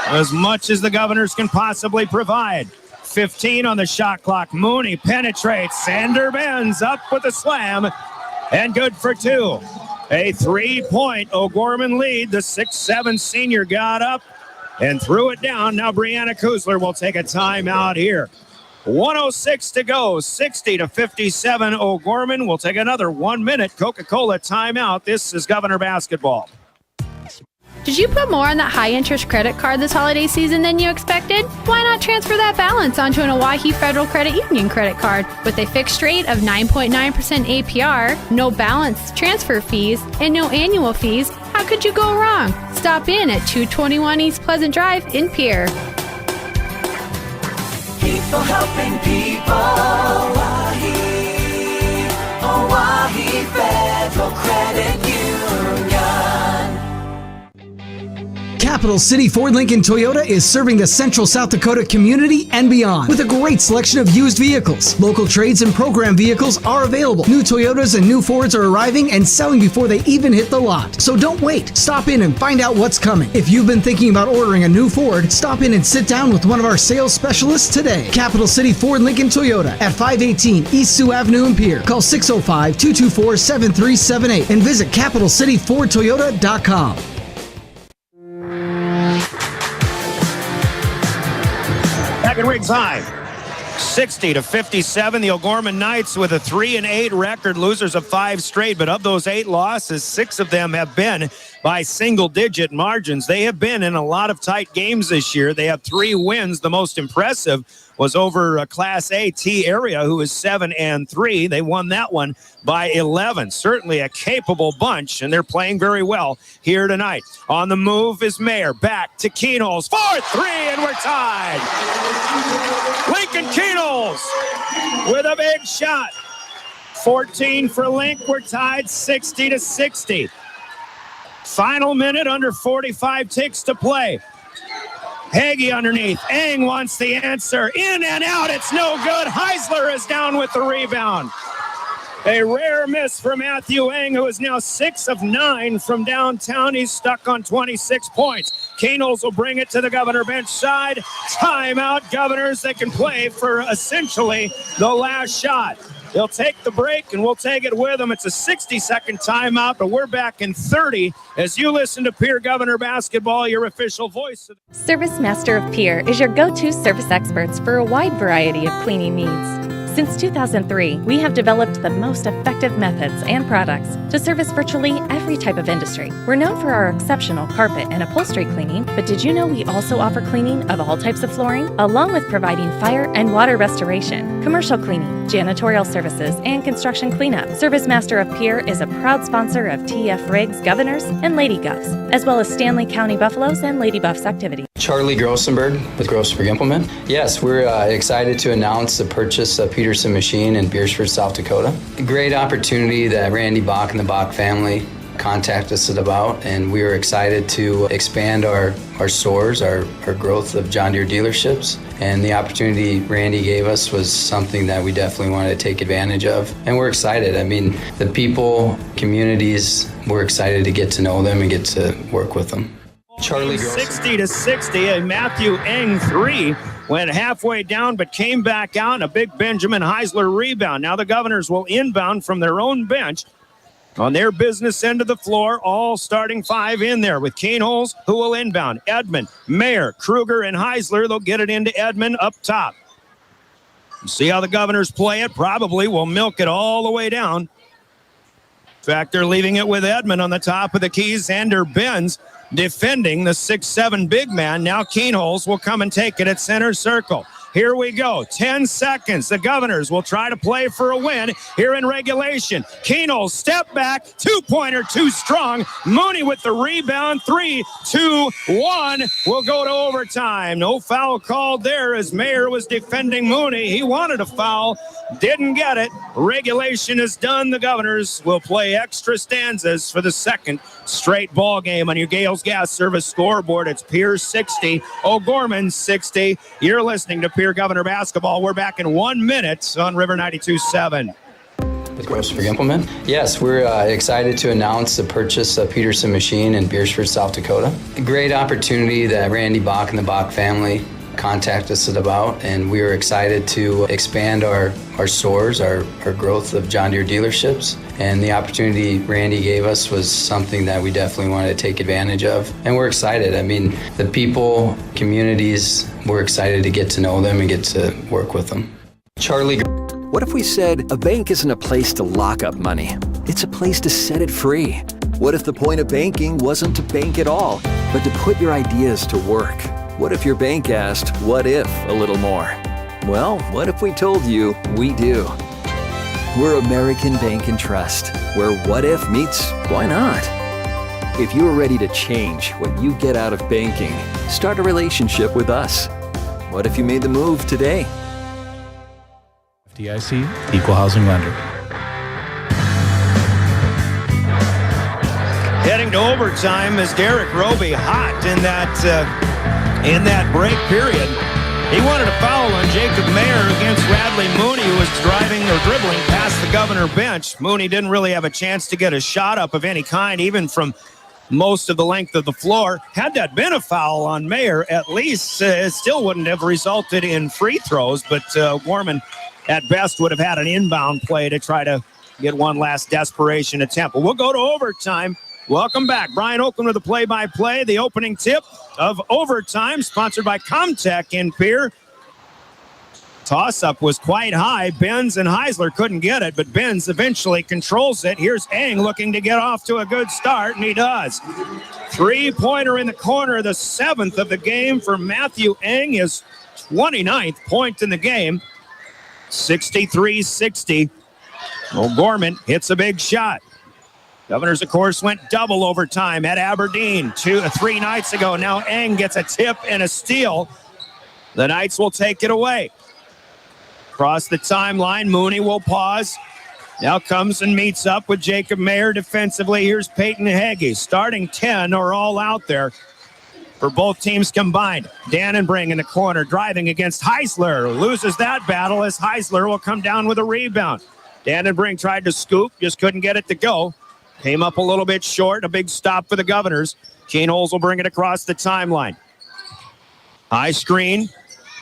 as much as the Governors can possibly provide. 15 on the shot clock. Mooney penetrates. Xander Benz up with a slam and good for 2. A 3-point O'Gorman lead. The 6'7" senior got up and threw it down. Now Brianna Kuzler will take a timeout here. 1:06 to go, 60-57. O'Gorman will take another 1-minute Coca-Cola timeout. This is Governor Basketball. Did you put more on that high-interest credit card this holiday season than you expected? Why not transfer that balance onto an Owyhee Federal Credit Union credit card with a fixed rate of 9.9% APR, no balance transfer fees, and no annual fees? How could you go wrong? Stop in at 221 East Pleasant Drive in Pierre. People helping people. Owyhee Federal Credit Union. Capital City Ford Lincoln Toyota is serving the central South Dakota community and beyond with a great selection of used vehicles. Local trades and program vehicles are available. New Toyotas and new Fords are arriving and selling before they even hit the lot. So don't wait. Stop in and find out what's coming. If you've been thinking about ordering a new Ford, stop in and sit down with one of our sales specialists today. Capital City Ford Lincoln Toyota at 518 East Sioux Avenue in Pierre. Call 605-224-7378 and visit CapitalCityFordToyota.com. Back at Riggs High, 60-57. The O'Gorman Knights with a 3-8 record, losers of 5 straight. But of those 8 losses, 6 of them have been by single-digit margins. They have been in a lot of tight games this year. They have 3 wins. The most impressive was over Class A T Area, who is 7-3. They won that one by 11. Certainly a capable bunch, and they're playing very well here tonight. On the move is Mayer. Back to Keenholz. 4-3, and we're tied. Lincoln Keenholz with a big shot. 14 for Link. We're tied 60-60. Final minute, under 45 ticks to play. Hagee underneath. Eng wants the answer. In and out. It's no good. Heisler is down with the rebound. A rare miss for Matthew Eng, who is now 6 of 9 from downtown. He's stuck on 26 points. Keenholz will bring it to the Governor bench side. Timeout, Governors. They can play for essentially the last shot. They'll take the break, and we'll take it with them. It's a 60-second timeout, but we're back in 30 as you listen to Pierre Governor Basketball, your official voice. Service Master of Pierre is your go-to service experts for a wide variety of cleaning needs. Since 2003, we have developed the most effective methods and products to service virtually every type of industry. We're known for our exceptional carpet and upholstery cleaning, but did you know we also offer cleaning of all types of flooring, along with providing fire and water restoration, commercial cleaning, janitorial services, and construction cleanup. Service Master of Pierre is a proud sponsor of TF Riggs Governors and Lady Govs, as well as Stanley County Buffaloes and Lady Buffs activity. Charlie Grossenberg with Grossenberg Implement. Yes, we're excited to announce the purchase of Peterson Machine in Beersford, South Dakota. A great opportunity that Randy Bach and the Bach family contacted us about, and we were excited to expand our stores, our growth of John Deere dealerships. And the opportunity Randy gave us was something that we definitely wanted to take advantage of. And we're excited. I mean, the people, communities, we're excited to get to know them and get to work with them. Charlie 60-60, a Matthew Eng 3 went halfway down but came back out. A big Benjamin Heisler rebound. Now the Governors will inbound from their own bench on their business end of the floor, all starting 5 in there with Keenholz, who will inbound. Edmond, Mayer, Kruger, and Heisler. They'll get it into Edmond up top. See how the Governors play it. Probably will milk it all the way down. In fact, they're leaving it with Edmond on the top of the key. Xander Benz defending the 6'7" big man. Now Keenholz will come and take it at center circle. Here we go. 10 seconds. The Governors will try to play for a win here in regulation. Keenholz step back. 2-pointer too strong. Mooney with the rebound. 3, 2, 1. We'll go to overtime. No foul called there as Mayer was defending Mooney. He wanted a foul. Didn't get it. Regulation is done. The Governors will play extra stanzas for the second straight ball game on your Gales Gas Service scoreboard. It's Pierre 60, O'Gorman 60. You're listening to Pierre Governor Basketball. We're back in 1 minute on River 92.7. With Grossenberg Implement. Yes, we're excited to announce the purchase of Peterson Machine in Beersford, South Dakota. A great opportunity that Randy Bach and the Bach family contact us about, and we are excited to expand our stores, our growth of John Deere dealerships. And the opportunity Randy gave us was something that we definitely wanted to take advantage of. And we're excited. I mean, the people, communities, we're excited to get to know them and get to work with them. Charlie. What if we said a bank isn't a place to lock up money? It's a place to set it free. What if the point of banking wasn't to bank at all, but to put your ideas to work? What if your bank asked, what if, a little more? Well, what if we told you we do? We're American Bank and Trust, where what if meets why not? If you're ready to change what you get out of banking, start a relationship with us. What if you made the move today? FDIC, Equal Housing Lender. Heading to overtime is Derek Roby, hot in that break period. He wanted a foul on Jacob Mayer against Radley Mooney, who was driving or dribbling past the Governor bench. Mooney didn't really have a chance to get a shot up of any kind, even from most of the length of the floor. Had that been a foul on Mayer, at least it still wouldn't have resulted in free throws, but Gorman at best would have had an inbound play to try to get one last desperation attempt. But we'll go to overtime. Welcome back. Brian Oakland with the play-by-play. The opening tip of overtime, sponsored by Comtech in Pierre. Toss-up was quite high. Benz and Heisler couldn't get it, but Benz eventually controls it. Here's Eng looking to get off to a good start, and he does. Three-pointer in the corner, the 7th of the game for Matthew Eng, his 29th point in the game. 63-60. Gorman hits a big shot. Governors, of course, went double overtime at Aberdeen 3 nights ago. Now Eng gets a tip and a steal. The Knights will take it away. Across the timeline, Mooney will pause. Now comes and meets up with Jacob Mayer defensively. Here's Peyton Heggie. Starting 10 are all out there for both teams combined. Dannenbring in the corner, driving against Heisler. Loses that battle as Heisler will come down with a rebound. Dannenbring tried to scoop, just couldn't get it to go. Came up a little bit short. A big stop for the Governors. Kane Holes will bring it across the timeline. High screen.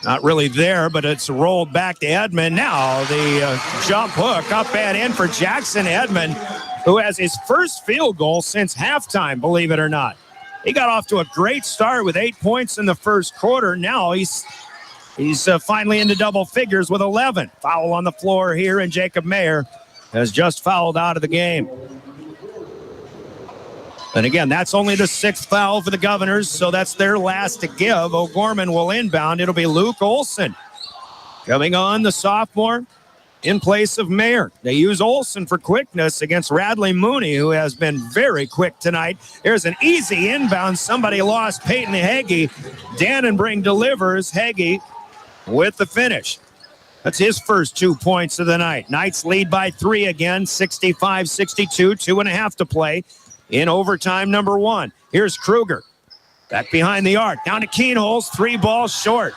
Not really there, but it's rolled back to Edmond. Now the jump hook up and in for Jackson Edmond, who has his first field goal since halftime, believe it or not. He got off to a great start with 8 points in the first quarter. Now he's finally into double figures with 11. Foul on the floor here, and Jacob Mayer has just fouled out of the game. And again, that's only the 6th foul for the Governors, so that's their last to give. O'Gorman will inbound. It'll be Luke Olson coming on, the sophomore, in place of Mayer. They use Olson for quickness against Radley Mooney, who has been very quick tonight. There's an easy inbound. Somebody lost Peyton Heggie. Dannenbring delivers. Heggie with the finish. That's his first 2 points of the night. Knights lead by 3 again, 65-62, 2.5 to play. In overtime number 1. Here's Kruger. Back behind the arc. Down to Keenholz. 3 balls short.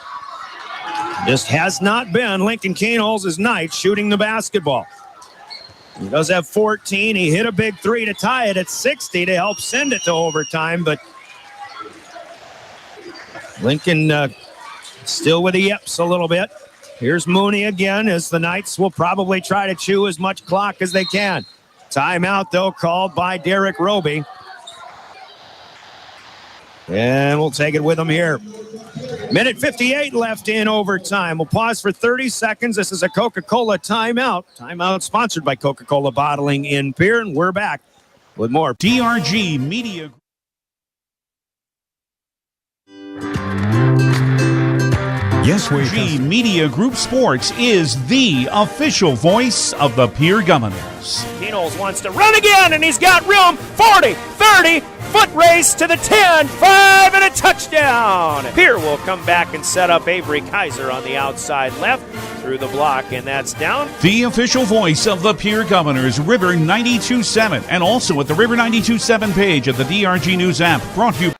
Just has not been Lincoln Keenholz's night shooting the basketball. He does have 14. He hit a big 3 to tie it at 60 to help send it to overtime, but Lincoln still with the yips a little bit. Here's Mooney again, as the Knights will probably try to chew as much clock as they can. Timeout, though, called by Derek Roby. And we'll take it with him here. Minute 58 left in overtime. We'll pause for 30 seconds. This is a Coca-Cola timeout. Timeout sponsored by Coca-Cola Bottling in Pierre, and we're back with more. DRG Media. Yes, DRG Media Group Sports is the official voice of the Pierre Governors. Keenholz wants to run again, and he's got room. 40, 30, foot race to the 10, 5, and a touchdown. Pierre will come back and set up Avery Kaiser on the outside left through the block, and that's down. The official voice of the Pierre Governors, River 92.7, and also at the River 92.7 page of the DRG News app, brought to you.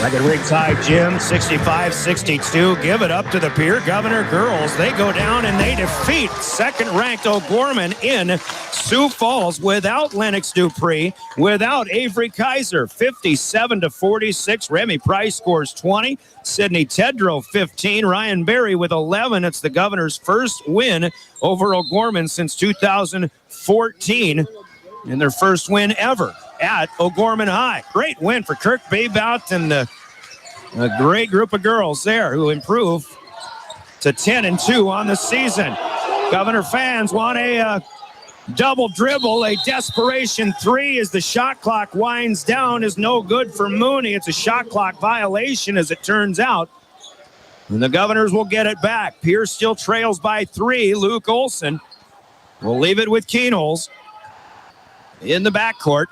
Second ringside, Jim, 65-62. Give it up to the Pierre Governor girls. They go down and they defeat second-ranked O'Gorman in Sioux Falls without Lennox Dupree, without Avery Kaiser, 57-46. Remy Price scores 20. Sydney Tedrow, 15. Ryan Berry with 11. It's the Governor's first win over O'Gorman since 2014, and their first win ever at O'Gorman High. Great win for Kirk Baybout and a great group of girls there who improve to 10-2 on the season. Governor fans want a double dribble, a desperation three as the shot clock winds down is no good for Mooney. It's a shot clock violation as it turns out. And the Governors will get it back. Pierce still trails by 3. Luke Olson will leave it with Keenholz in the backcourt.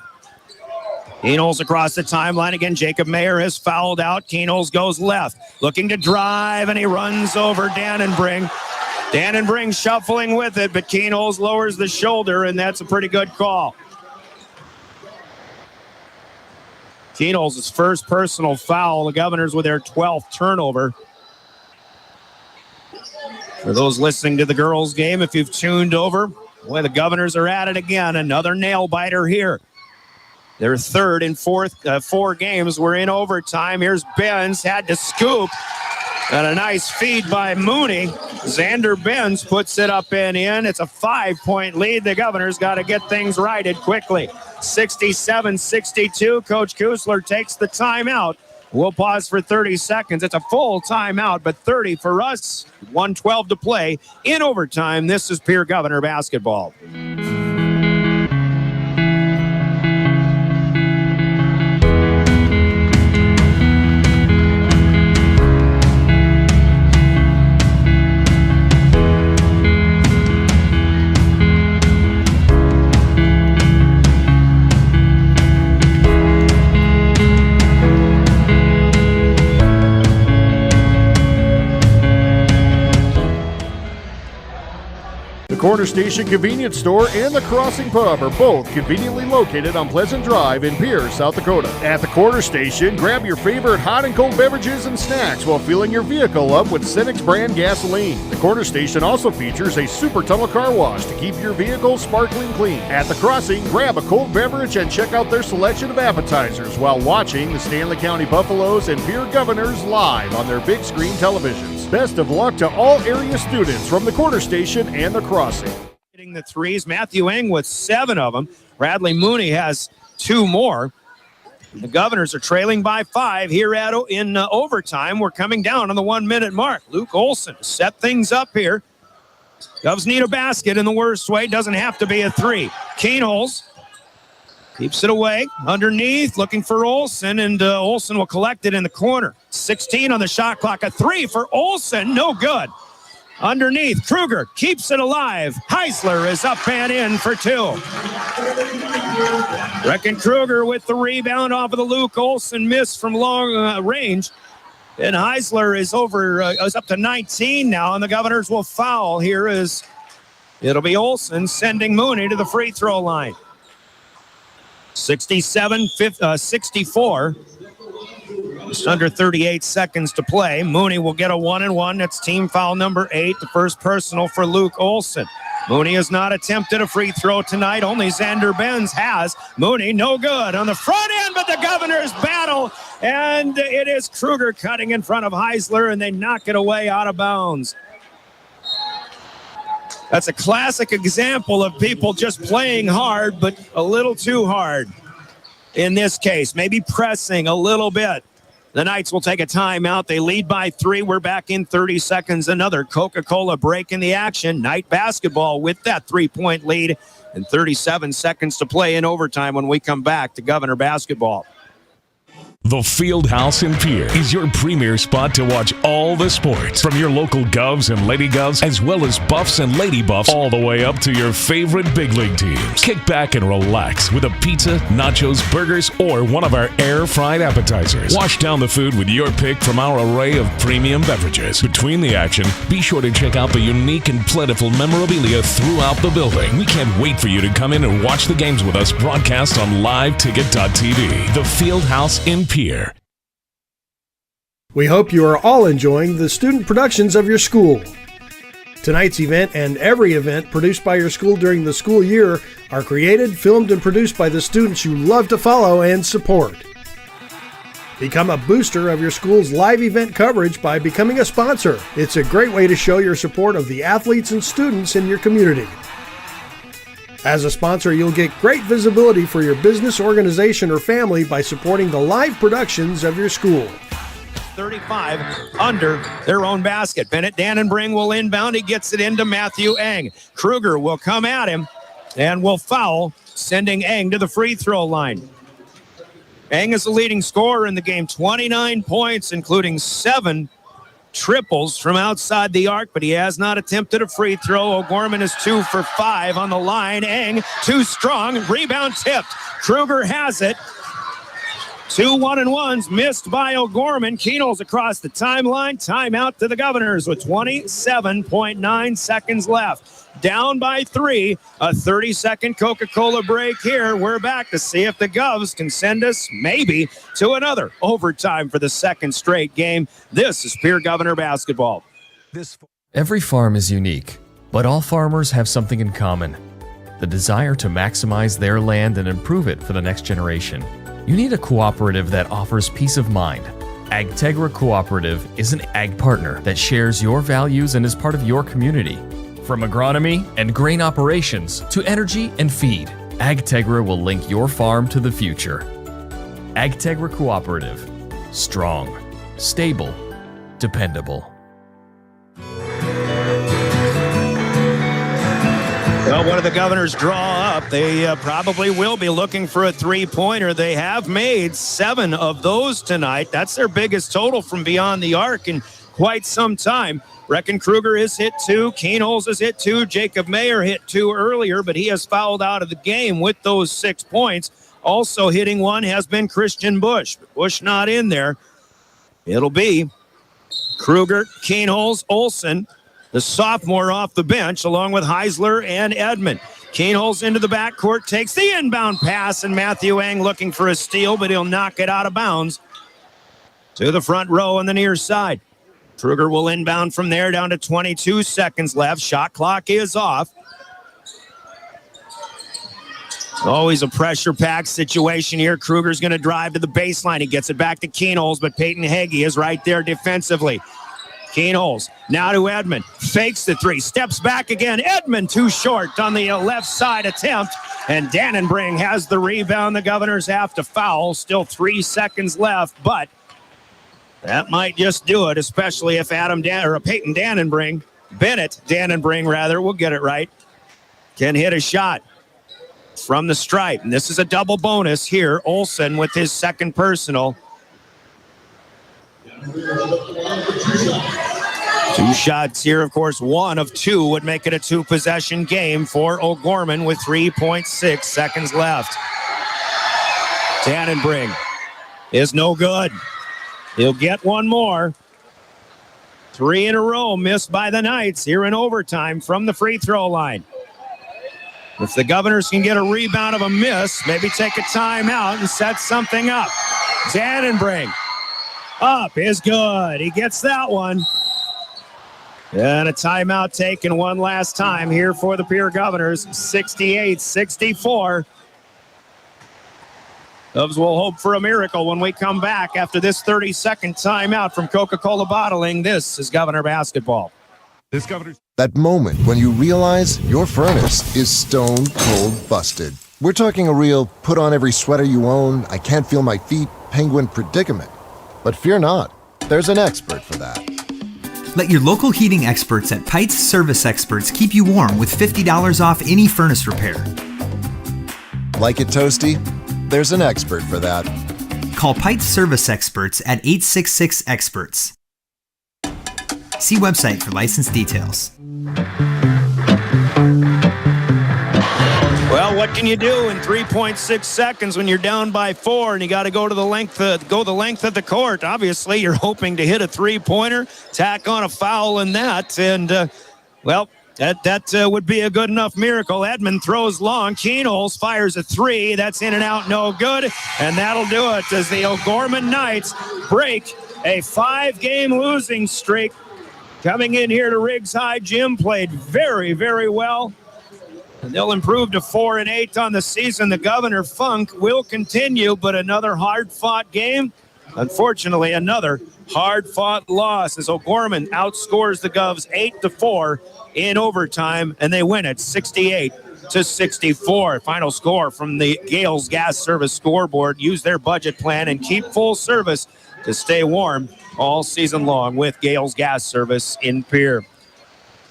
Keenholz across the timeline again. Jacob Mayer has fouled out. Keenholz goes left, looking to drive, and he runs over Dannenbring. Dannenbring shuffling with it, but Keenholz lowers the shoulder, and that's a pretty good call. Keenholz's first personal foul. The Governors with their 12th turnover. For those listening to the girls' game, if you've tuned over, boy, the Governors are at it again. Another nail-biter here. Their third and fourth 4 games were in overtime. Here's Benz, had to scoop. And a nice feed by Mooney. Xander Benz puts it up and in. It's a 5-point lead. The Governors got to get things righted quickly. 67-62. Coach Kusler takes the timeout. We'll pause for 30 seconds. It's a full timeout, but 30 for us. 1:12 to play in overtime. This is Pierre Governor basketball. Corner Station Convenience Store and the Crossing Pub are both conveniently located on Pleasant Drive in Pierce, South Dakota. At the Corner Station, grab your favorite hot and cold beverages and snacks while filling your vehicle up with Cenex brand gasoline. The Corner Station also features a super tunnel car wash to keep your vehicle sparkling clean. At the Crossing, grab a cold beverage and check out their selection of appetizers while watching the Stanley County Buffaloes and Pierre Governors live on their big screen televisions. Best of luck to all area students from the Corner Station and the Crossing. Hitting the threes. Matthew Eng with 7 of them. Bradley Mooney has 2 more. The Governors are trailing by 5 here in overtime. We're coming down on the 1-minute mark. Luke Olson set things up here. Govs need a basket in the worst way. Doesn't have to be a 3. Keenholz keeps it away. Underneath, looking for Olson, and Olson will collect it in the corner. 16 on the shot clock. A 3 for Olson. No good. Underneath, Kruger keeps it alive. Heisler is up and in for 2. Reckon Kruger with the rebound off of the Luke Olson miss from long range. And Heisler is up to 19 now, and the Governors will foul here as it'll be Olson sending Mooney to the free throw line. 67-64. Just under 38 seconds to play. Mooney will get a 1-and-1. That's team foul number 8, the first personal for Luke Olson. Mooney has not attempted a free throw tonight. Only Xander Benz has. Mooney, no good on the front end, but the Governors battle, and it is Kruger cutting in front of Heisler, and they knock it away out of bounds. That's a classic example of people just playing hard, but a little too hard in this case. Maybe pressing a little bit. The Knights will take a timeout. They lead by 3. We're back in 30 seconds. Another Coca-Cola break in the action. Knight basketball with that 3-point lead and 37 seconds to play in overtime when we come back to Governor basketball. The Fieldhouse in Pierre is your premier spot to watch all the sports, from your local Govs and Lady Govs, as well as Buffs and Lady Buffs, all the way up to your favorite big league teams. Kick back and relax with a pizza, nachos, burgers, or one of our air-fried appetizers. Wash down the food with your pick from our array of premium beverages. Between the action, be sure to check out the unique and plentiful memorabilia throughout the building. We can't wait for you to come in and watch the games with us broadcast on liveticket.tv. The Fieldhouse in Pierre. We hope you are all enjoying the student productions of your school. Tonight's event and every event produced by your school during the school year are created, filmed, and produced by the students you love to follow and support. Become a booster of your school's live event coverage by becoming a sponsor. It's a great way to show your support of the athletes and students in your community. As a sponsor, you'll get great visibility for your business, organization, or family by supporting the live productions of your school. 35 under their own basket. Bennett Dannenbring will inbound. He gets it into Matthew Eng. Kruger will come at him and will foul, sending Eng to the free throw line. Eng is the leading scorer in the game, 29 points, including 7 triples from outside the arc, but he has not attempted a free throw. O'Gorman is 2 for 5 on the line. Eng, too strong. Rebound tipped. Kruger has it. 2 1-and-1s missed by O'Gorman. Keenels across the timeline. Timeout to the Governors with 27.9 seconds left. Down by 3. A 30-second Coca-Cola break here. We're back to see if the Govs can send us maybe to another overtime for the second straight game. This is Pierre Governor basketball. Every farm is unique, but all farmers have something in common: the desire to maximize their land and improve it for the next generation. You need a cooperative that offers peace of mind. AgTegra Cooperative is an ag partner that shares your values and is part of your community. From agronomy and grain operations to energy and feed, AgTegra will link your farm to the future. AgTegra Cooperative. Strong, stable, dependable. Well, what do the Governors draw up? They probably will be looking for a three-pointer. They have made 7 of those tonight. That's their biggest total from beyond the arc in quite some time. Brecken Kruger is hit 2. Keenholz is hit 2. Jacob Mayer hit 2 earlier, but he has fouled out of the game with those 6 points. Also hitting 1 has been Christian Bush. Bush not in there. It'll be Kruger, Keenholz, Olsen, the sophomore off the bench, along with Heisler and Edmond. Keenholz into the backcourt, takes the inbound pass, and Matthew Eng looking for a steal, but he'll knock it out of bounds to the front row on the near side. Kruger will inbound from there, down to 22 seconds left. Shot clock is off. Always a pressure-packed situation here. Kruger's going to drive to the baseline. He gets it back to Keenholz, but Peyton Heggie is right there defensively. Keenholz now to Edmond. Fakes the 3. Steps back again. Edmond too short on the left side attempt. And Dannenbring has the rebound. The Governors have to foul. Still 3 seconds left, but that might just do it, especially if Bennett Dannenbring will get it right, can hit a shot from the stripe. And this is a double bonus here. Olsen with his second personal. 2 shots here, of course. 1 of 2 would make it a 2-possession game for O'Gorman with 3.6 seconds left. Dannenbring is no good. He'll get 1 more. 3 in a row missed by the Knights here in overtime from the free throw line. If the Governors can get a rebound of a miss, maybe take a timeout and set something up. Dannenbring up is good. He gets that one. And a timeout taken one last time here for the Pierre Governors. 68-64. Cubs will hope for a miracle when we come back after this 30-second timeout from Coca-Cola Bottling. This is Governor Basketball. That moment when you realize your furnace is stone cold busted. We're talking a real put on every sweater you own, I can't feel my feet, penguin predicament. But fear not, there's an expert for that. Let your local heating experts at Pites Service Experts keep you warm with $50 off any furnace repair. Like it toasty? There's an expert for that. Call Pites Service Experts at 866-EXPERTS. See website for license details. Well, what can you do in 3.6 seconds when you're down by 4 and you got to go the length of the court? Obviously, you're hoping to hit a three-pointer, tack on a foul in that, and that would be a good enough miracle. Edmond throws long. Keenholz fires a 3. That's in and out, no good, and that'll do it as the O'Gorman Knights break a 5-game losing streak. Coming in here to Riggs High, Jim played very, very well. And they'll improve to 4-8 on the season. The Governor Funk will continue, but another hard-fought game. Unfortunately, another hard-fought loss as O'Gorman outscores the Govs 8-4 in overtime, and they win it 68-64. Final score from the Gales Gas Service scoreboard. Use their budget plan and keep full service to stay warm all season long with Gales Gas Service in Pierre.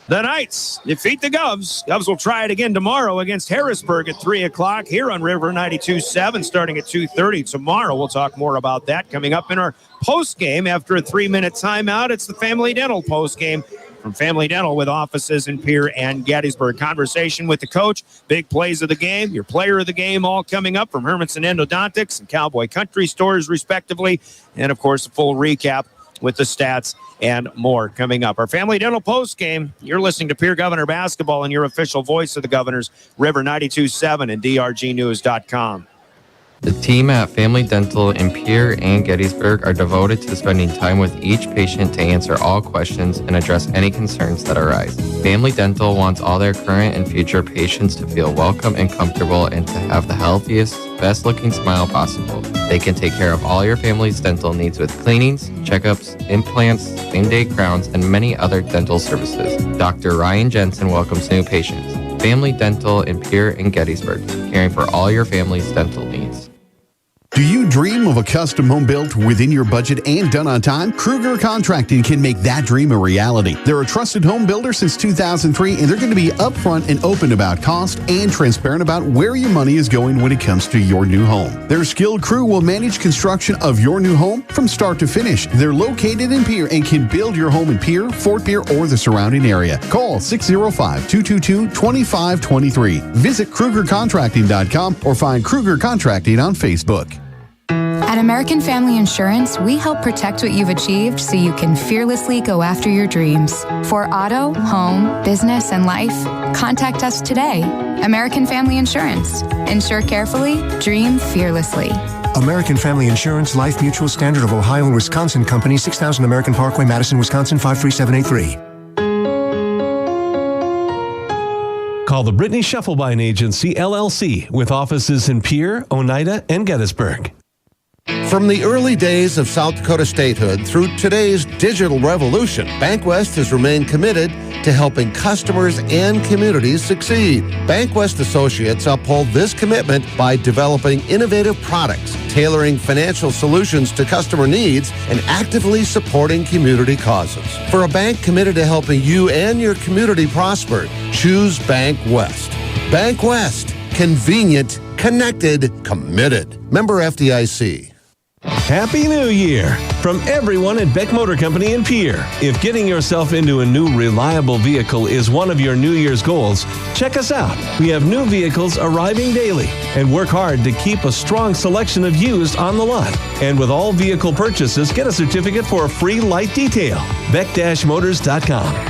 The Knights defeat the Govs. Govs will try it again tomorrow against Harrisburg at 3 o'clock here on River 92.7 starting at 2:30 tomorrow. We'll talk more about that coming up in our postgame after a 3-minute timeout. It's the Family Dental postgame from Family Dental with offices in Pierre and Gettysburg. Conversation with the coach, big plays of the game, your player of the game, all coming up from Hermanson Endodontics and Cowboy Country Stores, respectively. And, of course, a full recap with the stats and more coming up. Our Family Dental post game. You're listening to Pierre Governor Basketball and your official voice of the Governors, River 92.7 and drgnews.com. The team at Family Dental in Pierre and Gettysburg are devoted to spending time with each patient to answer all questions and address any concerns that arise. Family Dental wants all their current and future patients to feel welcome and comfortable and to have the healthiest, best-looking smile possible. They can take care of all your family's dental needs with cleanings, checkups, implants, same-day crowns, and many other dental services. Dr. Ryan Jensen welcomes new patients. Family Dental in Pierre and Gettysburg, caring for all your family's dental needs. Do you dream of a custom home built within your budget and done on time? Kruger Contracting can make that dream a reality. They're a trusted home builder since 2003, and they're going to be upfront and open about cost and transparent about where your money is going when it comes to your new home. Their skilled crew will manage construction of your new home from start to finish. They're located in Pierre and can build your home in Pierre, Fort Pierre, or the surrounding area. Call 605-222-2523. Visit KrugerContracting.com or find Kruger Contracting on Facebook. At American Family Insurance, we help protect what you've achieved so you can fearlessly go after your dreams. For auto, home, business, and life, contact us today. American Family Insurance. Insure carefully, dream fearlessly. American Family Insurance, Life Mutual, Standard of Ohio and Wisconsin Company, 6000 American Parkway, Madison, Wisconsin, 53783. Call the Brittany Scheffelbein Agency, LLC, with offices in Pierre, Oneida, and Gettysburg. From the early days of South Dakota statehood through today's digital revolution, BankWest has remained committed to helping customers and communities succeed. BankWest Associates uphold this commitment by developing innovative products, tailoring financial solutions to customer needs, and actively supporting community causes. For a bank committed to helping you and your community prosper, choose BankWest. BankWest. Convenient, connected, committed. Member FDIC. Happy New Year from everyone at Beck Motor Company in Pierre. If getting yourself into a new reliable vehicle is one of your New Year's goals, check us out. We have new vehicles arriving daily and work hard to keep a strong selection of used on the lot. And with all vehicle purchases, get a certificate for a free light detail. Beck-Motors.com.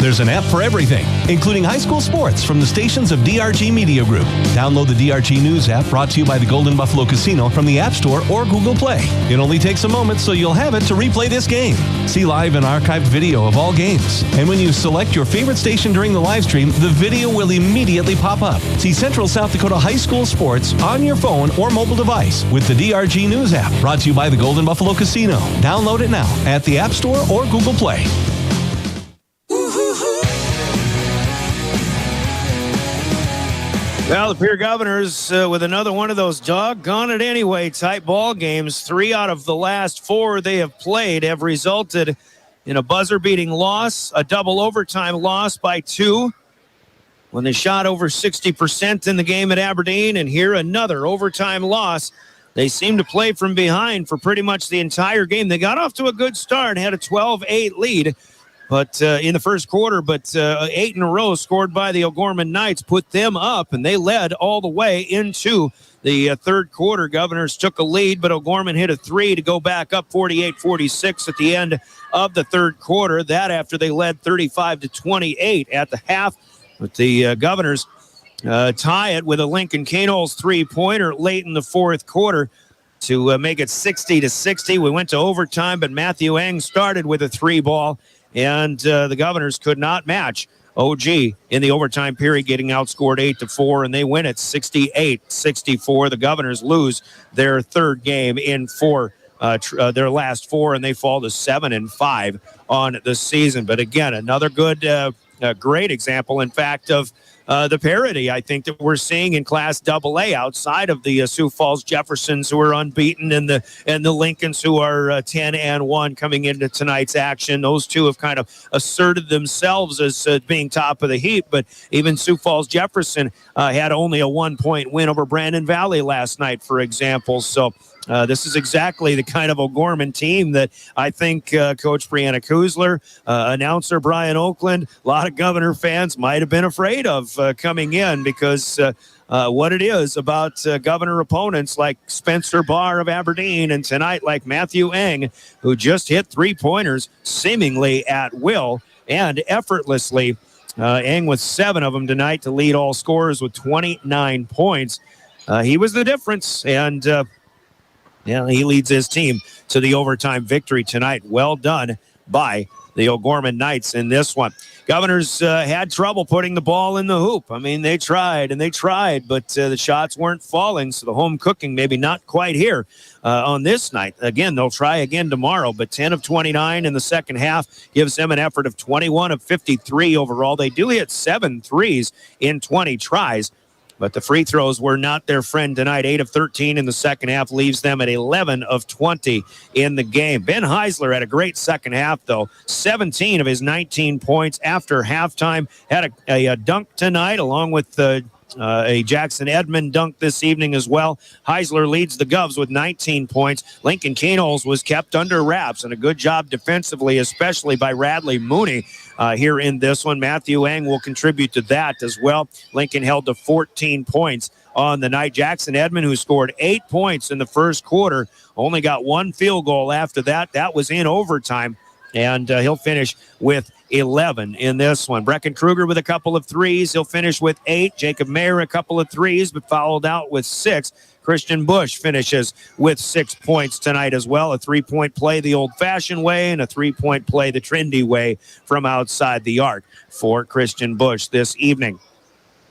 There's an app for everything, including high school sports from the stations of DRG Media Group. Download the DRG News app brought to you by the Golden Buffalo Casino from the App Store or Google Play. It only takes a moment, so you'll have it to replay this game. See live and archived video of all games. And when you select your favorite station during the live stream, the video will immediately pop up. See Central South Dakota high school sports on your phone or mobile device with the DRG News app brought to you by the Golden Buffalo Casino. Download it now at the App Store or Google Play. Well, the Pierre Governors with another one of those doggone it anyway type ball games. 3 out of the last 4 they have played have resulted in a buzzer-beating loss, a double overtime loss by 2 when they shot over 60% in the game at Aberdeen, and here another overtime loss. They seemed to play from behind for pretty much the entire game. They got off to a good start, had a 12-8 lead. But in the first quarter, 8 in a row scored by the O'Gorman Knights put them up, and they led all the way into the third quarter. Governors took a lead, but O'Gorman hit a 3 to go back up 48-46 at the end of the third quarter. That after they led 35-28 at the half. But the Governors tie it with a Lincoln Caneholz three-pointer late in the fourth quarter to make it 60-60. We went to overtime, but Matthew Eng started with a three ball, and the Governors could not match OG in the overtime period, getting outscored 8-4, and they win it 68-64. The Governors lose their third game in their last four, and they fall to 7-5 on the season. But again, another good, great example, in fact, of the parity I think that we're seeing in Class AA outside of the Sioux Falls Jeffersons, who are unbeaten, and the Lincolns, who are 10-1 coming into tonight's action. Those two have kind of asserted themselves as being top of the heap, but even Sioux Falls Jefferson had only a 1-point win over Brandon Valley last night, for example. So this is exactly the kind of O'Gorman team that I think Coach Brianna Kuzler, announcer Brian Oakland, a lot of Governor fans might have been afraid of coming in, because what it is about Governor opponents like Spencer Barr of Aberdeen, and tonight like Matthew Eng, who just hit three-pointers seemingly at will and effortlessly. Eng with 7 of them tonight to lead all scorers with 29 points. He was the difference, and he leads his team to the overtime victory tonight. Well done by the O'Gorman Knights in this one. Governors had trouble putting the ball in the hoop. I mean, they tried, but the shots weren't falling, so the home cooking maybe not quite here on this night. Again, they'll try again tomorrow, but 10 of 29 in the second half gives them an effort of 21 of 53 overall. They do hit 7 threes in 20 tries, but the free throws were not their friend tonight. 8 of 13 in the second half leaves them at 11 of 20 in the game. Ben Heisler had a great second half, though. 17 of his 19 points after halftime. Had a dunk tonight, along with a Jackson Edmond dunk this evening as well. Heisler leads the Govs with 19 points. Lincoln Caneholz was kept under wraps, and a good job defensively, especially by Radley Mooney here in this one. Matthew Eng will contribute to that as well. Lincoln held to 14 points on the night. Jackson Edmond, who scored 8 points in the first quarter, only got 1 field goal after that. That was in overtime, and he'll finish with 11 in this one. Brecken Kruger with a couple of threes. He'll finish with 8. Jacob Mayer a couple of threes, but fouled out with 6. Christian Bush finishes with 6 points tonight as well. A 3-point play the old-fashioned way, and a 3-point play the trendy way from outside the arc for Christian Bush this evening.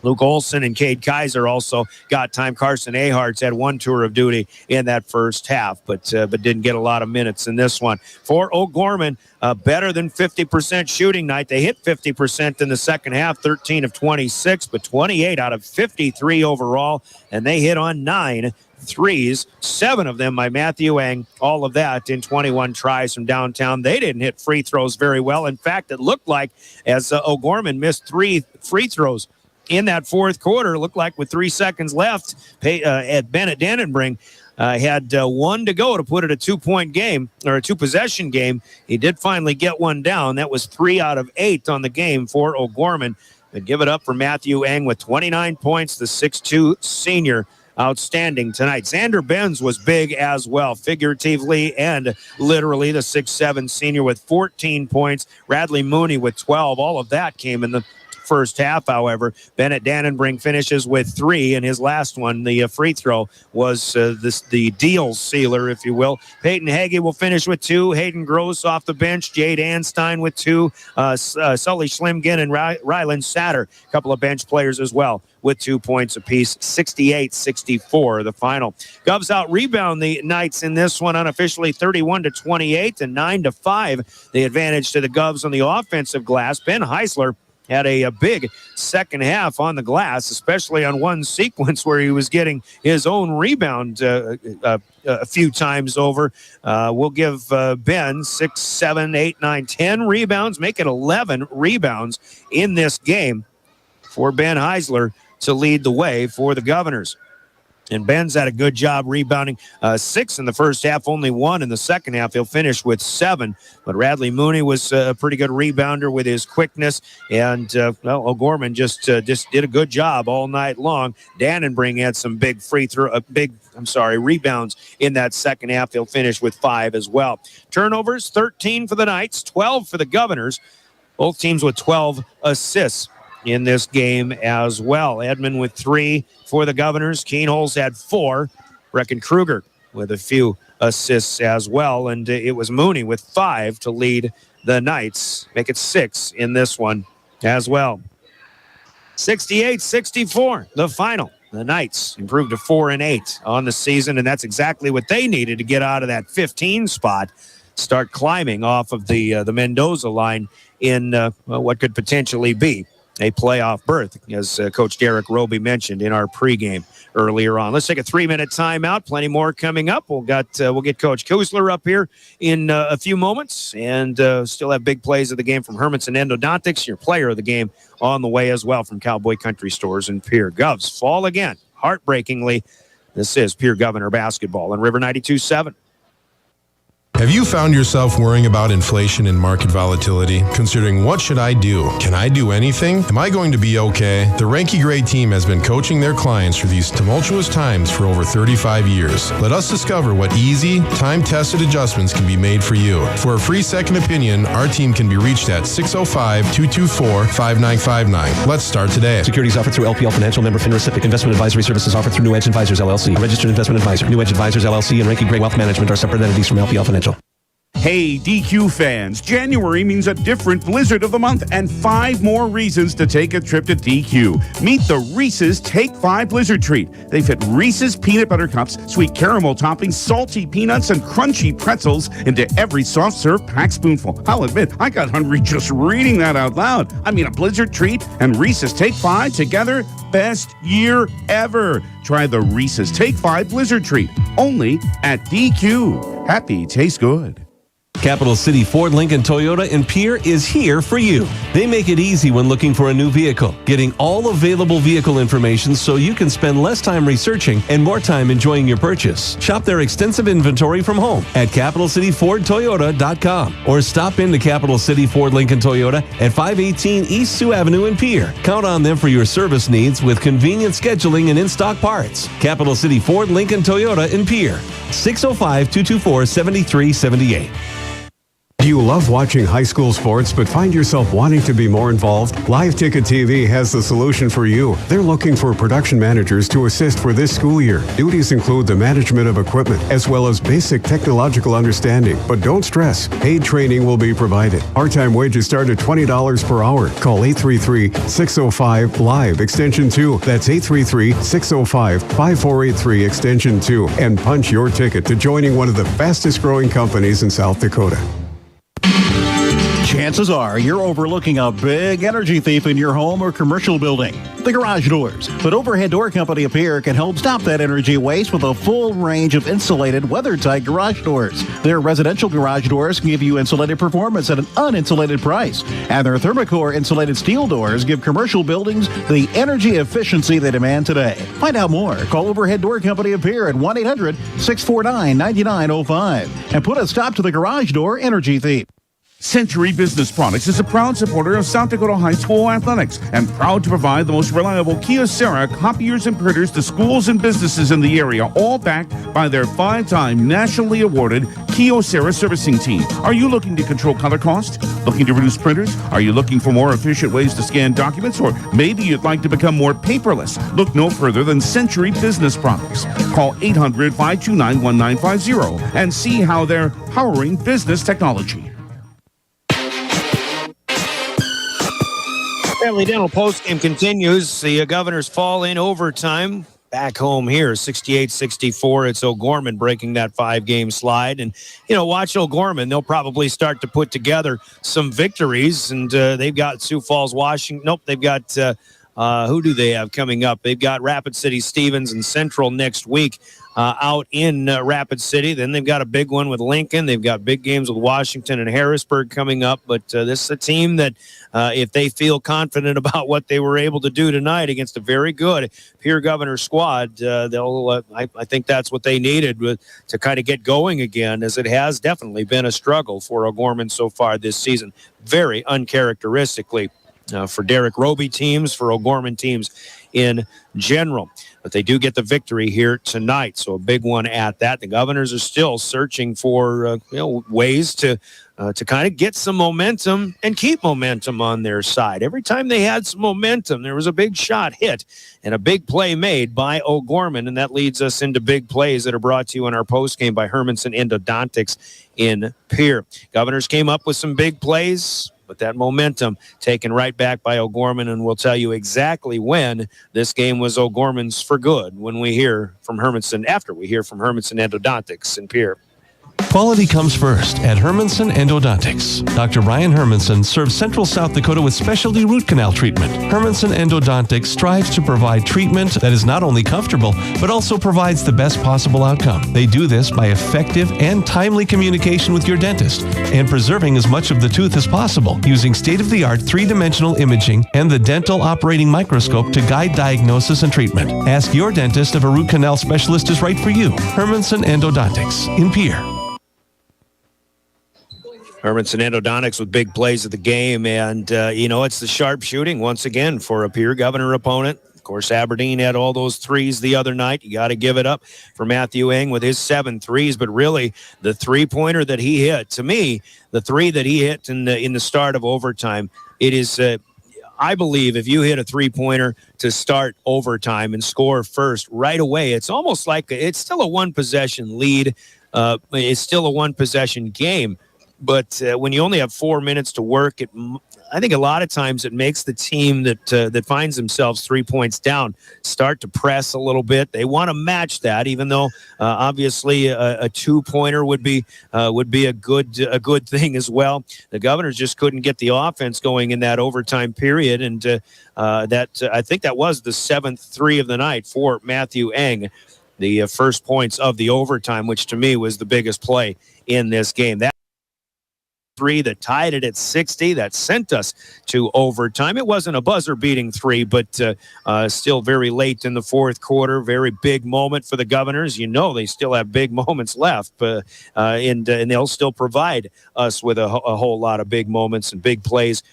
Luke Olson and Cade Kaiser also got time. Carson Aharts had 1 tour of duty in that first half, but didn't get a lot of minutes in this one. For O'Gorman, better than 50% shooting night. They hit 50% in the second half, 13 of 26, but 28 out of 53 overall, and they hit on 9 threes, 7 of them by Matthew Eng, all of that in 21 tries from downtown. They didn't hit free throws very well. In fact, it looked like, as O'Gorman missed 3 free throws in that fourth quarter, looked like with 3 seconds left, Bennett Dannenbring had 1 to go to put it a 2-point game, or a 2-possession game. He did finally get one down. That was 3 out of 8 on the game for O'Gorman. But give it up for Matthew Eng with 29 points, the 6'2 senior. Outstanding tonight. Xander Benz was big as well, figuratively and literally. The 6'7 senior with 14 points. Radley Mooney with 12. All of that came in the first half, however. Bennett Dannenbring finishes with 3, and his last one, the free throw, was the deal sealer, if you will. Peyton Hagee will finish with 2. Hayden Gross off the bench. Jade Anstein with 2. Sully Schlimgen and Rylan Satter, a couple of bench players as well, with 2 points apiece. 68-64 the final. Govs out rebound the Knights in this one unofficially, 31-28 and 9-5. The advantage to the Govs on the offensive glass. Ben Heisler had a big second half on the glass, especially on one sequence where he was getting his own rebound a few times over. We'll give Ben 6, 7, 8, 9, 10 rebounds, make it 11 rebounds in this game for Ben Heisler to lead the way for the Governors. And Ben's had a good job rebounding. 6 in the first half, only 1 in the second half. He'll finish with 7. But Radley Mooney was a pretty good rebounder with his quickness. And, O'Gorman just did a good job all night long. Dannenbring had some big rebounds in that second half. He'll finish with 5 as well. Turnovers, 13 for the Knights, 12 for the Governors. Both teams with 12 assists in this game as well. Edmond with 3 for the Governors. Keenholz had 4. Brecken Kruger with a few assists as well. And it was Mooney with 5 to lead the Knights. Make it 6 in this one as well. 68-64, the final. The Knights improved to 4-8 on the season, and that's exactly what they needed to get out of that 15 spot, start climbing off of the Mendoza line in what could potentially be a playoff berth, as Coach Derek Roby mentioned in our pregame earlier on. Let's take a 3-minute timeout. Plenty more coming up. We'll get Coach Kusler up here in a few moments, and still have big plays of the game from Hermanson Endodontics, your player of the game, on the way as well from Cowboy Country Stores and Pierre. Govs fall again, heartbreakingly. This is Pierre Governor basketball on River 92.7. Have you found yourself worrying about inflation and market volatility? Considering what should I do? Can I do anything? Am I going to be okay? The Ranky Gray team has been coaching their clients through these tumultuous times for over 35 years. Let us discover what easy, time-tested adjustments can be made for you. For a free second opinion, our team can be reached at 605-224-5959. Let's start today. Securities offered through LPL Financial, member FINRA SIPC. Investment advisory services offered through New Edge Advisors, LLC. A registered investment advisor. New Edge Advisors, LLC and Ranky Gray Wealth Management are separate entities from LPL Financial. Hey, DQ fans, January means a different Blizzard of the month and 5 more reasons to take a trip to DQ. Meet the Reese's Take 5 Blizzard Treat. They fit Reese's peanut butter cups, sweet caramel toppings, salty peanuts, and crunchy pretzels into every soft serve packed spoonful. I'll admit, I got hungry just reading that out loud. I mean, a Blizzard Treat and Reese's Take 5 together, best year ever. Try the Reese's Take 5 Blizzard Treat, only at DQ. Happy tastes good. Capital City Ford, Lincoln, Toyota, and Pierre is here for you. They make it easy when looking for a new vehicle, getting all available vehicle information so you can spend less time researching and more time enjoying your purchase. Shop their extensive inventory from home at CapitalCityFordToyota.com or stop into Capital City Ford, Lincoln, Toyota at 518 East Sioux Avenue in Pierre. Count on them for your service needs with convenient scheduling and in-stock parts. Capital City Ford, Lincoln, Toyota in Pierre. 605-224-7378. Do you love watching high school sports but find yourself wanting to be more involved? Live Ticket TV has the solution for you. They're looking for production managers to assist for this school year. Duties include the management of equipment as well as basic technological understanding. But don't stress, paid training will be provided. Part-time wages start at $20 per hour. Call 833-605-LIVE extension 2. That's 833-605-5483 extension 2 and punch your ticket to joining one of the fastest growing companies in South Dakota. Chances are you're overlooking a big energy thief in your home or commercial building, the garage doors. But Overhead Door Company of Pierre can help stop that energy waste with a full range of insulated, weather-tight garage doors. Their residential garage doors give you insulated performance at an uninsulated price. And their Thermocore insulated steel doors give commercial buildings the energy efficiency they demand today. Find out more. Call Overhead Door Company of Pierre at 1-800-649-9905 and put a stop to the garage door energy thief. Century Business Products is a proud supporter of South Dakota High School athletics and proud to provide the most reliable Kyocera copiers and printers to schools and businesses in the area, all backed by their 5-time nationally awarded Kyocera servicing team. Are you looking to control color cost? Looking to reduce printers? Are you looking for more efficient ways to scan documents? Or maybe you'd like to become more paperless? Look no further than Century Business Products. Call 800-529-1950 and see how they're powering business technology. Family Dental postgame continues. The Governors fall in overtime. Back home here, 68-64. It's O'Gorman breaking that 5-game slide. And, watch O'Gorman. They'll probably start to put together some victories. And they've got Sioux Falls, Washington. Nope, they've got, who do they have coming up? They've got Rapid City, Stevens, and Central next week. Out in Rapid City. Then they've got a big one with Lincoln. They've got big games with Washington and Harrisburg coming up. But this is a team that, if they feel confident about what they were able to do tonight against a very good Pierre Governor squad, they'll. I think that's what they needed to kind of get going again, as it has definitely been a struggle for O'Gorman so far this season. Very uncharacteristically for Derek Roby teams, for O'Gorman teams in general. but they do get the victory here tonight. So a big one at that. The Governors are still searching for ways to kind of get some momentum and keep momentum on their side. Every time they had some momentum, there was a big shot hit and a big play made by O'Gorman, and that leads us into big plays that are brought to you in our postgame by Hermanson Endodontics in Pierre. Governors came up with some big plays, but that momentum taken right back by O'Gorman, and we'll tell you exactly when this game was O'Gorman's for good when we hear from Hermanson, after we hear from Hermanson Endodontics in Pierre. Quality comes first at Hermanson Endodontics. Dr. Ryan Hermanson serves Central South Dakota with specialty root canal treatment. Hermanson Endodontics strives to provide treatment that is not only comfortable, but also provides the best possible outcome. They do this by effective and timely communication with your dentist and preserving as much of the tooth as possible using state-of-the-art three-dimensional imaging and the dental operating microscope to guide diagnosis and treatment. Ask your dentist if a root canal specialist is right for you. Hermanson Endodontics in Pierre. Hermanson Endodontics with big plays of the game, and it's the sharp shooting once again for a Pierre Governor opponent. Of course, Aberdeen had all those threes the other night. You got to give it up for Matthew Eng with his 7 threes, but really the three-pointer that he hit, to me, the three that he hit in the start of overtime, it is I believe if you hit a three-pointer to start overtime and score first right away, it's almost like it's still a one-possession lead. It's still a one-possession game. But when you only have 4 minutes to work, I think a lot of times it makes the team that finds themselves 3 points down start to press a little bit. They want to match that, even though obviously a 2-pointer would be a good thing as well. The Governors just couldn't get the offense going in that overtime period, and I think that was the 7th three of the night for Matthew Eng, the first points of the overtime, which to me was the biggest play in this game. That three that tied it at 60, that sent us to overtime. It wasn't a buzzer-beating three, but still very late in the fourth quarter. Very big moment for the Governors. They still have big moments left, and they'll still provide us with a whole lot of big moments and big plays.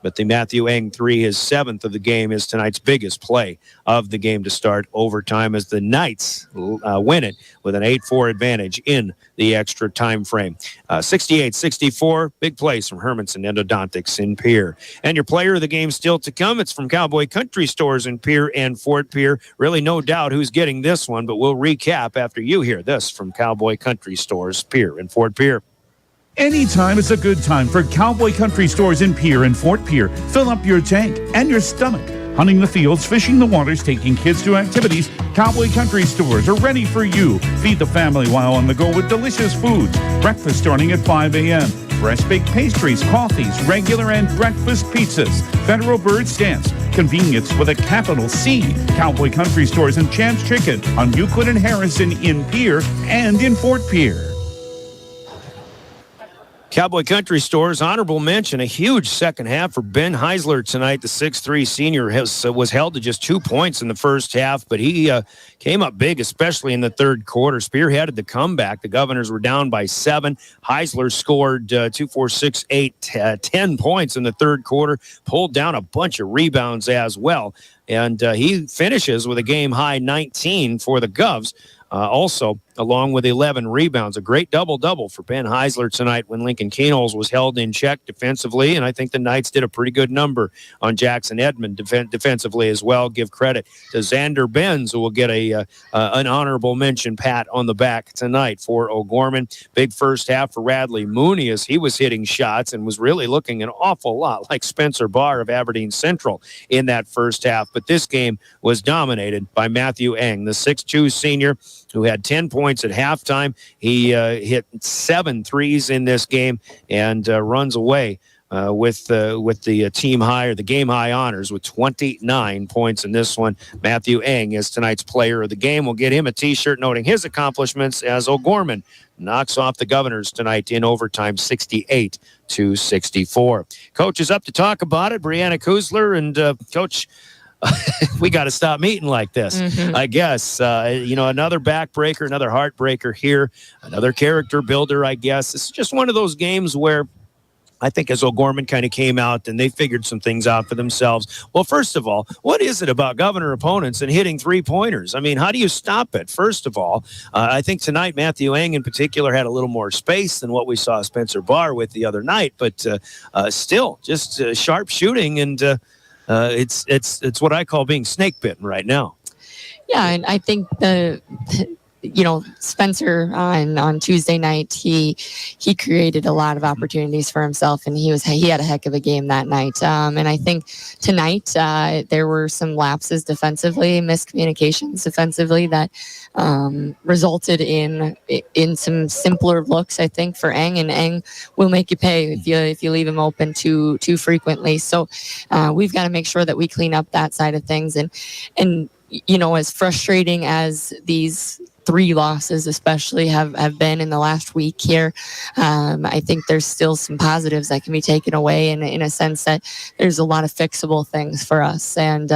But the Matthew Eng three, his 7th of the game, is tonight's biggest play of the game to start overtime as the Knights win it with an 8-4 advantage in the extra time frame. 68-64, big plays from Hermanson Endodontics in Pierre. And your player of the game still to come. It's from Cowboy Country Stores in Pierre and Fort Pierre. Really no doubt who's getting this one, but we'll recap after you hear this from Cowboy Country Stores, Pierre and Fort Pierre. Anytime is a good time for Cowboy Country Stores in Pierre and Fort Pierre. Fill up your tank and your stomach. Hunting the fields, fishing the waters, taking kids to activities, Cowboy Country Stores are ready for you. Feed the family while on the go with delicious foods. Breakfast starting at 5 a.m. Fresh baked pastries, coffees, regular and breakfast pizzas. Federal Bird Stance. Convenience with a capital C. Cowboy Country Stores and Champs Chicken on Euclid and Harrison in Pierre and in Fort Pierre. Cowboy Country Stores, honorable mention, a huge second half for Ben Heisler tonight. The 6'3 senior was held to just 2 points in the first half, but he came up big, especially in the third quarter. Spearheaded the comeback. The Governors were down by 7. Heisler scored 2, 4, 6, 8, 10 points in the third quarter, pulled down a bunch of rebounds as well. And he finishes with a game-high 19 for the Govs. Also, along with 11 rebounds. A great double-double for Ben Heisler tonight when Lincoln Kenols was held in check defensively, and I think the Knights did a pretty good number on Jackson Edmond defensively as well. Give credit to Xander Benz, who will get an honorable mention pat on the back tonight for O'Gorman. Big first half for Radley Mooney as he was hitting shots and was really looking an awful lot like Spencer Barr of Aberdeen Central in that first half. But this game was dominated by Matthew Eng, the 6'2 senior, who had 10 points at halftime. He hit 7 threes in this game and runs away with the team high or the game high honors with 29 points in this one. Matthew Eng is tonight's player of the game. We'll get him a T-shirt noting his accomplishments as O'Gorman knocks off the Governors tonight in overtime, 68-64. Coach is up to talk about it. Brianna Kuzler and Coach. We got to stop meeting like this, I guess. Another backbreaker, another heartbreaker here, another character builder, I guess. It's just one of those games where I think as O'Gorman kind of came out and they figured some things out for themselves. Well, first of all, what is it about Governor opponents and hitting three-pointers? I mean, how do you stop it? First of all, I think tonight Matthew Eng in particular had a little more space than what we saw Spencer Barr with the other night, but still just sharp shooting, and it's what I call being snake bitten right now. Yeah, and I think Spencer on Tuesday night, he created a lot of opportunities for himself, and he had a heck of a game that night. And I think tonight there were some lapses defensively, miscommunications defensively that resulted in some simpler looks, I think, for Eng, and Eng will make you pay if you leave him open too frequently. So we've got to make sure that we clean up that side of things, and as frustrating as these 3 losses especially have been in the last week here, I think there's still some positives that can be taken away in a sense that there's a lot of fixable things for us, and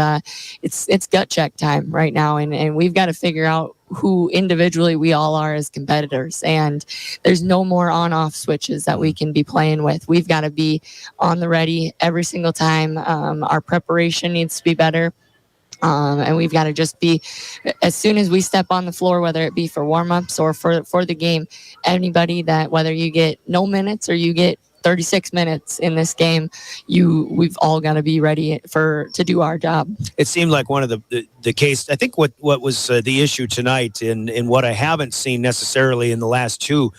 it's gut check time right now, and we've got to figure out who individually we all are as competitors, and there's no more on-off switches that we can be playing with. We've got to be on the ready every single time. Our preparation needs to be better. And we've got to just be, as soon as we step on the floor, whether it be for warm-ups or for the game, anybody that, whether you get no minutes or you get 36 minutes in this game, we've all got to be ready to do our job. It seemed like one of the case. I think what was the issue tonight, in what I haven't seen necessarily in the last 2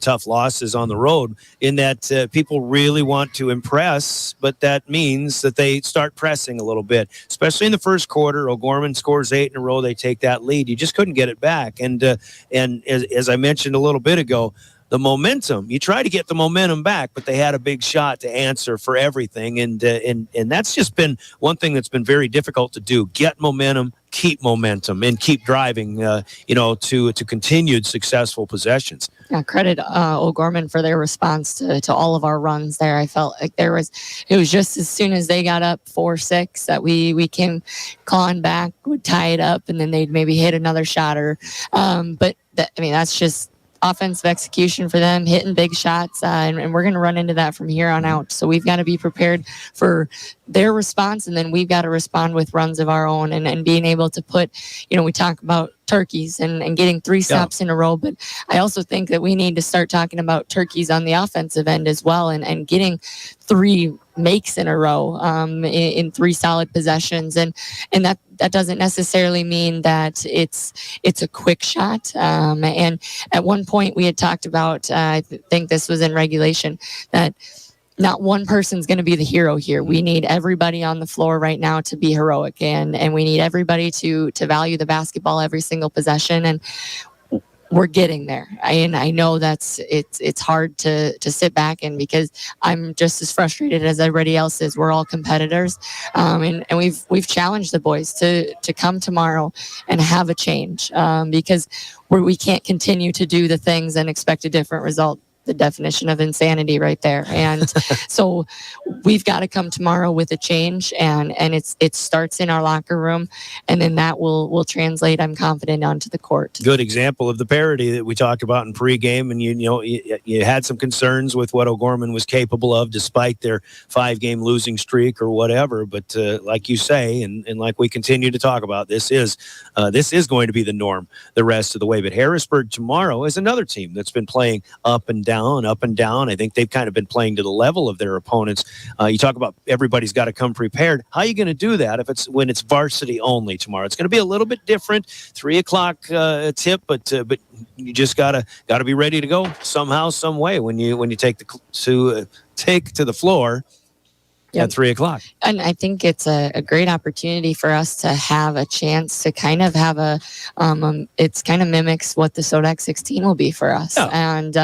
tough losses on the road, in that people really want to impress, but that means that they start pressing a little bit, especially in the first quarter. O'Gorman scores 8 in a row. They take that lead. You just couldn't get it back. And as I mentioned a little bit ago, the momentum, you try to get the momentum back, but they had a big shot to answer for everything. And that's just been one thing that's been very difficult to do. Get momentum, keep momentum, and keep driving, to continued successful possessions. Yeah, credit O'Gorman for their response to all of our runs there. I felt like it was just as soon as they got up 4-6 that we came clawing back, would tie it up, and then they'd maybe hit another shot that's just offensive execution for them, hitting big shots, and we're going to run into that from here on out. So we've got to be prepared for their response, and then we've got to respond with runs of our own, and being able to put, we talk about turkeys and getting 3 stops in a row, but I also think that we need to start talking about turkeys on the offensive end as well, and getting 3 makes in a row in 3 solid possessions, and that doesn't necessarily mean that it's a quick shot. And at one point we had talked about, I think this was in regulation, that not one person's going to be the hero here. We need everybody on the floor right now to be heroic, and we need everybody to value the basketball every single possession, and we're getting there. I know it's hard to sit back, and because I'm just as frustrated as everybody else is. We're all competitors, and we've challenged the boys to come tomorrow and have a change, because we can't continue to do the things and expect a different result. The definition of insanity right there. And so we've got to come tomorrow with a change, and it starts in our locker room, and then that will translate, I'm confident, onto the court. Good example of the parity that we talked about in pregame, and you had some concerns with what O'Gorman was capable of despite their 5-game losing streak or whatever, but like you say, and like we continue to talk about, this is going to be the norm the rest of the way. But Harrisburg tomorrow is another team that's been playing up and down. I think they've kind of been playing to the level of their opponents. You talk about everybody's got to come prepared. How are you going to do that when it's varsity only tomorrow? It's going to be a little bit different, 3:00 tip, but you just gotta be ready to go somehow, some way when you take to the floor. Yep. At 3:00. And I think it's a great opportunity for us to have a chance to kind of have it's kind of mimics what the SODAC 16 will be for us. Yeah. And,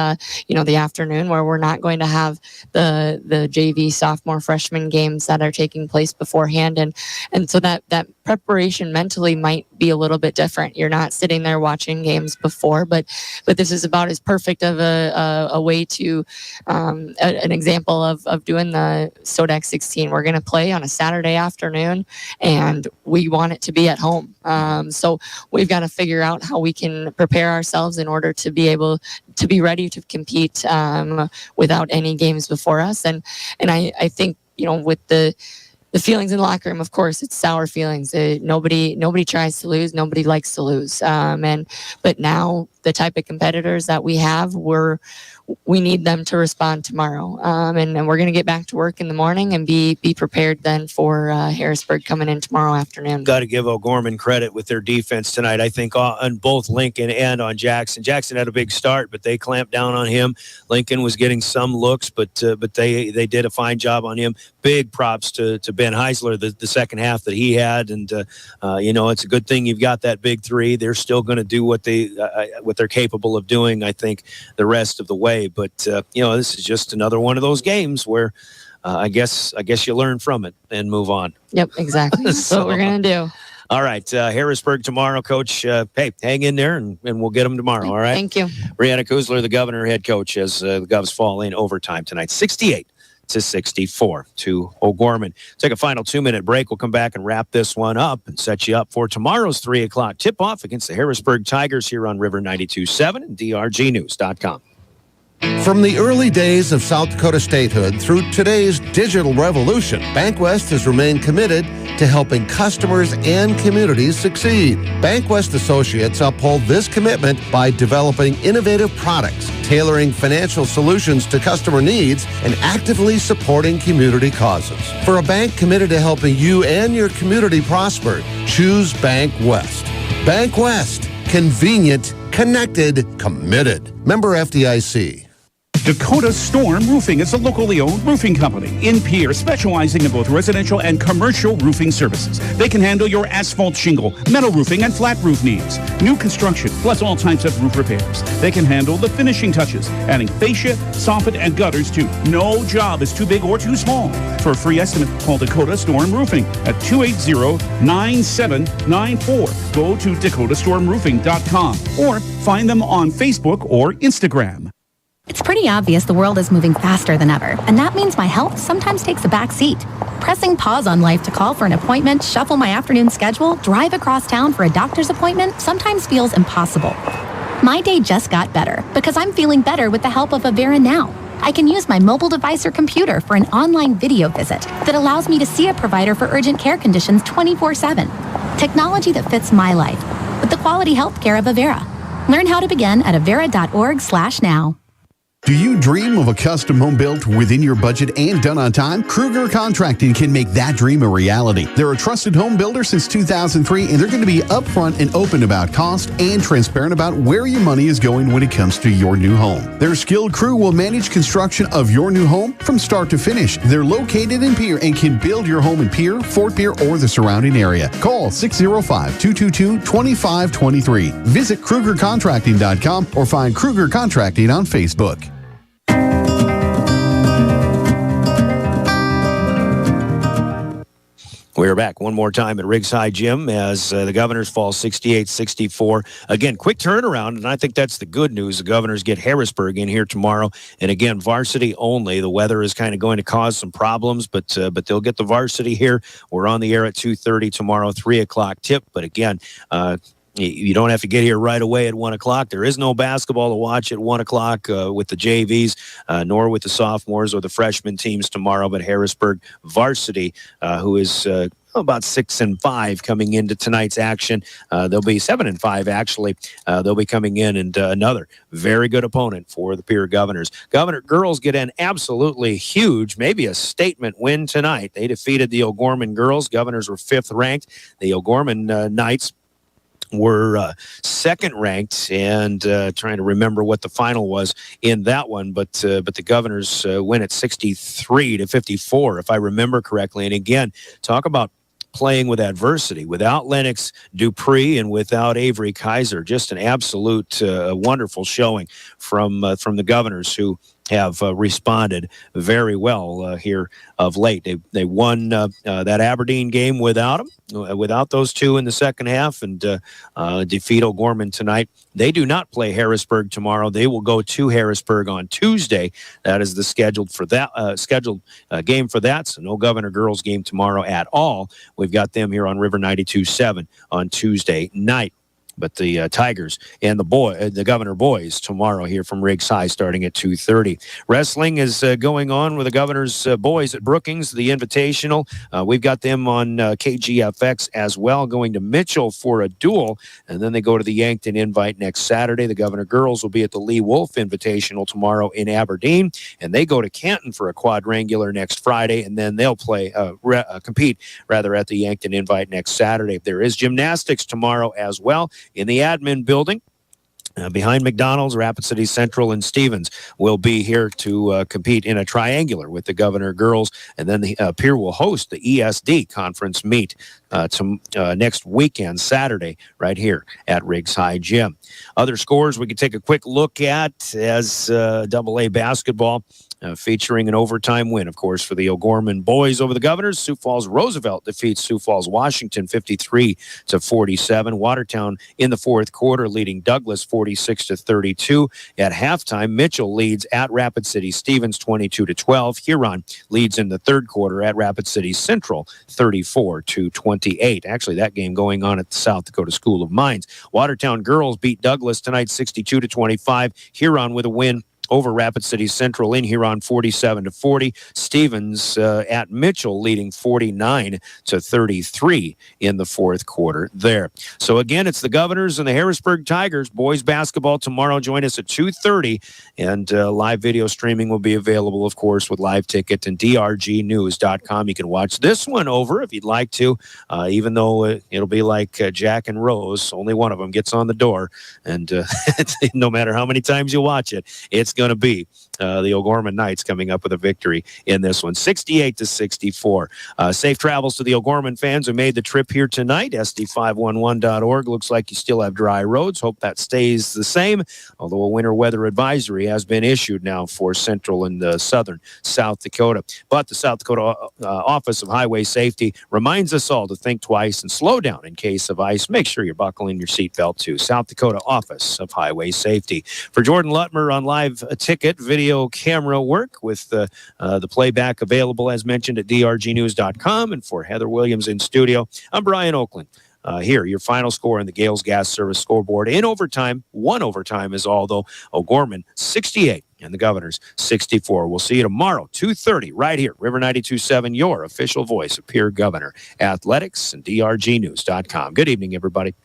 the afternoon where we're not going to have the JV sophomore freshman games that are taking place beforehand. And so that preparation mentally might be a little bit different. You're not sitting there watching games before, but this is about as perfect of a way to, an example of doing the SODAC 16. We're going to play on a Saturday afternoon, and we want it to be at home. So we've got to figure out how we can prepare ourselves in order to be able to be ready to compete without any games before us. And I think, with the feelings in the locker room, of course, it's sour feelings. Nobody tries to lose. Nobody likes to lose. But now the type of competitors that we have, we need them to respond tomorrow. And we're going to get back to work in the morning and be prepared then for Harrisburg coming in tomorrow afternoon. Got to give O'Gorman credit with their defense tonight. I think on both Lincoln and on Jackson. Jackson had a big start, but they clamped down on him. Lincoln was getting some looks, but they did a fine job on him. Big props to Ben Heisler, the second half that he had. And, it's a good thing you've got that big three. They're still going to do what they're capable of doing, I think, the rest of the way. But, this is just another one of those games where I guess you learn from it and move on. Yep, exactly. That's what we're going to do. All right, Harrisburg tomorrow, Coach. Hey, hang in there, and we'll get them tomorrow, all right? Thank you. Brianna Kuzler, the Governor head coach, as the Govs fall in overtime tonight, 68-64 to O'Gorman. Take a final 2-minute break. We'll come back and wrap this one up and set you up for tomorrow's 3 o'clock tip-off against the Harrisburg Tigers here on River 92.7 and drgnews.com. From the early days of South Dakota statehood through today's digital revolution, BankWest has remained committed to helping customers and communities succeed. BankWest associates uphold this commitment by developing innovative products, tailoring financial solutions to customer needs, and actively supporting community causes. For a bank committed to helping you and your community prosper, choose BankWest. BankWest. Convenient, connected, committed. Member FDIC. Dakota Storm Roofing is a locally owned roofing company in Pierre, specializing in both residential and commercial roofing services. They can handle your asphalt shingle, metal roofing, and flat roof needs. New construction, plus all types of roof repairs. They can handle the finishing touches, adding fascia, soffit, and gutters too. No job is too big or too small. For a free estimate, call Dakota Storm Roofing at 280-9794. Go to dakotaststormroofing.com or find them on Facebook or Instagram. It's pretty obvious the world is moving faster than ever, and that means my health sometimes takes a back seat. Pressing pause on life to call for an appointment, shuffle my afternoon schedule, drive across town for a doctor's appointment sometimes feels impossible. My day just got better because I'm feeling better with the help of Avera Now. I can use my mobile device or computer for an online video visit that allows me to see a provider for urgent care conditions 24/7. Technology that fits my life with the quality health care of Avera. Learn how to begin at avera.org/now. Do you dream of a custom home built within your budget and done on time? Kruger Contracting can make that dream a reality. They're a trusted home builder since 2003, and they're going to be upfront and open about cost and transparent about where your money is going when it comes to your new home. Their skilled crew will manage construction of your new home from start to finish. They're located in Pierre and can build your home in Pierre, Fort Pierre, or the surrounding area. Call 605-222-2523. Visit KrugerContracting.com or find Kruger Contracting on Facebook. We're back one more time at Riggs High Gym as the Governors fall 68-64. Again, quick turnaround, and I think that's the good news. The Governors get Harrisburg in here tomorrow, and again, varsity only. The weather is kind of going to cause some problems, but they'll get the varsity here. We're on the air at 2:30 tomorrow, 3 o'clock tip. But again, you don't have to get here right away at 1 o'clock. There is no basketball to watch at 1 o'clock with the JVs, nor with the sophomores or the freshman teams tomorrow. But Harrisburg varsity, who is about 6-5 coming into tonight's action. They'll be 7-5 actually. They'll be coming in, and another very good opponent for the Pierre Governors. Governor girls get an absolutely huge, maybe a statement win tonight. They defeated the O'Gorman girls. Governors were 5th ranked. The O'Gorman Knights were second ranked, and trying to remember what the final was in that one, but the Governors win at 63-54, if I remember correctly. And again, talk about playing with adversity, without Lennox Dupree and without Avery Kaiser. Just an absolute wonderful showing from the Governors, who have responded very well here of late. They won that Aberdeen game without those two in the second half, and defeat O'Gorman tonight. They do not play Harrisburg tomorrow. They will go to Harrisburg on Tuesday. That is the scheduled game for that. So no Governor girls game tomorrow at all. We've got them here on River 92.7 on Tuesday night. But the Tigers and the Governor boys tomorrow here from Riggs High starting at 2:30. Wrestling is going on with the Governor's boys at Brookings, the Invitational. We've got them on KGFX as well, going to Mitchell for a duel, and then they go to the Yankton Invite next Saturday. The Governor girls will be at the Lee Wolf Invitational tomorrow in Aberdeen, and they go to Canton for a quadrangular next Friday, and then they'll compete at the Yankton Invite next Saturday. There is gymnastics tomorrow as well. In the admin building, behind McDonald's, Rapid City Central, and Stevens will be here to compete in a triangular with the Governor girls. And then the Pierre will host the ESD conference meet next weekend, Saturday, right here at Riggs High Gym. Other scores we can take a quick look at as AA basketball. Featuring an overtime win, of course, for the O'Gorman boys over the Governors. Sioux Falls Roosevelt defeats Sioux Falls Washington 53-47. Watertown in the fourth quarter leading Douglas 46-32. At halftime, Mitchell leads at Rapid City Stevens 22-12. Huron leads in the third quarter at Rapid City Central 34-28. Actually, that game going on at the South Dakota School of Mines. Watertown girls beat Douglas tonight 62-25. Huron with a win over Rapid City Central in Huron 47-40. Stevens at Mitchell leading 49-33 in the fourth quarter there. So again, it's the Governors and the Harrisburg Tigers. Boys basketball tomorrow. Join us at 2:30, and live video streaming will be available, of course, with live ticket and drgnews.com. You can watch this one over if you'd like to, even though it'll be like Jack and Rose. Only one of them gets on the door, and no matter how many times you watch it, it's going to be the O'Gorman Knights coming up with a victory in this one, 68-64. Safe travels to the O'Gorman fans who made the trip here tonight. SD511.org. Looks like you still have dry roads. Hope that stays the same, although a winter weather advisory has been issued now for central and southern South Dakota. But the South Dakota Office of Highway Safety reminds us all to think twice and slow down in case of ice. Make sure you're buckling your seatbelt too. South Dakota Office of Highway Safety. For Jordan Lutmer on live ticket, video camera work with the playback available as mentioned at drgnews.com. And for Heather Williams in studio, I'm Brian Oakland. Here, your final score in the Gales Gas Service scoreboard in overtime. One overtime is all, though. O'Gorman 68 and the Governors 64. We'll see you tomorrow, 2:30, right here, River 92.7, your official voice of Pierre Governor Athletics and drgnews.com. Good evening, everybody.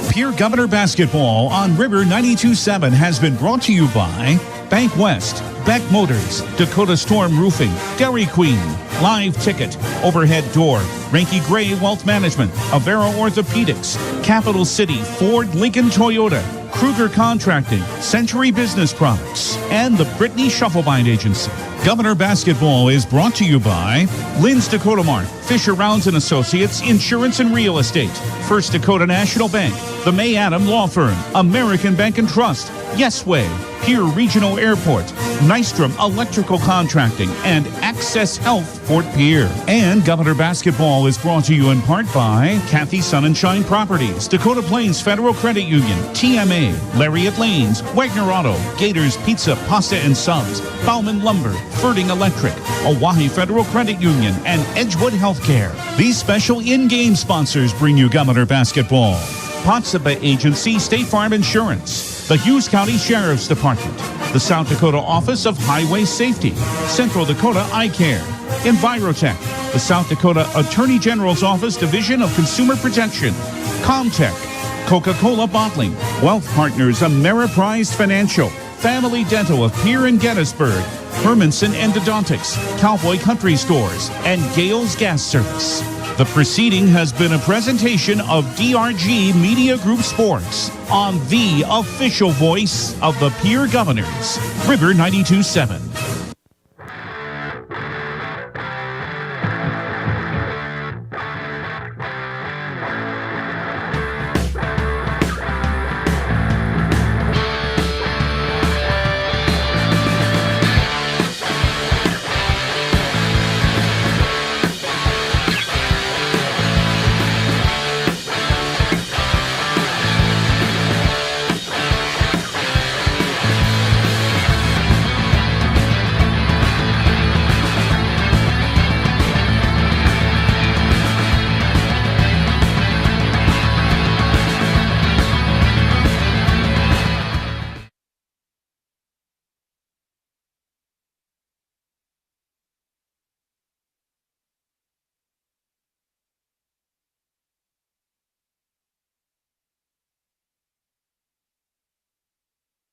Pierre Governor Basketball on River 92.7 has been brought to you by Bank West, Beck Motors, Dakota Storm Roofing, Dairy Queen, Live Ticket, Overhead Door, Ranky Gray Wealth Management, Avera Orthopedics, Capital City, Ford, Lincoln Toyota, Kruger Contracting, Century Business Products, and the Brittany Shufflebind Agency. Governor Basketball is brought to you by Lynn's Dakota Mart, Fisher Rounds & Associates, Insurance and Real Estate, First Dakota National Bank, the May Adam Law Firm, American Bank and Trust, Yes Way, Pierre Regional Airport, Nystrom Electrical Contracting, and Access Health Fort Pierre. And Governor Basketball is brought to you in part by Kathy Sun and Shine Properties, Dakota Plains Federal Credit Union, TMA, Lariat Lanes, Wagner Auto, Gators Pizza, Pasta and Subs, Bauman Lumber, Ferding Electric, Oahe Federal Credit Union, and Edgewood Healthcare. These special in-game sponsors bring you Governor Basketball. Potsdam Agency, State Farm Insurance, the Hughes County Sheriff's Department, the South Dakota Office of Highway Safety, Central Dakota Eye Care, Envirotech, the South Dakota Attorney General's Office Division of Consumer Protection, Comtech, Coca-Cola Bottling, Wealth Partners, Ameriprise Financial, Family Dental of Pierre and Gettysburg, Hermanson Endodontics, Cowboy Country Stores, and Gales Gas Service. The proceeding has been a presentation of DRG Media Group Sports on the official voice of the Pierre Governors, River 92.7.